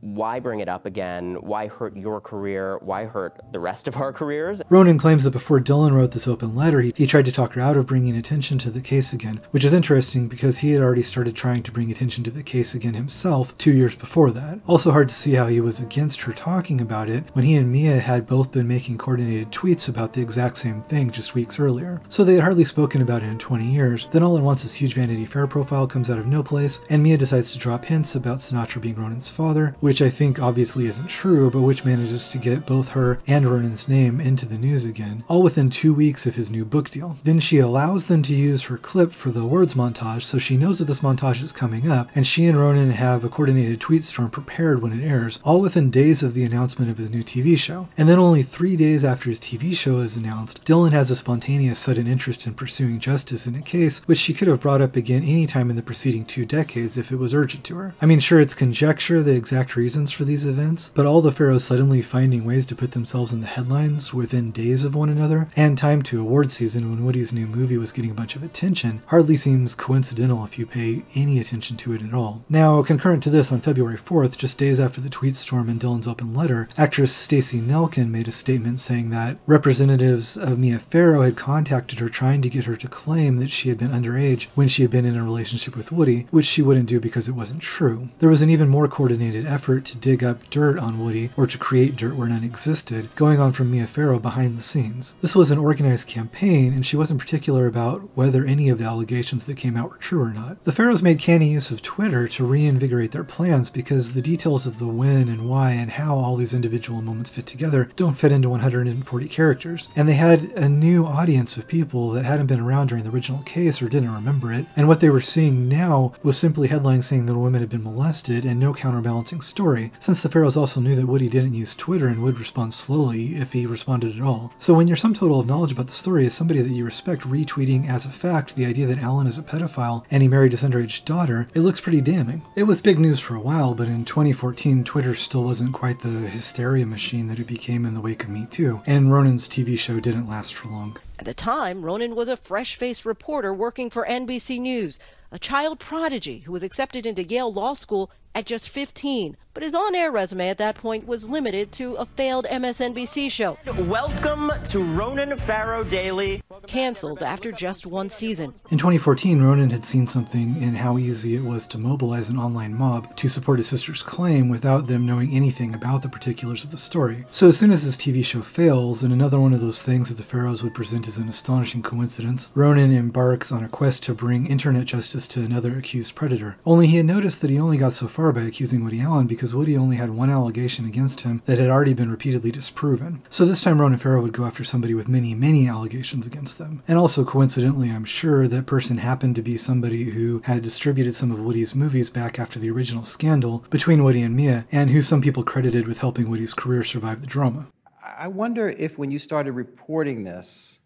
Why bring it up again? Why hurt your career? Why hurt the rest of our careers?" Ronan claims that before Dylan wrote this open letter, he tried to talk her out of bringing attention to the case again, which is interesting because he had already started trying to bring attention to the case again himself 2 years before that. Also hard to see how he was against her talking about it when he and Mia had both been making coordinated tweets about the exact same thing just weeks earlier. So they had hardly spoken about it in 20 years. Then all at once this huge Vanity Fair profile comes out of no place, and Mia decides to drop hints about Sinatra being Ronan's father, which I think obviously isn't true, but which manages to get both her and Ronan's name into the news again, all within 2 weeks of his new book deal. Then she allows them to use her clip for the words montage, so she knows that this montage is coming up, and she and Ronan have a coordinated tweet storm prepared when it airs, all within days of the announcement of his new TV show. And then only 3 days after his TV show is announced, Dylan has a spontaneous sudden interest in pursuing justice in a case which she could have brought up again any time in the preceding 2 decades if it was urgent to her. I mean, sure, it's conjecture the exact reasons for these events, but all the Farrows suddenly finding ways to put themselves in the headlines within days of one another, and timed to award season when Woody's new movie was getting a bunch of attention, hardly seems coincidental if you pay any attention to it at all. Now, concurrent to this, on February 4th, just days after the tweet storm and Dylan's open letter, actress Stacey Nelkin made a statement saying that representatives of Mia Farrow had contacted her trying to get her to claim that she had been underage when she had been in a relationship with Woody, which she wouldn't do because it wasn't true. There was an even more coordinated effort to dig up dirt on Woody, or to create dirt where none existed, going on from Mia Farrow behind the scenes. This was an organized campaign, and she wasn't particular about whether any of the allegations that came out were true or not. The Farrows made canny use of Twitter to reinvigorate their plans because the details of the when and why and how all these individual moments fit together don't fit into 140 characters. And they had a new audience of people that hadn't been around during the original case or didn't remember it, and what they were seeing now was simply headlines saying that women had been molested and no counterbalancing story, since the Farrows also knew that Woody didn't use Twitter and would respond slowly if he responded at all. So when your sum total of knowledge about the story is somebody that you respect retweeting as a fact the idea that Alan is a pedophile and he married his underage daughter, it looks pretty damning. It was big news for a while, but in 2014, Twitter still wasn't quite the hysteria machine that it became in the wake of Me Too, and Ronan's TV show didn't last for long. At the time, Ronan was a fresh-faced reporter working for NBC News, a child prodigy who was accepted into Yale Law School at just 15, but his on-air resume at that point was limited to a failed MSNBC show. Welcome to Ronan Farrow Daily. Canceled after just 1 season. In 2014, Ronan had seen something in how easy it was to mobilize an online mob to support his sister's claim without them knowing anything about the particulars of the story. So as soon as his TV show fails, and another one of those things that the Farrows would present as an astonishing coincidence, Ronan embarks on a quest to bring internet justice to another accused predator. Only he had noticed that he only got so far far by accusing Woody Allen because Woody only had one allegation against him that had already been repeatedly disproven. So this time Ronan Farrow would go after somebody with many, many allegations against them. And also, coincidentally, I'm sure that person happened to be somebody who had distributed some of Woody's movies back after the original scandal between Woody and Mia, and who some people credited with helping Woody's career survive the drama. I wonder if when you started reporting this,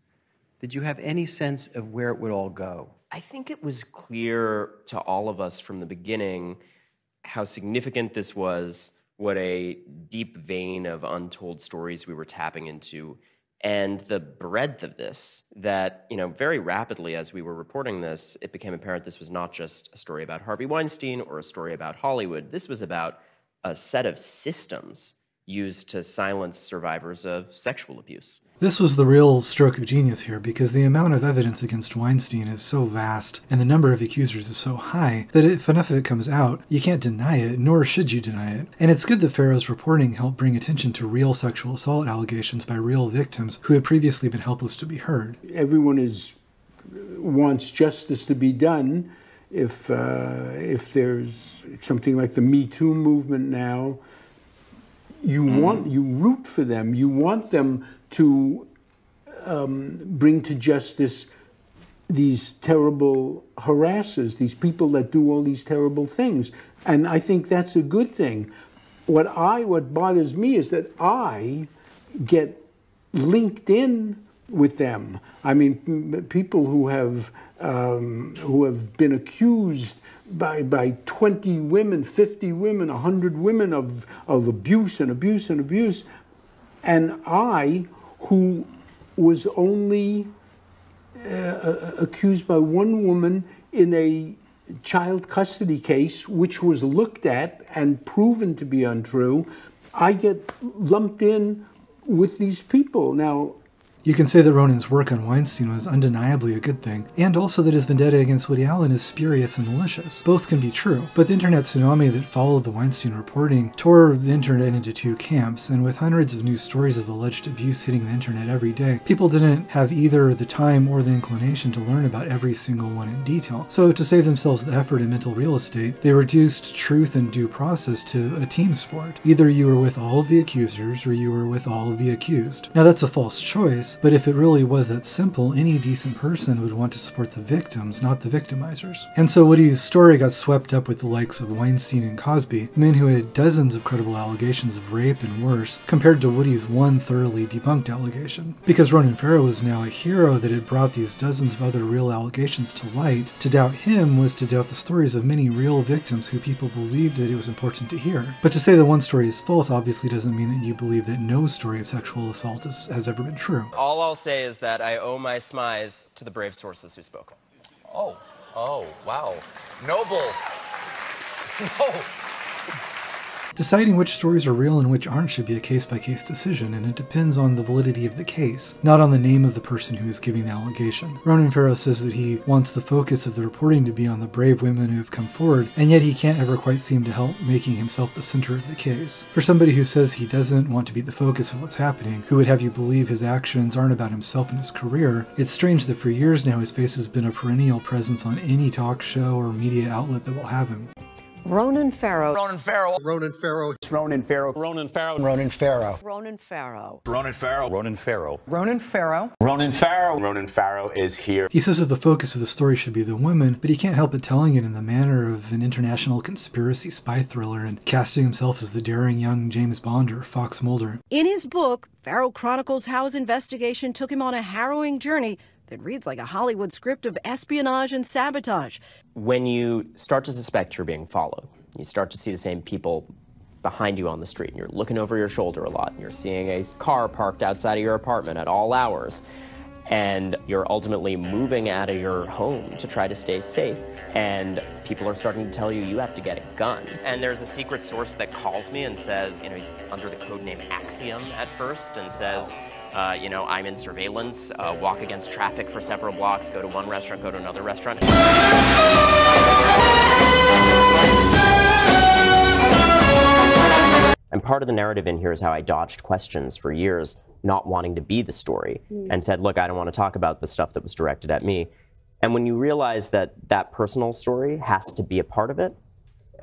did you have any sense of where it would all go? I think it was clear to all of us from the beginning how significant this was, what a deep vein of untold stories we were tapping into, and the breadth of this, that, very rapidly as we were reporting this, it became apparent this was not just a story about Harvey Weinstein or a story about Hollywood. This was about a set of systems used to silence survivors of sexual abuse. This was the real stroke of genius here, because the amount of evidence against Weinstein is so vast and the number of accusers is so high that if enough of it comes out, you can't deny it, nor should you deny it. And it's good that Farrow's reporting helped bring attention to real sexual assault allegations by real victims who had previously been helpless to be heard. Everyone wants justice to be done. If there's something like the Me Too movement now, you root for them. You want them to bring to justice these terrible harassers, these people that do all these terrible things. And I think that's a good thing. What bothers me is that I get linked in with them. I mean, people who have been accused by 20 women, 50 women, 100 women of abuse and abuse and abuse. And I, who was only accused by one woman in a child custody case, which was looked at and proven to be untrue, I get lumped in with these people. Now, you can say that Ronan's work on Weinstein was undeniably a good thing, and also that his vendetta against Woody Allen is spurious and malicious. Both can be true, but the internet tsunami that followed the Weinstein reporting tore the internet into two camps, and with hundreds of news stories of alleged abuse hitting the internet every day, people didn't have either the time or the inclination to learn about every single one in detail. So to save themselves the effort and mental real estate, they reduced truth and due process to a team sport. Either you were with all of the accusers or you were with all of the accused. Now that's a false choice, but if it really was that simple, any decent person would want to support the victims, not the victimizers. And so Woody's story got swept up with the likes of Weinstein and Cosby, men who had dozens of credible allegations of rape and worse, compared to Woody's one thoroughly debunked allegation. Because Ronan Farrow was now a hero that had brought these dozens of other real allegations to light, to doubt him was to doubt the stories of many real victims who people believed that it was important to hear. But to say that one story is false obviously doesn't mean that you believe that no story of sexual assault has ever been true. All I'll say is that I owe my smize to the brave sources who spoke. Oh, wow. Noble. No. Deciding which stories are real and which aren't should be a case-by-case decision, and it depends on the validity of the case, not on the name of the person who is giving the allegation. Ronan Farrow says that he wants the focus of the reporting to be on the brave women who have come forward, and yet he can't ever quite seem to help making himself the center of the case. For somebody who says he doesn't want to be the focus of what's happening, who would have you believe his actions aren't about himself and his career, it's strange that for years now his face has been a perennial presence on any talk show or media outlet that will have him. Ronan Farrow. Ronan Farrow. Ronan Farrow. Ronan Farrow. Ronan Farrow. Ronan Farrow. Ronan Farrow. Ronan Farrow. Ronan Farrow. Ronan Farrow. Ronan Farrow. Ronan Farrow is here. He says that the focus of the story should be the women, but he can't help but telling it in the manner of an international conspiracy spy thriller and casting himself as the daring young James Bond or Fox Mulder. In his book, Farrow chronicles how his investigation took him on a harrowing journey that reads like a Hollywood script of espionage and sabotage. When you start to suspect you're being followed, you start to see the same people behind you on the street, and you're looking over your shoulder a lot, and you're seeing a car parked outside of your apartment at all hours, and you're ultimately moving out of your home to try to stay safe, and people are starting to tell you you have to get a gun. And there's a secret source that calls me and says, he's under the code name Axiom at first, and says, I'm in surveillance, walk against traffic for several blocks, go to one restaurant, go to another restaurant. And part of the narrative in here is how I dodged questions for years, not wanting to be the story, and said, look, I don't want to talk about the stuff that was directed at me. And when you realize that that personal story has to be a part of it,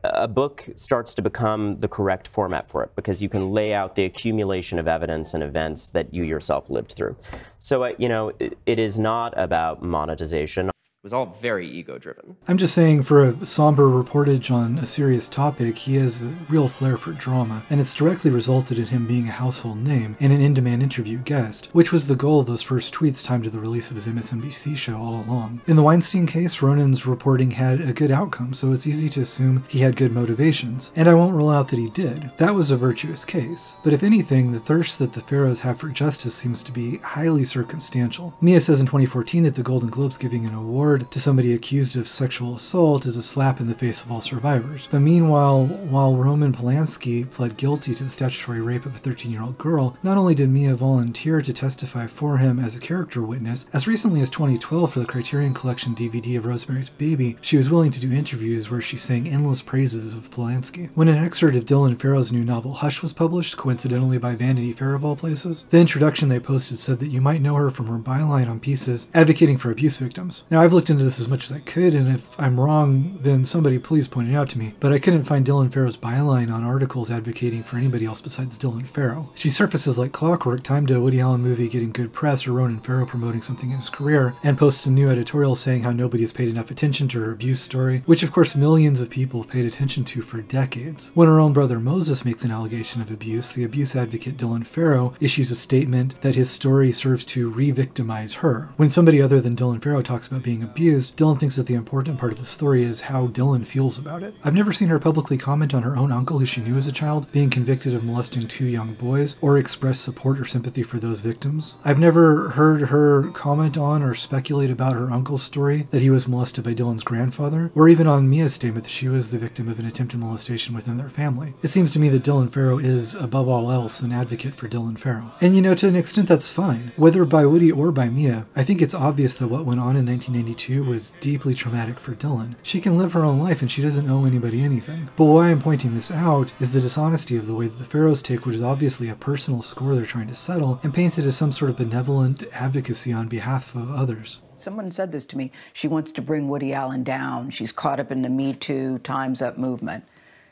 a book starts to become the correct format for it because you can lay out the accumulation of evidence and events that you yourself lived through. So, you know, it is not about monetization. It was all very ego-driven. I'm just saying, for a somber reportage on a serious topic, he has a real flair for drama, and it's directly resulted in him being a household name and an in-demand interview guest, which was the goal of those first tweets timed to the release of his MSNBC show all along. In the Weinstein case, Ronan's reporting had a good outcome, so it's easy to assume he had good motivations, and I won't rule out that he did. That was a virtuous case. But if anything, the thirst that the Pharaohs have for justice seems to be highly circumstantial. Mia says in 2014 that the Golden Globe's giving an award to somebody accused of sexual assault is a slap in the face of all survivors. But meanwhile, while Roman Polanski pled guilty to the statutory rape of a 13-year-old girl, not only did Mia volunteer to testify for him as a character witness, as recently as 2012 for the Criterion Collection DVD of Rosemary's Baby, she was willing to do interviews where she sang endless praises of Polanski. When an excerpt of Dylan Farrow's new novel Hush was published, coincidentally by Vanity Fair of all places, the introduction they posted said that you might know her from her byline on pieces advocating for abuse victims. Now, I've looked into this as much as I could, and if I'm wrong, then somebody please point it out to me, but I couldn't find Dylan Farrow's byline on articles advocating for anybody else besides Dylan Farrow. She surfaces like clockwork, timed a Woody Allen movie getting good press or Ronan Farrow promoting something in his career, and posts a new editorial saying how nobody has paid enough attention to her abuse story, which of course millions of people paid attention to for decades. When her own brother Moses makes an allegation of abuse, the abuse advocate Dylan Farrow issues a statement that his story serves to re-victimize her. When somebody other than Dylan Farrow talks about being abused, Dylan thinks that the important part of the story is how Dylan feels about it. I've never seen her publicly comment on her own uncle, who she knew as a child, being convicted of molesting 2 young boys, or express support or sympathy for those victims. I've never heard her comment on or speculate about her uncle's story that he was molested by Dylan's grandfather, or even on Mia's statement that she was the victim of an attempted molestation within their family. It seems to me that Dylan Farrow is, above all else, an advocate for Dylan Farrow. And you know, to an extent that's fine. Whether by Woody or by Mia, I think it's obvious that what went on in 1992 was deeply traumatic for Dylan. She can live her own life and she doesn't owe anybody anything. But why I'm pointing this out is the dishonesty of the way that the Pharaohs take what is obviously a personal score they're trying to settle and paint it as some sort of benevolent advocacy on behalf of others. Someone said this to me. She wants to bring Woody Allen down. She's caught up in the Me Too, Time's Up movement.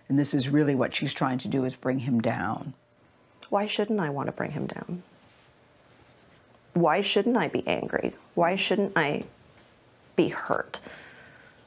And this is really what she's trying to do, is bring him down. Why shouldn't I want to bring him down? Why shouldn't I be angry? Why shouldn't I be hurt?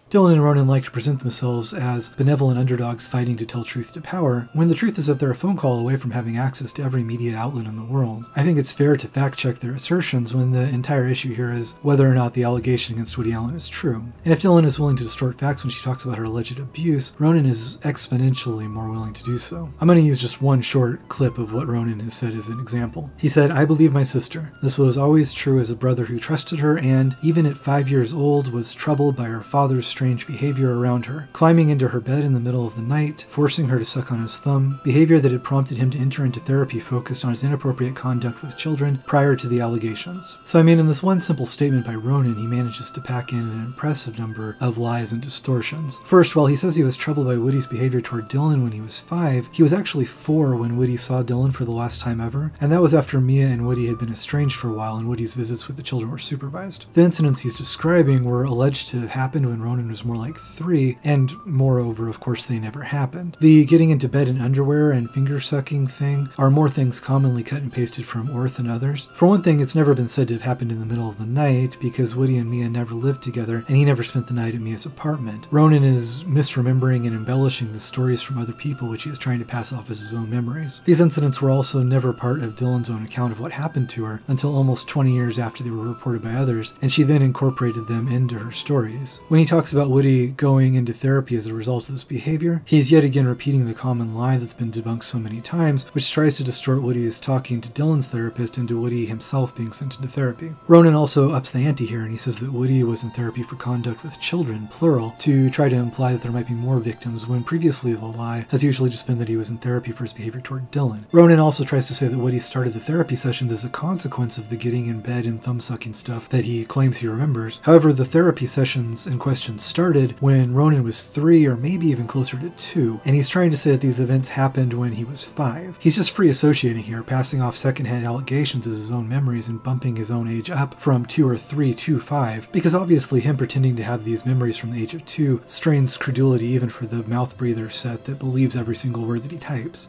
Dylan and Ronan like to present themselves as benevolent underdogs fighting to tell truth to power, when the truth is that they're a phone call away from having access to every media outlet in the world. I think it's fair to fact-check their assertions when the entire issue here is whether or not the allegation against Woody Allen is true. And if Dylan is willing to distort facts when she talks about her alleged abuse, Ronan is exponentially more willing to do so. I'm going to use just one short clip of what Ronan has said as an example. He said, "I believe my sister. This was always true as a brother who trusted her and, even at 5 years old, was troubled by her father's strange behavior around her, climbing into her bed in the middle of the night, forcing her to suck on his thumb, behavior that had prompted him to enter into therapy focused on his inappropriate conduct with children prior to the allegations." So I mean, in this one simple statement by Ronan, he manages to pack in an impressive number of lies and distortions. First, while he says he was troubled by Woody's behavior toward Dylan when he was 5, he was actually 4 when Woody saw Dylan for the last time ever, and that was after Mia and Woody had been estranged for a while and Woody's visits with the children were supervised. The incidents he's describing were alleged to have happened when Ronan was more like 3, and moreover, of course, they never happened. The getting into bed in underwear and finger-sucking thing are more things commonly cut and pasted from Orth and others. For one thing, it's never been said to have happened in the middle of the night, because Woody and Mia never lived together, and he never spent the night at Mia's apartment. Ronan is misremembering and embellishing the stories from other people, which he is trying to pass off as his own memories. These incidents were also never part of Dylan's own account of what happened to her until almost 20 years after they were reported by others, and she then incorporated them into her stories. When he talks about Woody going into therapy as a result of this behavior, he is yet again repeating the common lie that's been debunked so many times, which tries to distort Woody's talking to Dylan's therapist into Woody himself being sent into therapy. Ronan also ups the ante here, and he says that Woody was in therapy for conduct with children, plural, to try to imply that there might be more victims, when previously the lie has usually just been that he was in therapy for his behavior toward Dylan. Ronan also tries to say that Woody started the therapy sessions as a consequence of the getting in bed and thumb-sucking stuff that he claims he remembers. However, the therapy sessions in question started when Ronan was 3 or maybe even closer to 2, and he's trying to say that these events happened when he was 5. He's just free associating here, passing off secondhand allegations as his own memories and bumping his own age up from 2 or 3 to 5, because obviously him pretending to have these memories from the age of 2 strains credulity even for the mouth breather set that believes every single word that he types.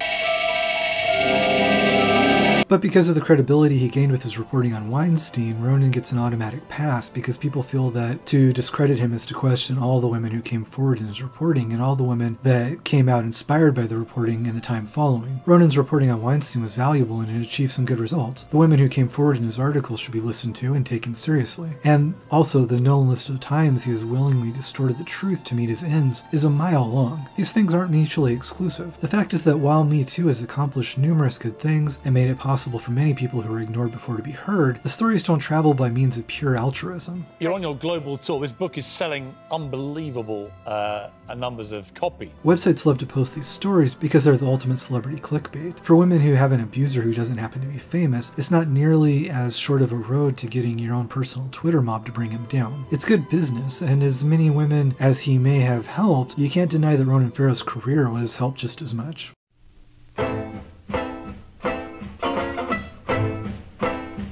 But because of the credibility he gained with his reporting on Weinstein, Ronan gets an automatic pass because people feel that to discredit him is to question all the women who came forward in his reporting and all the women that came out inspired by the reporting in the time following. Ronan's reporting on Weinstein was valuable and it achieved some good results. The women who came forward in his articles should be listened to and taken seriously. And also, the known list of times he has willingly distorted the truth to meet his ends is a mile long. These things aren't mutually exclusive. The fact is that while Me Too has accomplished numerous good things and made it possible for many people who were ignored before to be heard, the stories don't travel by means of pure altruism. You're on your global tour. This book is selling unbelievable numbers of copies. Websites love to post these stories because they're the ultimate celebrity clickbait. For women who have an abuser who doesn't happen to be famous, it's not nearly as short of a road to getting your own personal Twitter mob to bring him down. It's good business, and as many women as he may have helped, you can't deny that Ronan Farrow's career was helped just as much.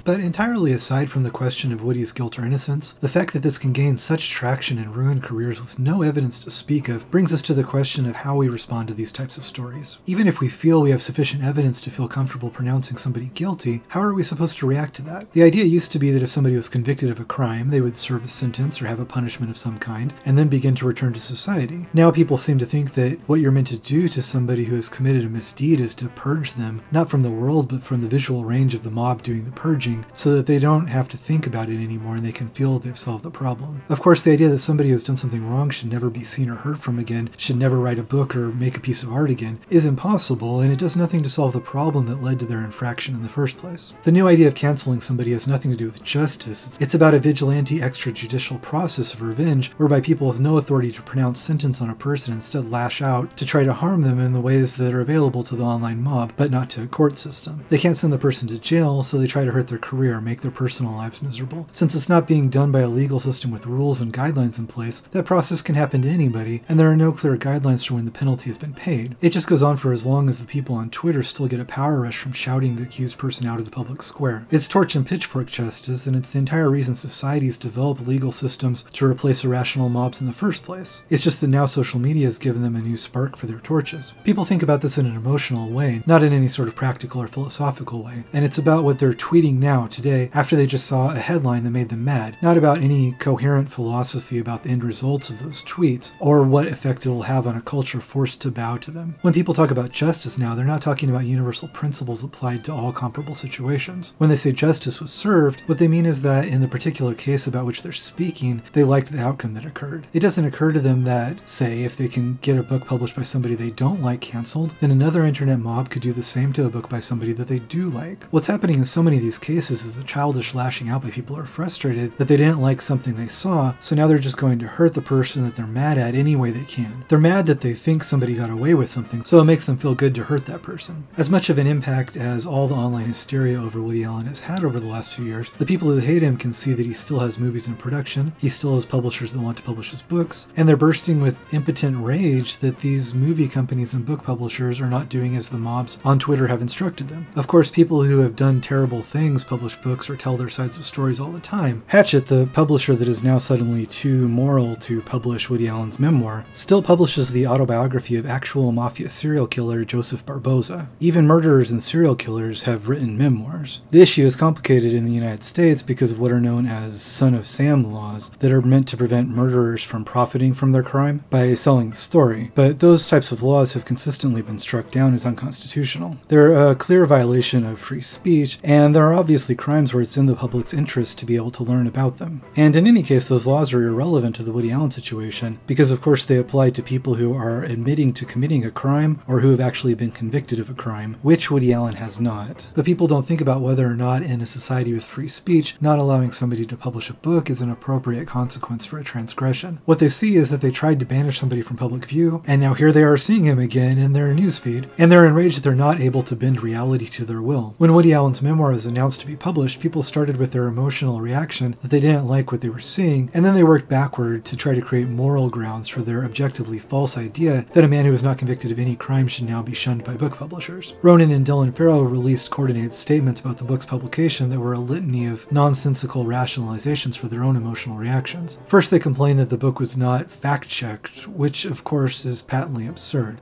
But entirely aside from the question of Woody's guilt or innocence, the fact that this can gain such traction and ruin careers with no evidence to speak of brings us to the question of how we respond to these types of stories. Even if we feel we have sufficient evidence to feel comfortable pronouncing somebody guilty, how are we supposed to react to that? The idea used to be that if somebody was convicted of a crime, they would serve a sentence or have a punishment of some kind, and then begin to return to society. Now people seem to think that what you're meant to do to somebody who has committed a misdeed is to purge them, not from the world, but from the visual range of the mob doing the purging, so that they don't have to think about it anymore and they can feel they've solved the problem. Of course, the idea that somebody who has done something wrong should never be seen or heard from again, should never write a book or make a piece of art again, is impossible, and it does nothing to solve the problem that led to their infraction in the first place. The new idea of canceling somebody has nothing to do with justice. It's about a vigilante extrajudicial process of revenge whereby people with no authority to pronounce sentence on a person instead lash out to try to harm them in the ways that are available to the online mob, but not to a court system. They can't send the person to jail, so they try to hurt their career or make their personal lives miserable. Since it's not being done by a legal system with rules and guidelines in place, that process can happen to anybody, and there are no clear guidelines for when the penalty has been paid. It just goes on for as long as the people on Twitter still get a power rush from shouting the accused person out of the public square. It's torch and pitchfork justice, and it's the entire reason societies develop legal systems to replace irrational mobs in the first place. It's just that now social media has given them a new spark for their torches. People think about this in an emotional way, not in any sort of practical or philosophical way, and it's about what they're tweeting now, today, after they just saw a headline that made them mad, not about any coherent philosophy about the end results of those tweets, or what effect it will have on a culture forced to bow to them. When people talk about justice now, they're not talking about universal principles applied to all comparable situations. When they say justice was served, what they mean is that in the particular case about which they're speaking, they liked the outcome that occurred. It doesn't occur to them that, say, if they can get a book published by somebody they don't like canceled, then another internet mob could do the same to a book by somebody that they do like. What's happening in so many of these cases is a childish lashing out by people who are frustrated that they didn't like something they saw, so now they're just going to hurt the person that they're mad at any way they can. They're mad that they think somebody got away with something, so it makes them feel good to hurt that person. As much of an impact as all the online hysteria over Woody Allen has had over the last few years, the people who hate him can see that he still has movies in production, he still has publishers that want to publish his books, and they're bursting with impotent rage that these movie companies and book publishers are not doing as the mobs on Twitter have instructed them. Of course, people who have done terrible things publish books or tell their sides of stories all the time. Hachette, the publisher that is now suddenly too moral to publish Woody Allen's memoir, still publishes the autobiography of actual mafia serial killer Joseph Barboza. Even murderers and serial killers have written memoirs. The issue is complicated in the United States because of what are known as Son of Sam laws that are meant to prevent murderers from profiting from their crime by selling the story, but those types of laws have consistently been struck down as unconstitutional. They're a clear violation of free speech, and there are obviously crimes where it's in the public's interest to be able to learn about them. And in any case, those laws are irrelevant to the Woody Allen situation, because of course they apply to people who are admitting to committing a crime or who have actually been convicted of a crime, which Woody Allen has not. But people don't think about whether or not in a society with free speech, not allowing somebody to publish a book is an appropriate consequence for a transgression. What they see is that they tried to banish somebody from public view, and now here they are seeing him again in their newsfeed, and they're enraged that they're not able to bend reality to their will. When Woody Allen's memoir was announced to be published, people started with their emotional reaction that they didn't like what they were seeing, and then they worked backward to try to create moral grounds for their objectively false idea that a man who was not convicted of any crime should now be shunned by book publishers. Ronan and Dylan Farrow released coordinated statements about the book's publication that were a litany of nonsensical rationalizations for their own emotional reactions. First, they complained that the book was not fact-checked, which, of course, is patently absurd.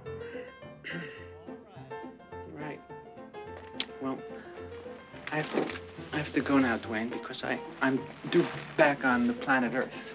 Right. Well, I have to go now, Dwayne, because I'm due back on the planet Earth.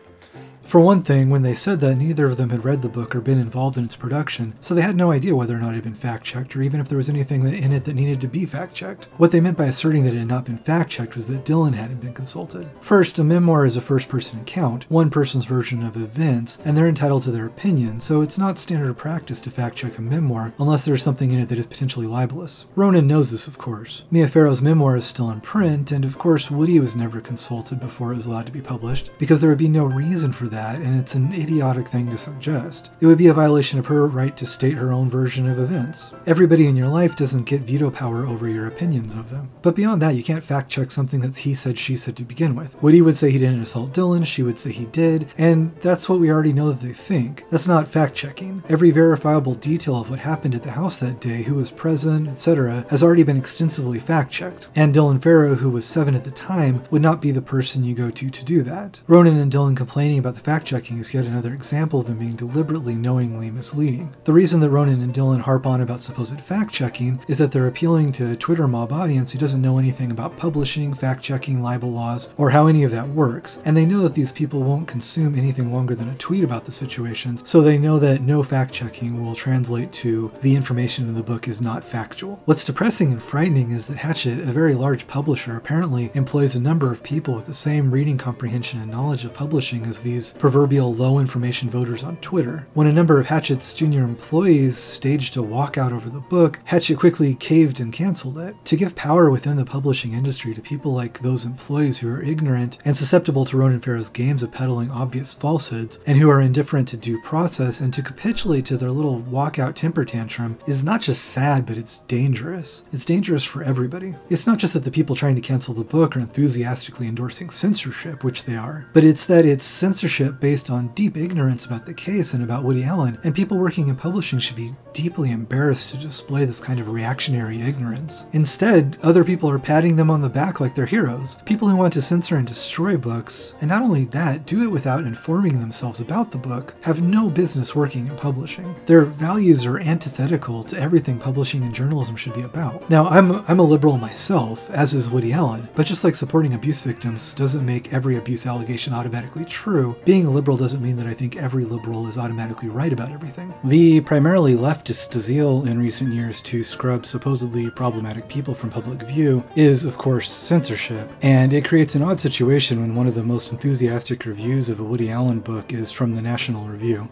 For one thing, when they said that, neither of them had read the book or been involved in its production, so they had no idea whether or not it had been fact-checked, or even if there was anything in it that needed to be fact-checked. What they meant by asserting that it had not been fact-checked was that Dylan hadn't been consulted. First, a memoir is a first-person account, one person's version of events, and they're entitled to their opinion, so it's not standard practice to fact-check a memoir unless there's something in it that is potentially libelous. Ronan knows this, of course. Mia Farrow's memoir is still in print, and of course Woody was never consulted before it was allowed to be published, because there would be no reason for that, and it's an idiotic thing to suggest. It would be a violation of her right to state her own version of events. Everybody in your life doesn't get veto power over your opinions of them. But beyond that, you can't fact-check something that's he said, she said to begin with. Woody would say he didn't assault Dylan, she would say he did, and that's what we already know that they think. That's not fact-checking. Every verifiable detail of what happened at the house that day, who was present, etc., has already been extensively fact-checked. And Dylan Farrow, who was 7 at the time, would not be the person you go to do that. Ronan and Dylan complaining about the fact-checking is yet another example of them being deliberately, knowingly misleading. The reason that Ronan and Dylan harp on about supposed fact-checking is that they're appealing to a Twitter mob audience who doesn't know anything about publishing, fact-checking, libel laws, or how any of that works, and they know that these people won't consume anything longer than a tweet about the situations, so they know that no fact-checking will translate to the information in the book is not factual. What's depressing and frightening is that Hachette, a very large publisher, apparently employs a number of people with the same reading comprehension and knowledge of publishing as these proverbial low-information voters on Twitter. When a number of Hachette's junior employees staged a walkout over the book, Hachette quickly caved and canceled it. To give power within the publishing industry to people like those employees who are ignorant and susceptible to Ronan Farrow's games of peddling obvious falsehoods, and who are indifferent to due process, and to capitulate to their little walkout temper tantrum is not just sad, but it's dangerous. It's dangerous for everybody. It's not just that the people trying to cancel the book are enthusiastically endorsing censorship, which they are, but it's that it's censorship based on deep ignorance about the case and about Woody Allen, and people working in publishing should be deeply embarrassed to display this kind of reactionary ignorance. Instead, other people are patting them on the back like they're heroes. People who want to censor and destroy books, and not only that, do it without informing themselves about the book, have no business working in publishing. Their values are antithetical to everything publishing and journalism should be about. Now, I'm a liberal myself, as is Woody Allen, but just like supporting abuse victims doesn't make every abuse allegation automatically true, being a liberal doesn't mean that I think every liberal is automatically right about everything. The primarily leftist zeal in recent years to scrub supposedly problematic people from public view is, of course, censorship, and it creates an odd situation when one of the most enthusiastic reviews of a Woody Allen book is from the National Review.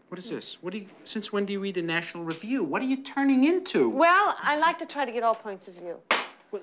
What is this? Since when do you read the National Review? What are you turning into? Well, I like to try to get all points of view. Well,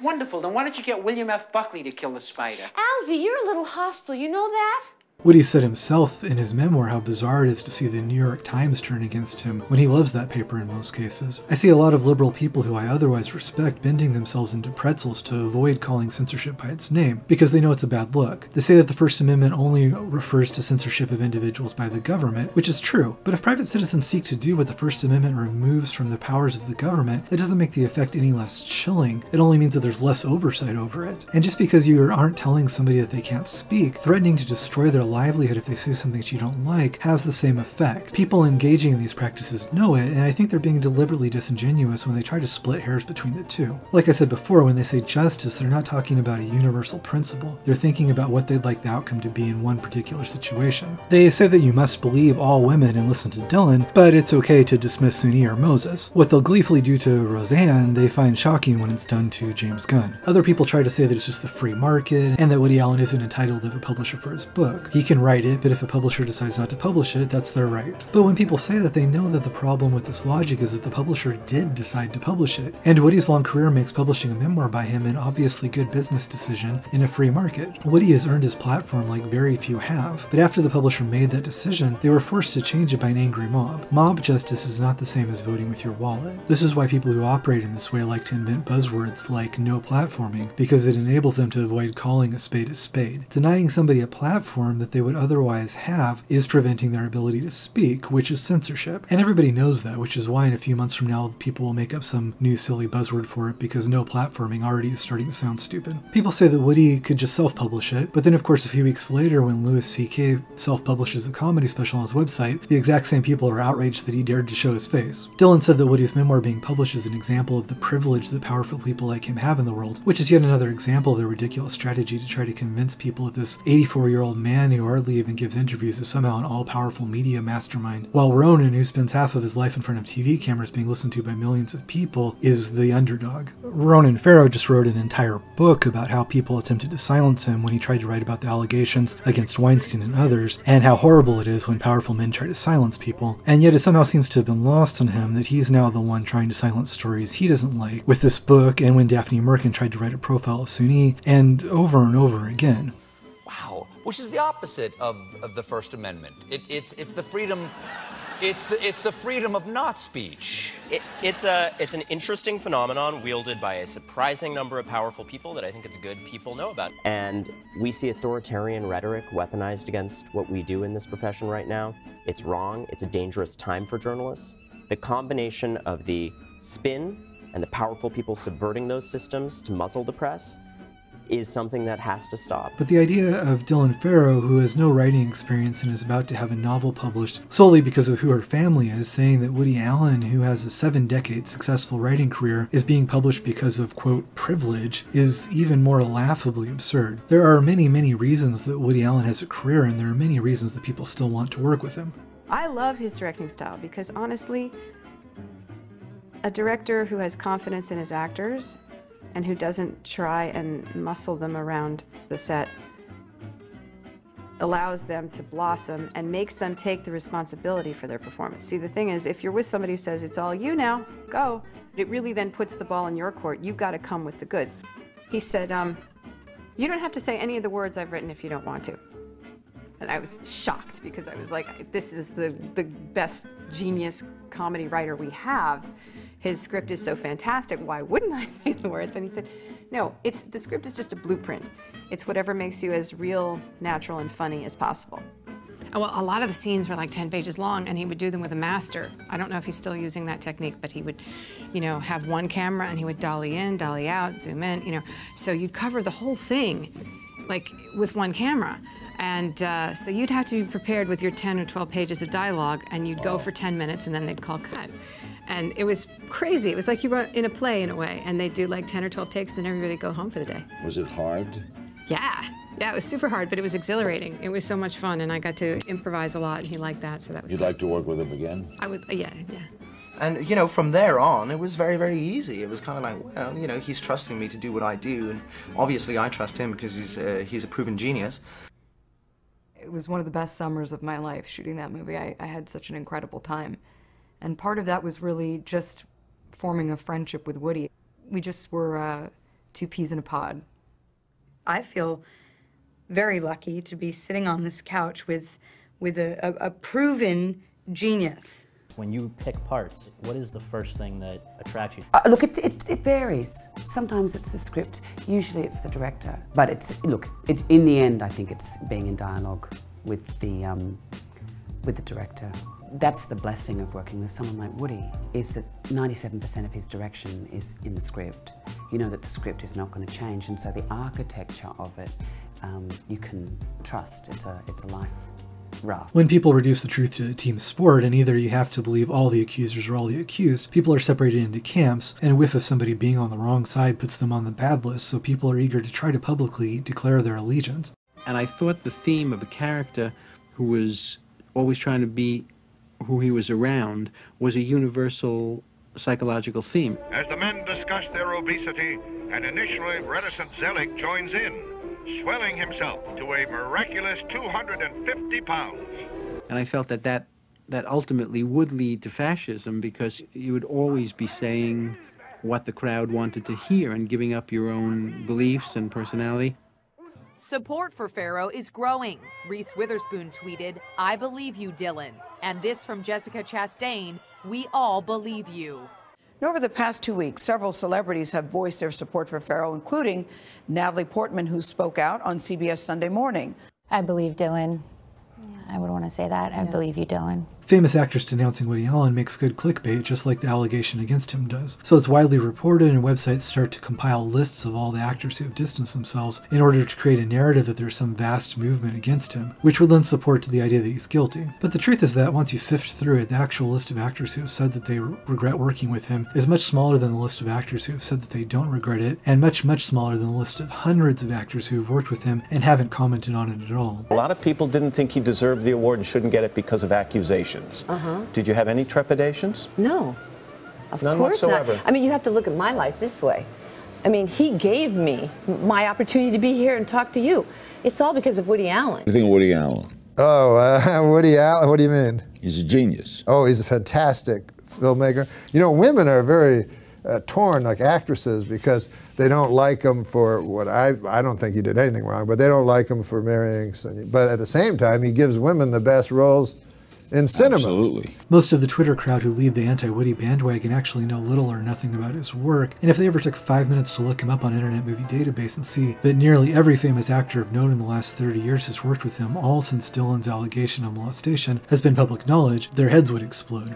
wonderful. Then why don't you get William F. Buckley to kill the spider? Alvy, you're a little hostile. You know that? Woody said himself in his memoir how bizarre it is to see the New York Times turn against him when he loves that paper in most cases. I see a lot of liberal people who I otherwise respect bending themselves into pretzels to avoid calling censorship by its name, because they know it's a bad look. They say that the First Amendment only refers to censorship of individuals by the government, which is true, but if private citizens seek to do what the First Amendment removes from the powers of the government, it doesn't make the effect any less chilling. It only means that there's less oversight over it. And just because you aren't telling somebody that they can't speak, threatening to destroy their livelihood if they say something that you don't like has the same effect. People engaging in these practices know it, and I think they're being deliberately disingenuous when they try to split hairs between the two. Like I said before, when they say justice, they're not talking about a universal principle. They're thinking about what they'd like the outcome to be in one particular situation. They say that you must believe all women and listen to Dylan, but it's okay to dismiss Sunni or Moses. What they'll gleefully do to Roseanne, they find shocking when it's done to James Gunn. Other people try to say that it's just the free market, and that Woody Allen isn't entitled to a publisher for his book. He can write it, but if a publisher decides not to publish it, that's their right. But when people say that, they know that the problem with this logic is that the publisher did decide to publish it, and Woody's long career makes publishing a memoir by him an obviously good business decision in a free market. Woody has earned his platform like very few have, but after the publisher made that decision, they were forced to change it by an angry mob. Mob justice is not the same as voting with your wallet. This is why people who operate in this way like to invent buzzwords like no platforming, because it enables them to avoid calling a spade a spade. Denying somebody a platform that they would otherwise have is preventing their ability to speak, which is censorship. And everybody knows that, which is why in a few months from now people will make up some new silly buzzword for it, because no platforming already is starting to sound stupid. People say that Woody could just self-publish it, but then of course a few weeks later when Louis C.K. self-publishes a comedy special on his website, the exact same people are outraged that he dared to show his face. Dylan said that Woody's memoir being published is an example of the privilege that powerful people like him have in the world, which is yet another example of their ridiculous strategy to try to convince people that this 84-year-old man who hardly even gives interviews is somehow an all-powerful media mastermind, while Ronan, who spends half of his life in front of TV cameras being listened to by millions of people, is the underdog. Ronan Farrow just wrote an entire book about how people attempted to silence him when he tried to write about the allegations against Weinstein and others, and how horrible it is when powerful men try to silence people, and yet it somehow seems to have been lost on him that he's now the one trying to silence stories he doesn't like, with this book and when Daphne Merkin tried to write a profile of Sunni, and over again. Wow, which is the opposite of the First Amendment. It's the freedom. It's the freedom of not speech. It's an interesting phenomenon wielded by a surprising number of powerful people that I think it's good people know about. And we see authoritarian rhetoric weaponized against what we do in this profession right now. It's wrong. It's a dangerous time for journalists. The combination of the spin and the powerful people subverting those systems to muzzle the press is something that has to stop. But the idea of Dylan Farrow, who has no writing experience and is about to have a novel published solely because of who her family is, saying that Woody Allen, who has a 7-decade successful writing career, is being published because of, quote, privilege, is even more laughably absurd. There are many, many reasons that Woody Allen has a career, and there are many reasons that people still want to work with him. I love his directing style because, honestly, a director who has confidence in his actors and who doesn't try and muscle them around the set allows them to blossom and makes them take the responsibility for their performance. See, the thing is, if you're with somebody who says, it's all you now, go, it really then puts the ball in your court. You've got to come with the goods. He said, you don't have to say any of the words I've written if you don't want to. And I was shocked because I was like, this is the best genius comedy writer we have. His script is so fantastic, why wouldn't I say the words? And he said, no, the script is just a blueprint. It's whatever makes you as real, natural, and funny as possible. Well, a lot of the scenes were like 10 pages long, and he would do them with a master. I don't know if he's still using that technique, but he would, have one camera, and he would dolly in, dolly out, zoom in, So you'd cover the whole thing, like, with one camera. And so you'd have to be prepared with your 10 or 12 pages of dialogue, and you'd go for 10 minutes, and then they'd call cut. And it was crazy. It was like you were in a play in a way, and they'd do like 10 or 12 takes, and everybody would go home for the day. Was it hard? Yeah, it was super hard, but it was exhilarating. It was so much fun, and I got to improvise a lot, and he liked that, so that was Would you like to work with him again? I would, yeah. And, from there on, it was very, very easy. It was kind of like, well, he's trusting me to do what I do, and obviously I trust him because he's a proven genius. It was one of the best summers of my life shooting that movie. I had such an incredible time. And part of that was really just forming a friendship with Woody. We just were two peas in a pod. I feel very lucky to be sitting on this couch with a proven genius. When you pick parts, what is the first thing that attracts you? Look, it varies. Sometimes it's the script, usually it's the director. But in the end, I think it's being in dialogue with the director. That's the blessing of working with someone like Woody, is that 97% of his direction is in the script. You know that the script is not going to change, and so the architecture of it, you can trust. It's a life raft. When people reduce the truth to a team sport, and either you have to believe all the accusers or all the accused, people are separated into camps, and a whiff of somebody being on the wrong side puts them on the bad list, so people are eager to try to publicly declare their allegiance. And I thought the theme of a character who was always trying to be who he was around was a universal psychological theme. As the men discuss their obesity, an initially reticent Zelig joins in. swelling himself to a miraculous 250 pounds. And I felt that ultimately would lead to fascism, because you would always be saying what the crowd wanted to hear and giving up your own beliefs and personality. Support for Farrow is growing. Reese Witherspoon tweeted, "I believe you, Dylan." And this from Jessica Chastain, "We all believe you." And over the past 2 weeks, several celebrities have voiced their support for Farrow, including Natalie Portman, who spoke out on CBS Sunday Morning. I believe Dylan. I would want to say that. I believe you, Dylan. Famous actress denouncing Woody Allen makes good clickbait, just like the allegation against him does. So it's widely reported, and websites start to compile lists of all the actors who have distanced themselves in order to create a narrative that there's some vast movement against him, which would lend support to the idea that he's guilty. But the truth is that once you sift through it, the actual list of actors who have said that they regret working with him is much smaller than the list of actors who have said that they don't regret it, and much, much smaller than the list of hundreds of actors who have worked with him and haven't commented on it at all. A lot of people didn't think he deserved the award and shouldn't get it because of accusations. Did you have any trepidations? No, of None course whatsoever. not. I mean, you have to look at my life this way. I mean, he gave me my opportunity to be here and talk to you. It's all because of Woody Allen. What do you think of Woody Allen? Oh, Woody Allen, what do you mean? He's a genius. Oh, he's a fantastic filmmaker. You know, women are very torn, like actresses, because they don't like him for what I don't think he did anything wrong, but they don't like him for marrying Sunni. But at the same time, he gives women the best roles in cinema. Absolutely. Most of the Twitter crowd who lead the anti-Woody bandwagon actually know little or nothing about his work, and if they ever took 5 minutes to look him up on Internet Movie Database and see that nearly every famous actor of note in the last 30 years has worked with him, all since Dylan's allegation of molestation has been public knowledge, their heads would explode.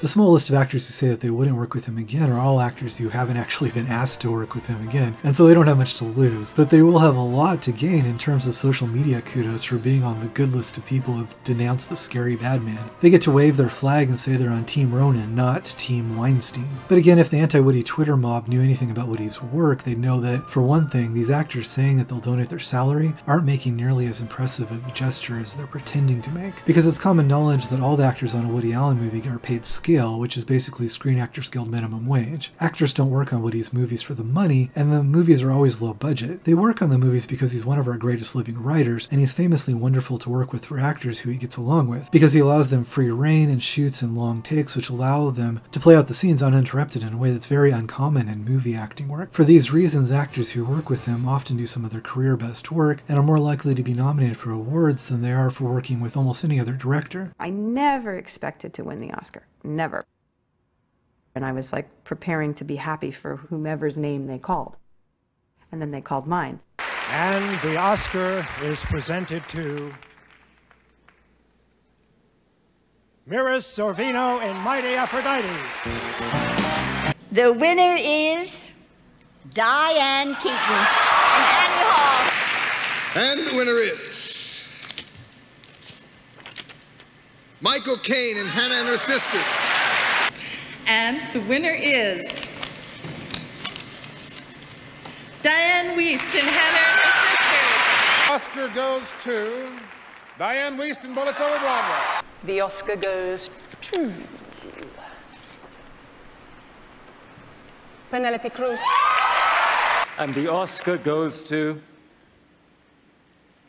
The small list of actors who say that they wouldn't work with him again are all actors who haven't actually been asked to work with him again, and so they don't have much to lose. But they will have a lot to gain in terms of social media kudos for being on the good list of people who've denounced the scary bad man. They get to wave their flag and say they're on Team Ronan, not Team Weinstein. But again, if the anti-Woody Twitter mob knew anything about Woody's work, they'd know that, for one thing, these actors saying that they'll donate their salary aren't making nearly as impressive of a gesture as they're pretending to make. Because it's common knowledge that all the actors on a Woody Allen movie are paid scale, which is basically Screen Actors Guild minimum wage. Actors don't work on Woody's movies for the money, and the movies are always low budget. They work on the movies because he's one of our greatest living writers, and he's famously wonderful to work with for actors who he gets along with, because he allows them free reign and shoots in long takes which allow them to play out the scenes uninterrupted in a way that's very uncommon in movie acting work. For these reasons, actors who work with him often do some of their career best work and are more likely to be nominated for awards than they are for working with almost any other director. I never expected to win the Oscar. Never. And I was like preparing to be happy for whomever's name they called. And then they called mine. And the Oscar is presented to Mira Sorvino in Mighty Aphrodite. The winner is Diane Keaton and Annie Hall. And the winner is Michael Caine and Hannah and her sister. And the winner is Diane Wiest and Hannah and her sisters. Oscar goes to Diane Wiest and Bullets Over Broadway. The Oscar goes to Penelope Cruz. And the Oscar goes to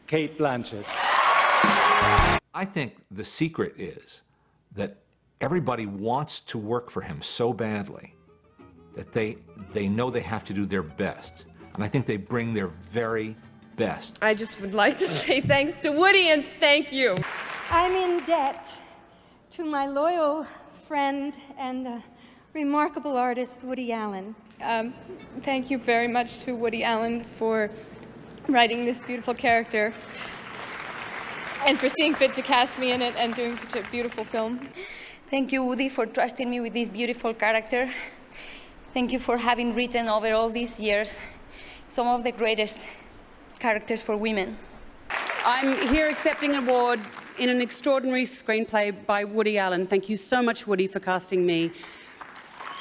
Kate Blanchett. I think the secret is that everybody wants to work for him so badly that they know they have to do their best. And I think they bring their very best. I just would like to say thanks to Woody and thank you. I'm in debt to my loyal friend and remarkable artist, Woody Allen. Thank you very much to Woody Allen for writing this beautiful character and for seeing fit to cast me in it and doing such a beautiful film. Thank you, Woody, for trusting me with this beautiful character. Thank you for having written over all these years some of the greatest characters for women. I'm here accepting an award in an extraordinary screenplay by Woody Allen. Thank you so much, Woody, for casting me.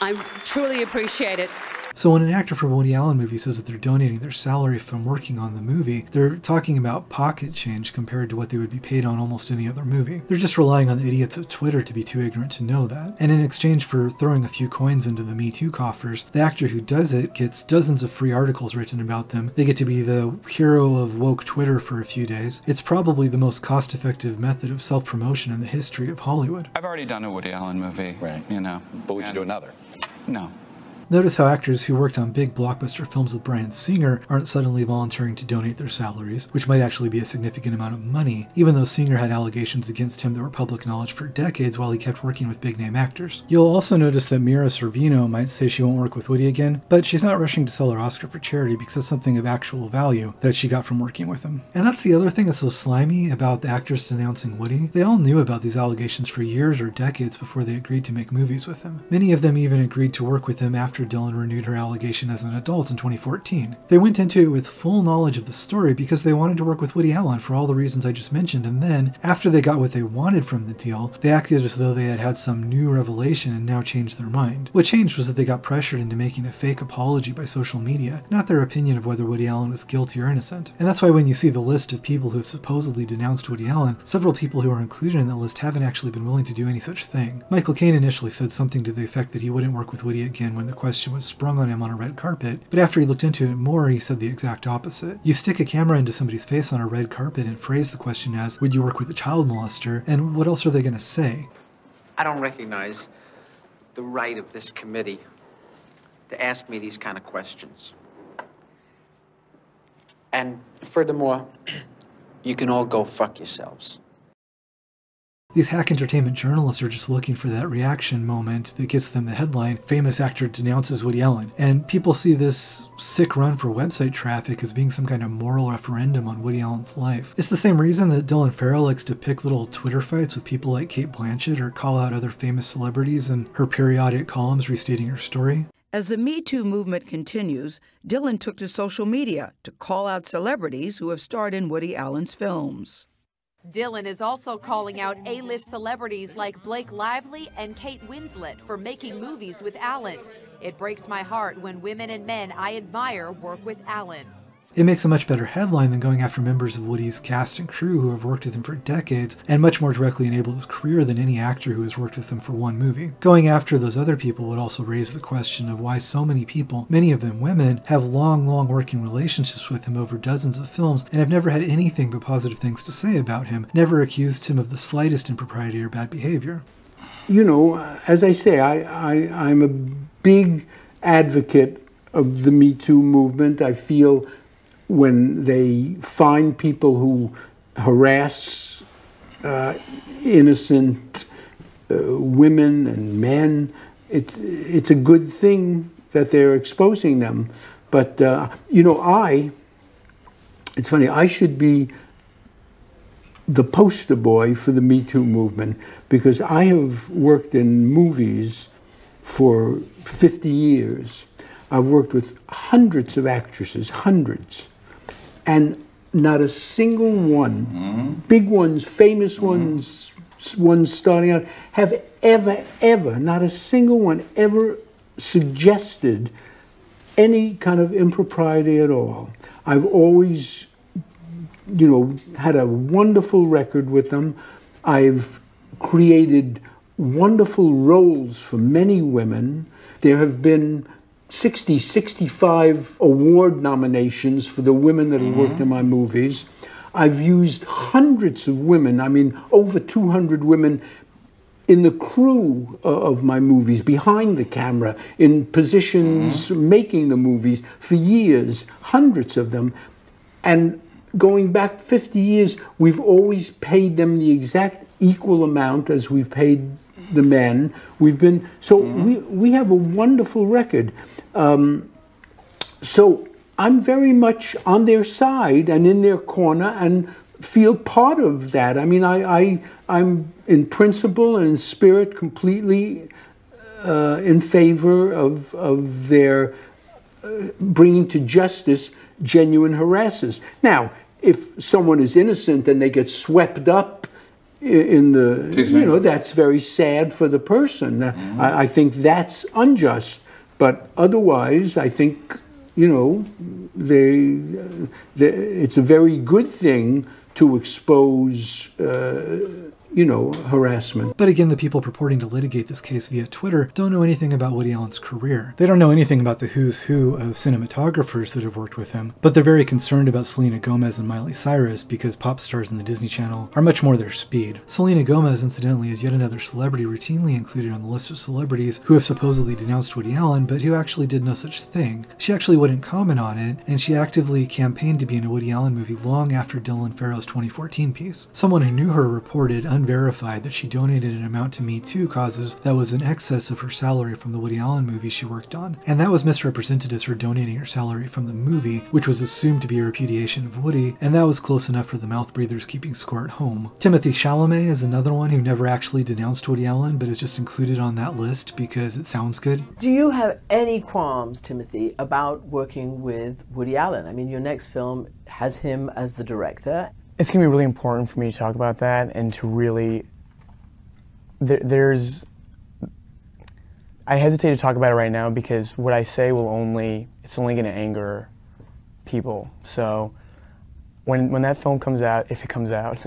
I truly appreciate it. So when an actor for a Woody Allen movie says that they're donating their salary from working on the movie, they're talking about pocket change compared to what they would be paid on almost any other movie. They're just relying on the idiots of Twitter to be too ignorant to know that. And in exchange for throwing a few coins into the Me Too coffers, the actor who does it gets dozens of free articles written about them. They get to be the hero of woke Twitter for a few days. It's probably the most cost-effective method of self-promotion in the history of Hollywood. I've already done a Woody Allen movie, right? You know. But would you do another? No. Notice how actors who worked on big blockbuster films with Bryan Singer aren't suddenly volunteering to donate their salaries, which might actually be a significant amount of money, even though Singer had allegations against him that were public knowledge for decades while he kept working with big-name actors. You'll also notice that Mira Sorvino might say she won't work with Woody again, but she's not rushing to sell her Oscar for charity because that's something of actual value that she got from working with him. And that's the other thing that's so slimy about the actors denouncing Woody. They all knew about these allegations for years or decades before they agreed to make movies with him. Many of them even agreed to work with him after Dylan renewed her allegation as an adult in 2014. They went into it with full knowledge of the story because they wanted to work with Woody Allen for all the reasons I just mentioned, and then, after they got what they wanted from the deal, they acted as though they had had some new revelation and now changed their mind. What changed was that they got pressured into making a fake apology by social media, not their opinion of whether Woody Allen was guilty or innocent. And that's why when you see the list of people who have supposedly denounced Woody Allen, several people who are included in that list haven't actually been willing to do any such thing. Michael Caine initially said something to the effect that he wouldn't work with Woody again when the question was sprung on him on a red carpet, but after he looked into it more, he said the exact opposite. You stick a camera into somebody's face on a red carpet and phrase the question as, would you work with a child molester, and what else are they going to say? I don't recognize the right of this committee to ask me these kind of questions. And furthermore, you can all go fuck yourselves. These hack entertainment journalists are just looking for that reaction moment that gets them the headline, famous actor denounces Woody Allen. And people see this sick run for website traffic as being some kind of moral referendum on Woody Allen's life. It's the same reason that Dylan Farrow likes to pick little Twitter fights with people like Kate Blanchett or call out other famous celebrities in her periodic columns restating her story. As the Me Too movement continues, Dylan took to social media to call out celebrities who have starred in Woody Allen's films. Dylan is also calling out A-list celebrities like Blake Lively and Kate Winslet for making movies with Allen. It breaks my heart when women and men I admire work with Allen. It makes a much better headline than going after members of Woody's cast and crew who have worked with him for decades and much more directly enabled his career than any actor who has worked with him for one movie. Going after those other people would also raise the question of why so many people, many of them women, have long working relationships with him over dozens of films and have never had anything but positive things to say about him, never accused him of the slightest impropriety or bad behavior. You know, as I say, I'm a big advocate of the Me Too movement. I feel when they find people who harass innocent women and men, it's a good thing that they're exposing them. But, you know, it's funny, I should be the poster boy for the Me Too movement because I have worked in movies for 50 years. I've worked with hundreds of actresses, hundreds. And not a single one, big ones, famous ones, ones starting out, have ever, not a single one ever suggested any kind of impropriety at all. I've always, you know, had a wonderful record with them. I've created wonderful roles for many women. There have been 65 award nominations for the women that have worked in my movies. I've used hundreds of women, I mean, over 200 women in the crew of my movies, behind the camera, in positions making the movies for years, hundreds of them. And going back 50 years, we've always paid them the exact equal amount as we've paid the men. We've been, so we have a wonderful record. So I'm very much on their side and in their corner and feel part of that. I mean, I'm in principle and in spirit completely in favor of their bringing to justice genuine harassers. Now, if someone is innocent and they get swept up in the, you know, that's very sad for the person. I think that's unjust. But otherwise, I think, you know, it's a very good thing to expose, you know, harassment. But again, the people purporting to litigate this case via Twitter don't know anything about Woody Allen's career. They don't know anything about the who's who of cinematographers that have worked with him, but they're very concerned about Selena Gomez and Miley Cyrus because pop stars in the Disney Channel are much more their speed. Selena Gomez, incidentally, is yet another celebrity routinely included on the list of celebrities who have supposedly denounced Woody Allen, but who actually did no such thing. She actually wouldn't comment on it, and she actively campaigned to be in a Woody Allen movie long after Dylan Farrow's 2014 piece. Someone who knew her reported unverified that she donated an amount to Me Too causes that was in excess of her salary from the Woody Allen movie she worked on, and that was misrepresented as her donating her salary from the movie, which was assumed to be a repudiation of Woody, and that was close enough for the mouth breathers keeping score at home. Timothée Chalamet is another one who never actually denounced Woody Allen, but is just included on that list because it sounds good. Do you have any qualms, Timothy, about working with Woody Allen? I mean, your next film has him as the director. It's going to be really important for me to talk about that and to really, I hesitate to talk about it right now because what I say it's only going to anger people. So when that film comes out, if it comes out,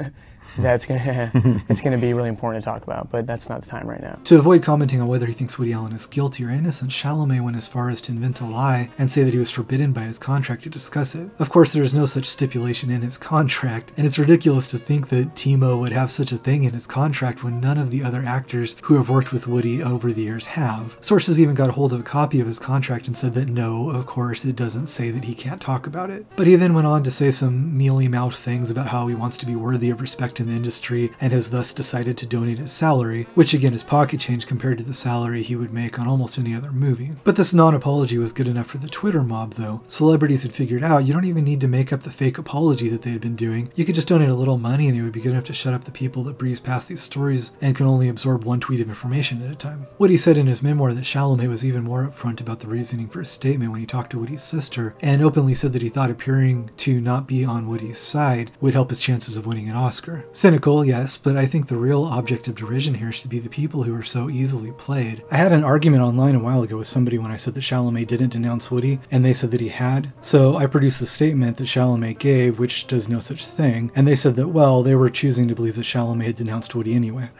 it's going to be really important to talk about, but that's not the time right now. To avoid commenting on whether he thinks Woody Allen is guilty or innocent, Chalamet went as far as to invent a lie and say that he was forbidden by his contract to discuss it. Of course, there is no such stipulation in his contract, and it's ridiculous to think that Timo would have such a thing in his contract when none of the other actors who have worked with Woody over the years have. Sources even got hold of a copy of his contract and said that no, of course, it doesn't say that he can't talk about it. But he then went on to say some mealy-mouthed things about how he wants to be worthy of respect in the industry and has thus decided to donate his salary, which again is pocket change compared to the salary he would make on almost any other movie. But this non-apology was good enough for the Twitter mob though. Celebrities had figured out you don't even need to make up the fake apology that they had been doing. You could just donate a little money and it would be good enough to shut up the people that breeze past these stories and can only absorb one tweet of information at a time. Woody said in his memoir that Chalamet was even more upfront about the reasoning for his statement when he talked to Woody's sister, and openly said that he thought appearing to not be on Woody's side would help his chances of winning an Oscar. Cynical, yes, but I think the real object of derision here should be the people who are so easily played. I had an argument online a while ago with somebody when I said that Chalamet didn't denounce Woody, and they said that he had. So I produced the statement that Chalamet gave, which does no such thing, and they said that, well, they were choosing to believe that Chalamet had denounced Woody anyway.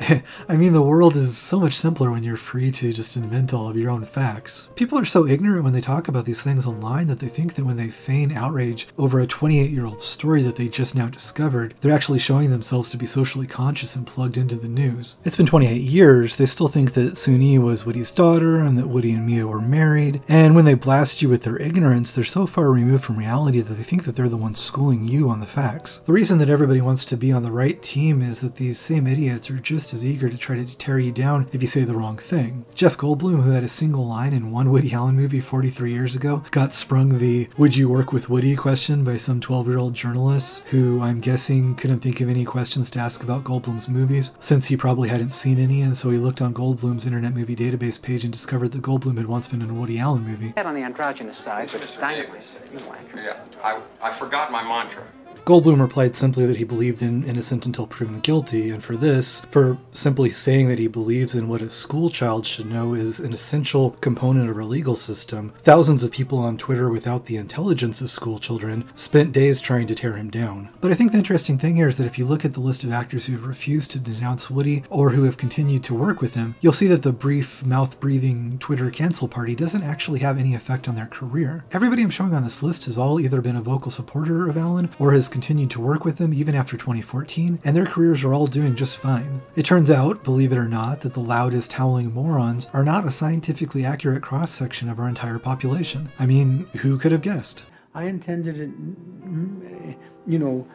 I mean, the world is so much simpler when you're free to just invent all of your own facts. People are so ignorant when they talk about these things online that they think that when they feign outrage over a 28-year-old story that they just now discovered, they're actually showing themselves to be socially conscious and plugged into the news. It's been 28 years, they still think that Sunni was Woody's daughter and that Woody and Mia were married, and when they blast you with their ignorance, they're so far removed from reality that they think that they're the ones schooling you on the facts. The reason that everybody wants to be on the right team is that these same idiots are just as eager to try to tear you down if you say the wrong thing. Jeff Goldblum, who had a single line in one Woody Allen movie 43 years ago, got sprung the "would you work with Woody" question by some 12-year-old journalist who I'm guessing couldn't think of any questions to ask about Goldblum's movies, since he probably hadn't seen any, and so he looked on Goldblum's Internet Movie Database page and discovered that Goldblum had once been in a Woody Allen movie. On the androgynous side, but it's dynamite. Yeah, I forgot my mantra. Goldblum replied simply that he believed in innocent until proven guilty, and for this, for simply saying that he believes in what a school child should know is an essential component of our legal system, thousands of people on Twitter without the intelligence of school children spent days trying to tear him down. But I think the interesting thing here is that if you look at the list of actors who have refused to denounce Woody or who have continued to work with him, you'll see that the brief, mouth-breathing Twitter cancel party doesn't actually have any effect on their career. Everybody I'm showing on this list has all either been a vocal supporter of Allen or has has continued to work with him even after 2014, and their careers are all doing just fine. It turns out, believe it or not, that the loudest howling morons are not a scientifically accurate cross-section of our entire population. I mean, who could have guessed? I intended it, you know,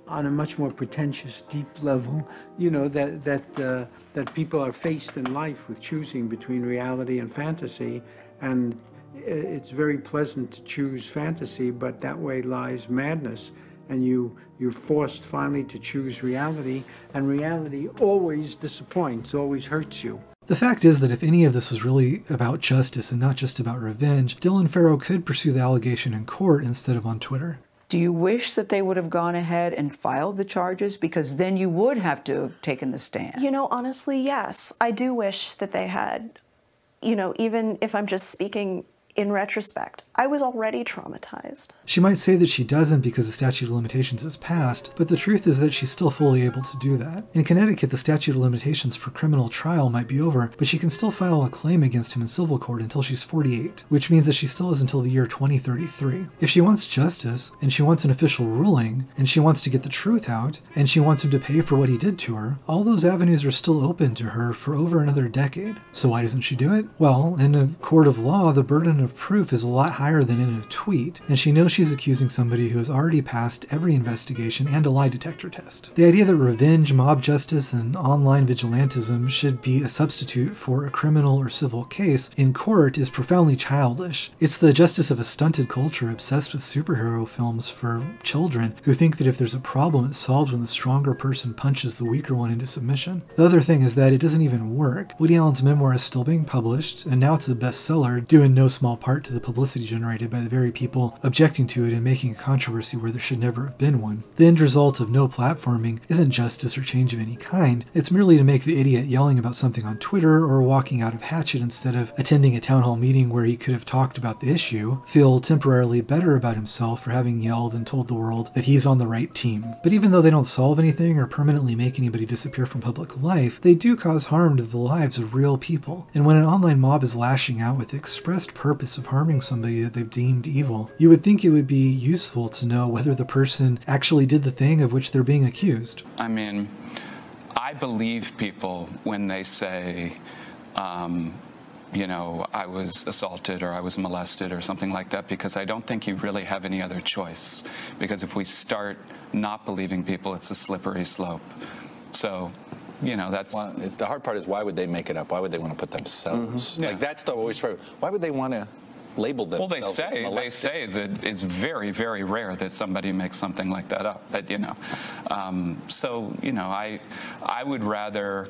on a much more pretentious, deep level, you know, that people are faced in life with choosing between reality and fantasy, and it's very pleasant to choose fantasy, but that way lies madness, and you're forced finally to choose reality, and reality always disappoints, always hurts you. The fact is that if any of this was really about justice and not just about revenge, Dylan Farrow could pursue the allegation in court instead of on Twitter. Do you wish that they would have gone ahead and filed the charges? Because then you would have to have taken the stand. You know, honestly, yes. I do wish that they had, you know, even if I'm just speaking in retrospect, I was already traumatized. She might say that she doesn't because the statute of limitations is passed, but the truth is that she's still fully able to do that. In Connecticut, the statute of limitations for criminal trial might be over, but she can still file a claim against him in civil court until she's 48, which means that she still has until the year 2033. If she wants justice, and she wants an official ruling, and she wants to get the truth out, and she wants him to pay for what he did to her, all those avenues are still open to her for over another decade. So why doesn't she do it? Well, in a court of law, the burden of proof is a lot higher than in a tweet, and she knows she's accusing somebody who has already passed every investigation and a lie detector test. The idea that revenge, mob justice, and online vigilantism should be a substitute for a criminal or civil case in court is profoundly childish. It's the justice of a stunted culture obsessed with superhero films for children who think that if there's a problem, it's solved when the stronger person punches the weaker one into submission. The other thing is that it doesn't even work. Woody Allen's memoir is still being published, and now it's a bestseller, due in no small part to the publicity generated by the very people objecting to it and making a controversy where there should never have been one. The end result of no platforming isn't justice or change of any kind. It's merely to make the idiot yelling about something on Twitter or walking out of Hatchet instead of attending a town hall meeting where he could have talked about the issue feel temporarily better about himself for having yelled and told the world that he's on the right team. But even though they don't solve anything or permanently make anybody disappear from public life, they do cause harm to the lives of real people. And when an online mob is lashing out with the expressed purpose of harming somebody that they've deemed evil, you would think it would be useful to know whether the person actually did the thing of which they're being accused. I mean, I believe people when they say, you know, I was assaulted or I was molested or something like that, because I don't think you really have any other choice. Because if we start not believing people, it's a slippery slope. So, you know, that's... Well, the hard part is, why would they make it up? Why would they want to put themselves... Like, that's the always problem. Why would they want to label themselves as molested? They say that it's very, very rare that somebody makes something like that up, but, you know. So, you know, I would rather,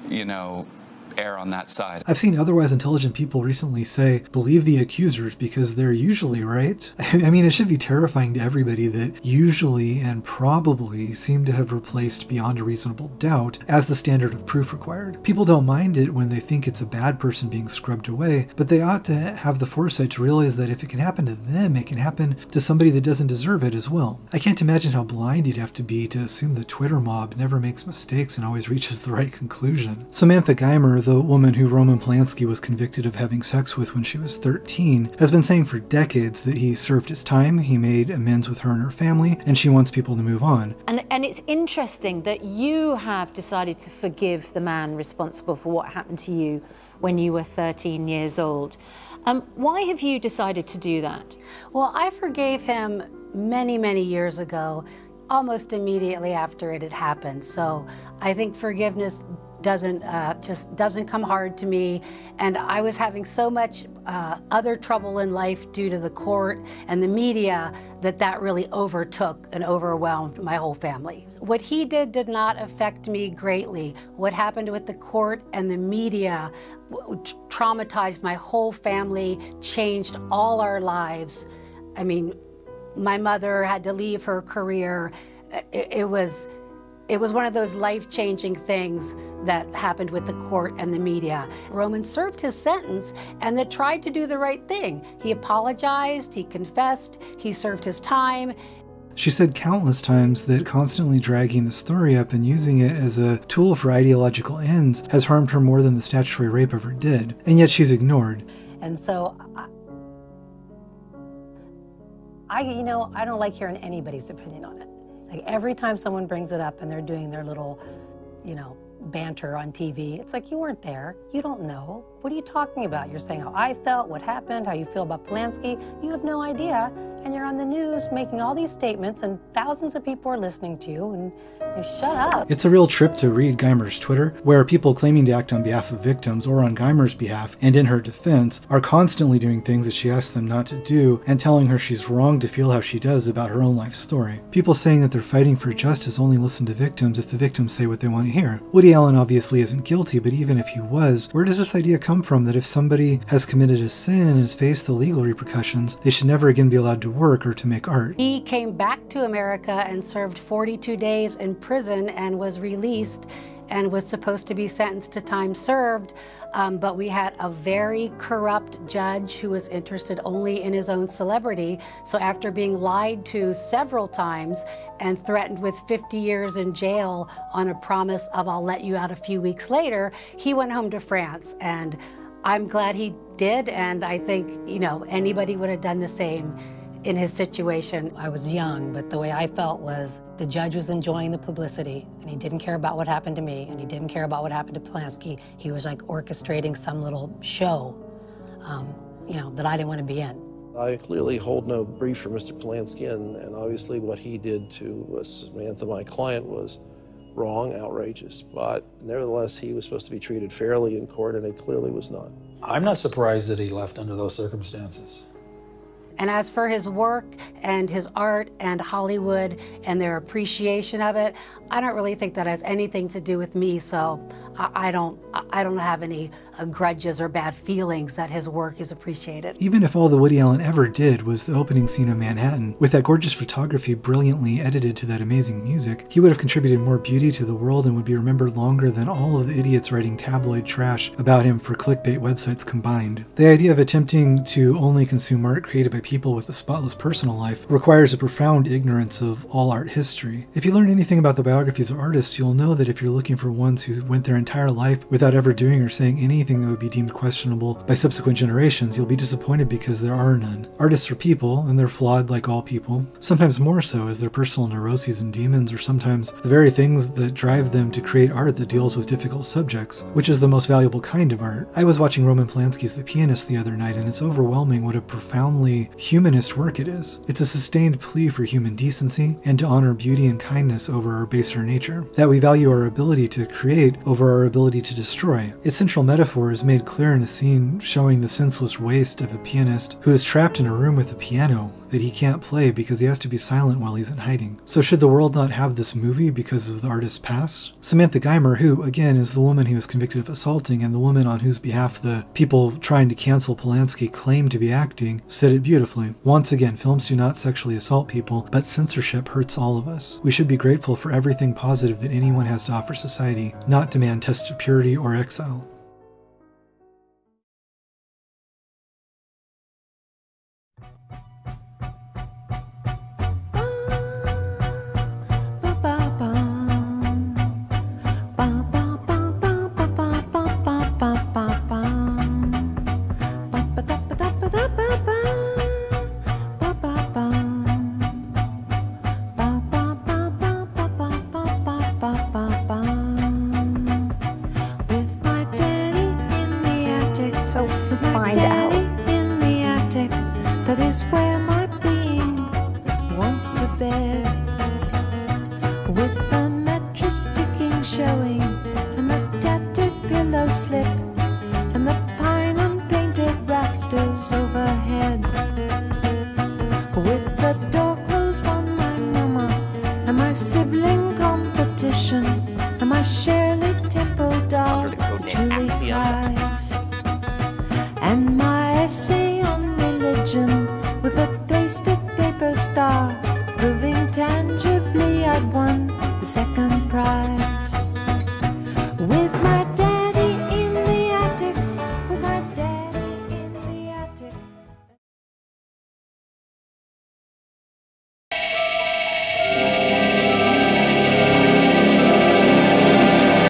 you know, err on that side. I've seen otherwise intelligent people recently say, believe the accusers because they're usually right. I mean, it should be terrifying to everybody that usually and probably seem to have replaced beyond a reasonable doubt as the standard of proof required. People don't mind it when they think it's a bad person being scrubbed away, but they ought to have the foresight to realize that if it can happen to them, it can happen to somebody that doesn't deserve it as well. I can't imagine how blind you'd have to be to assume the Twitter mob never makes mistakes and always reaches the right conclusion. Samantha Geimer, the woman who Roman Polanski was convicted of having sex with when she was 13, has been saying for decades that he served his time, he made amends with her and her family, and she wants people to move on. And it's interesting that you have decided to forgive the man responsible for what happened to you when you were 13 years old. Why have you decided to do that? Well, I forgave him many, many years ago, almost immediately after it had happened. So I think forgiveness just doesn't come hard to me, and I was having so much other trouble in life due to the court and the media that really overtook and overwhelmed my whole family. What he did not affect me greatly. What happened with the court and the media traumatized my whole family, changed all our lives. I mean, my mother had to leave her career. It was one of those life-changing things that happened with the court and the media. Roman served his sentence and then tried to do the right thing. He apologized, he confessed, he served his time. She said countless times that constantly dragging the story up and using it as a tool for ideological ends has harmed her more than the statutory rape ever did, and yet she's ignored. And so, I don't like hearing anybody's opinion on it. Like every time someone brings it up and they're doing their little, you know, banter on TV, it's like, you weren't there. You don't know. What are you talking about? You're saying how I felt, what happened, how you feel about Polanski. You have no idea. And you're on the news making all these statements and thousands of people are listening to you, and shut up. It's a real trip to read Geimer's Twitter, where people claiming to act on behalf of victims or on Geimer's behalf and in her defense are constantly doing things that she asks them not to do and telling her she's wrong to feel how she does about her own life story. People saying that they're fighting for justice only listen to victims if the victims say what they want to hear. Woody Allen obviously isn't guilty, but even if he was, where does this idea come from that if somebody has committed a sin and has faced the legal repercussions, they should never again be allowed to work or to make art? He came back to America and served 42 days in prison and was released and was supposed to be sentenced to time served, but we had a very corrupt judge who was interested only in his own celebrity. So after being lied to several times and threatened with 50 years in jail on a promise of I'll let you out a few weeks later, he went home to France. And I'm glad he did, and I think, you know, anybody would have done the same in his situation. I was young, but the way I felt was the judge was enjoying the publicity, and he didn't care about what happened to me, and he didn't care about what happened to Polanski. He was like orchestrating some little show, you know, that I didn't want to be in. I clearly hold no brief for Mr. Polanski, and obviously what he did to Samantha, my client, was wrong, outrageous, but nevertheless, he was supposed to be treated fairly in court, and it clearly was not. I'm not surprised that he left under those circumstances. And as for his work and his art and Hollywood and their appreciation of it, I don't really think that has anything to do with me, so I don't have any grudges or bad feelings that his work is appreciated. Even if all that Woody Allen ever did was the opening scene of Manhattan, with that gorgeous photography brilliantly edited to that amazing music, he would have contributed more beauty to the world and would be remembered longer than all of the idiots writing tabloid trash about him for clickbait websites combined. The idea of attempting to only consume art created by people with a spotless personal life requires a profound ignorance of all art history. If you learn anything about the biographies of artists, you'll know that if you're looking for ones who went their entire life without ever doing or saying anything that would be deemed questionable by subsequent generations, you'll be disappointed because there are none. Artists are people, and they're flawed like all people, sometimes more so as their personal neuroses and demons, or sometimes the very things that drive them to create art that deals with difficult subjects, which is the most valuable kind of art. I was watching Roman Polanski's The Pianist the other night, and it's overwhelming what a profoundly humanist work it is. It's a sustained plea for human decency and to honor beauty and kindness over our baser nature, that we value our ability to create over our ability to destroy. Its central metaphor is made clear in a scene showing the senseless waste of a pianist who is trapped in a room with a piano that he can't play because he has to be silent while he's in hiding. So should the world not have this movie because of the artist's past? Samantha Geimer, who, again, is the woman he was convicted of assaulting and the woman on whose behalf the people trying to cancel Polanski claim to be acting, said it beautifully. Once again, films do not sexually assault people, but censorship hurts all of us. We should be grateful for everything positive that anyone has to offer society, not demand tests of purity or exile. So find out. In the attic, that is where my being wants to bed. With the mattress sticking showing, and the tattered pillow slip, and the pine unpainted rafters overhead. With the door closed on my mama, and my sibling competition, and my Shirley Temple doll who truly cries. And my essay on religion with a pasted paper star, proving tangibly I'd won the second prize. With my dad